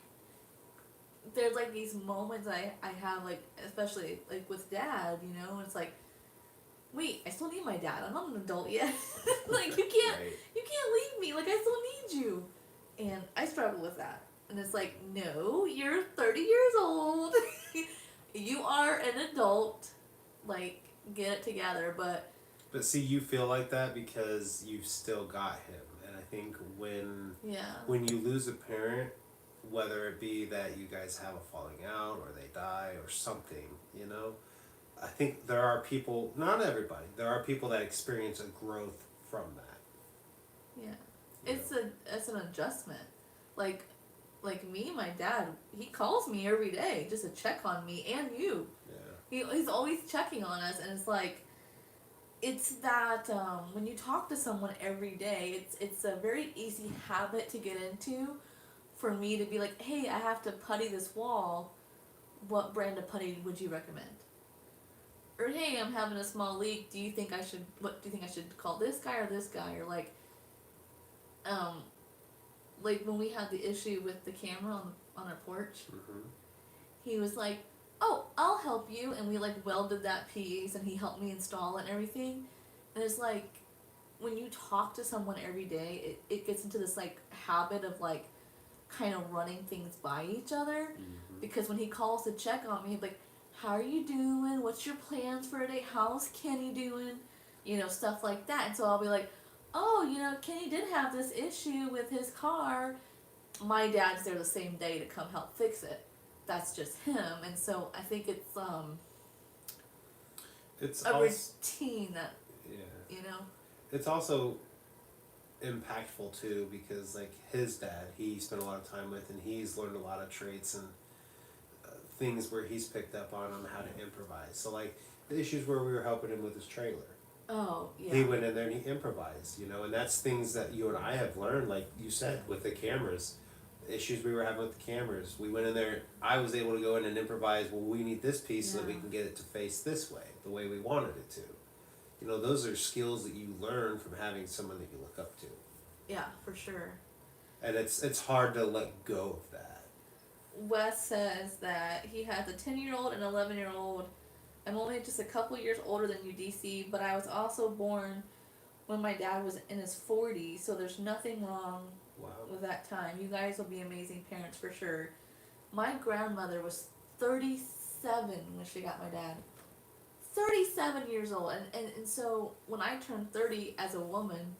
there's like these moments I have, like especially like with Dad, you know, it's like, wait, I still need my dad. I'm not an adult yet. Like you can't Right. leave me. Like I still need you, and I struggle with that. And it's like, no, you're 30 years old. You are an adult. Like get it together, but. But see, you feel like that because you've still got him. And I think Yeah. when you lose a parent, whether it be that you guys have a falling out or they die or something, you know, I think there are people, not everybody, there are people that experience a growth from that. Yeah. It's an adjustment. Like me, my dad, he calls me every day just to check on me and you. Yeah. He's always checking on us, and it's like, it's that when you talk to someone every day, it's a very easy habit to get into. For me to be like, hey, I have to putty this wall. What brand of putty would you recommend? Or hey, I'm having a small leak. Do you think I should call this guy or this guy? Or like when we had the issue with the camera on our porch, Mm-hmm. he was like, oh, I'll help you, and we like welded that piece, and he helped me install it and everything. And it's like, when you talk to someone every day, it gets into this like habit of like kind of running things by each other. Mm-hmm. Because when he calls to check on me, he's like, how are you doing? What's your plans for today? How's Kenny doing? You know, stuff like that. And so I'll be like, oh, you know, Kenny did have this issue with his car. My dad's there the same day to come help fix it. That's just him. And so I think it's It's a also, routine that, yeah. you know. It's also impactful too because like his dad, he spent a lot of time with, and he's learned a lot of traits and things where he's picked up on how to improvise. So like the issues where we were helping him with his trailer, Oh, yeah. he went in there and he improvised, you know, and that's things that you and I have learned, like you said, with the cameras. The issues we were having with the cameras, we went in there, I was able to go in and improvise, well, we need this piece so that we Yeah. can get it to face this way, the way we wanted it to. You know, those are skills that you learn from having someone that you look up to. Yeah, for sure. And it's hard to let go of that. Wes says that he has a 10-year-old and 11-year-old. I'm only just a couple years older than you, DC, but I was also born when my dad was in his 40s, so there's nothing wrong Wow. with that time. You guys will be amazing parents for sure. My grandmother was 37 when she got my dad. 37 years old. And so when I turned 30 as a woman,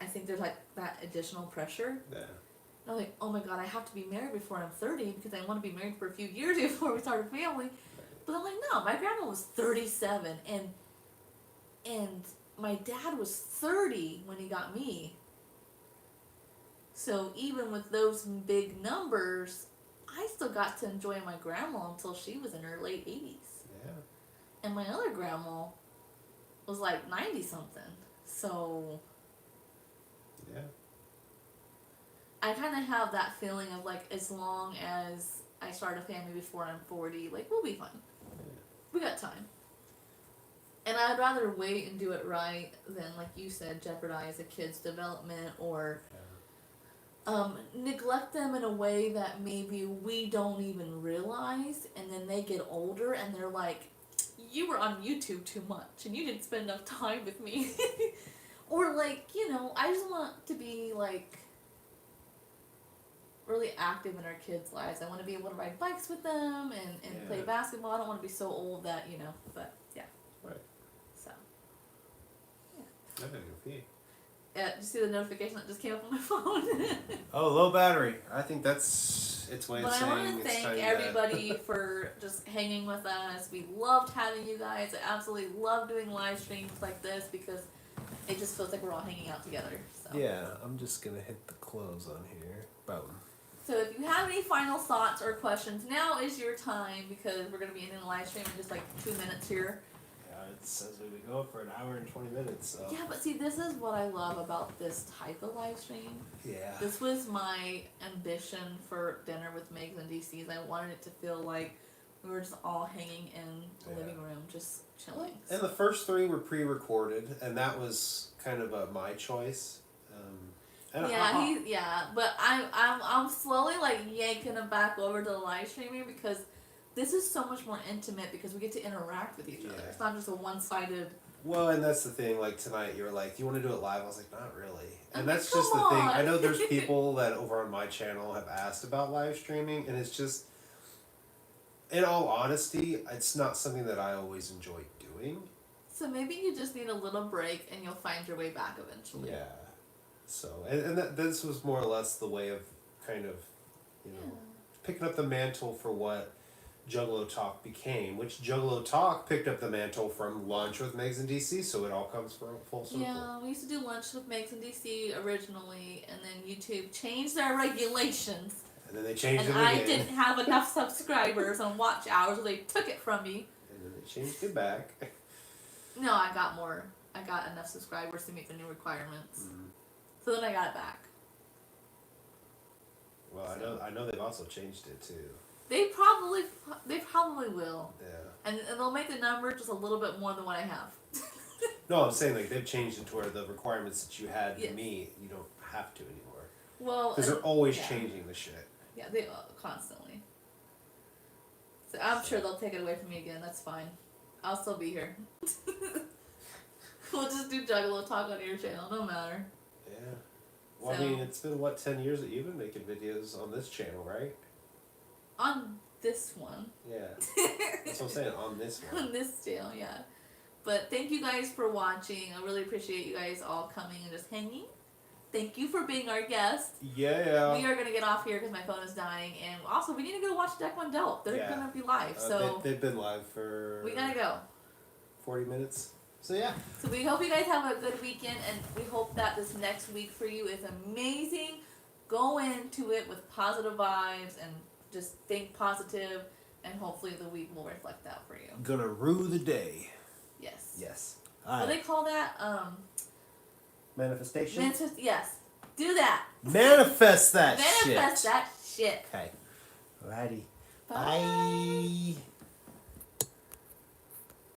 I think there's like that additional pressure. Yeah. And I'm like, oh my god, I have to be married before I'm 30 because I want to be married for a few years before we start a family. But I'm like, no, my grandma was 37 and my dad was 30 when he got me. So even with those big numbers, I still got to enjoy my grandma until she was in her late 80s. Yeah. And my other grandma was like 90 something. So Yeah. I kind of have that feeling of like, as long as I start a family before I'm 40, like, we'll be fine. We got time. And I'd rather wait and do it right than, like you said, jeopardize a kid's development or neglect them in a way that maybe we don't even realize, and then they get older and they're like, you were on YouTube too much and you didn't spend enough time with me. Or like, you know, I just want to be like really active in our kids' lives. I want to be able to ride bikes with them and play basketball. I don't want to be so old that, you know, but yeah. Right. So. I gotta go pee. Yeah, did you see the notification that just came up on my phone? Oh, low battery. I think that's its way of But I saying want to it's thank time everybody for just hanging with us. We loved having you guys. I absolutely love doing live streams like this because it just feels like we're all hanging out together. So. Yeah, I'm just gonna hit the close on here. Boom. So if you have any final thoughts or questions, now is your time because we're going to be ending the live stream in just like 2 minutes here. Yeah, it says we would go for an hour and 20 minutes. So. Yeah, but see, this is what I love about this type of live stream. Yeah. This was my ambition for dinner with Megz and DC's. I wanted it to feel like we were just all hanging in the living room, just chilling. And the first 3 were pre-recorded, and that was kind of my choice. But I'm slowly like yanking them back over to the live streaming because this is so much more intimate because we get to interact with each other. It's not just a one-sided. Well, and that's the thing. Like tonight, you were like, "Do you want to do it live?" I was like, "Not really." And I'm that's like, just the "Come thing. on." I know there's people that over on my channel have asked about live streaming, and it's just, in all honesty, it's not something that I always enjoy doing. So maybe you just need a little break and you'll find your way back eventually. Yeah. So, and this was more or less the way of kind of, you know, picking up the mantle for what Juggalo Talk became, which Juggalo Talk picked up the mantle from Lunch with Megz and DC, so it all comes full circle. Yeah, we used to do Lunch with Megz and DC originally, and then YouTube changed their regulations. And then they changed and it again. I didn't have enough subscribers on watch hours, so they took it from me. And then they changed it back. No, I got more. I got enough subscribers to meet the new requirements. Mm-hmm. So then I got it back. Well, I know they've also changed it too. They probably will. Yeah. And they'll make the number just a little bit more than what I have. No, I'm saying like they've changed it to where the requirements that you had to meet, you don't have to anymore. Well, because they're always changing the shit. Yeah, they constantly. So I'm sure they'll take it away from me again. That's fine. I'll still be here. We'll just do Juggalo Talk on your channel, no matter. Yeah. Well, I mean, it's been, 10 years that you've been making videos on this channel, right? On this one. Yeah. That's what I'm saying, on this one. On this channel, yeah. But thank you guys for watching. I really appreciate you guys all coming and just hanging. Thank you for being our guest. Yeah. We are going to get off here because my phone is dying. And also, we need to go watch Deck One Delp. They're going to be live, so... They've been live for... We got to go. 40 minutes. So, yeah. So we hope you guys have a good weekend, and we hope that this next week for you is amazing. Go into it with positive vibes and just think positive, and hopefully the week will reflect that for you. Gonna rue the day. Yes. Yes. What do they call that? Manifestation? Yes. Do that. Manifest that shit. Manifest that shit. Okay. Alrighty. Bye. Bye.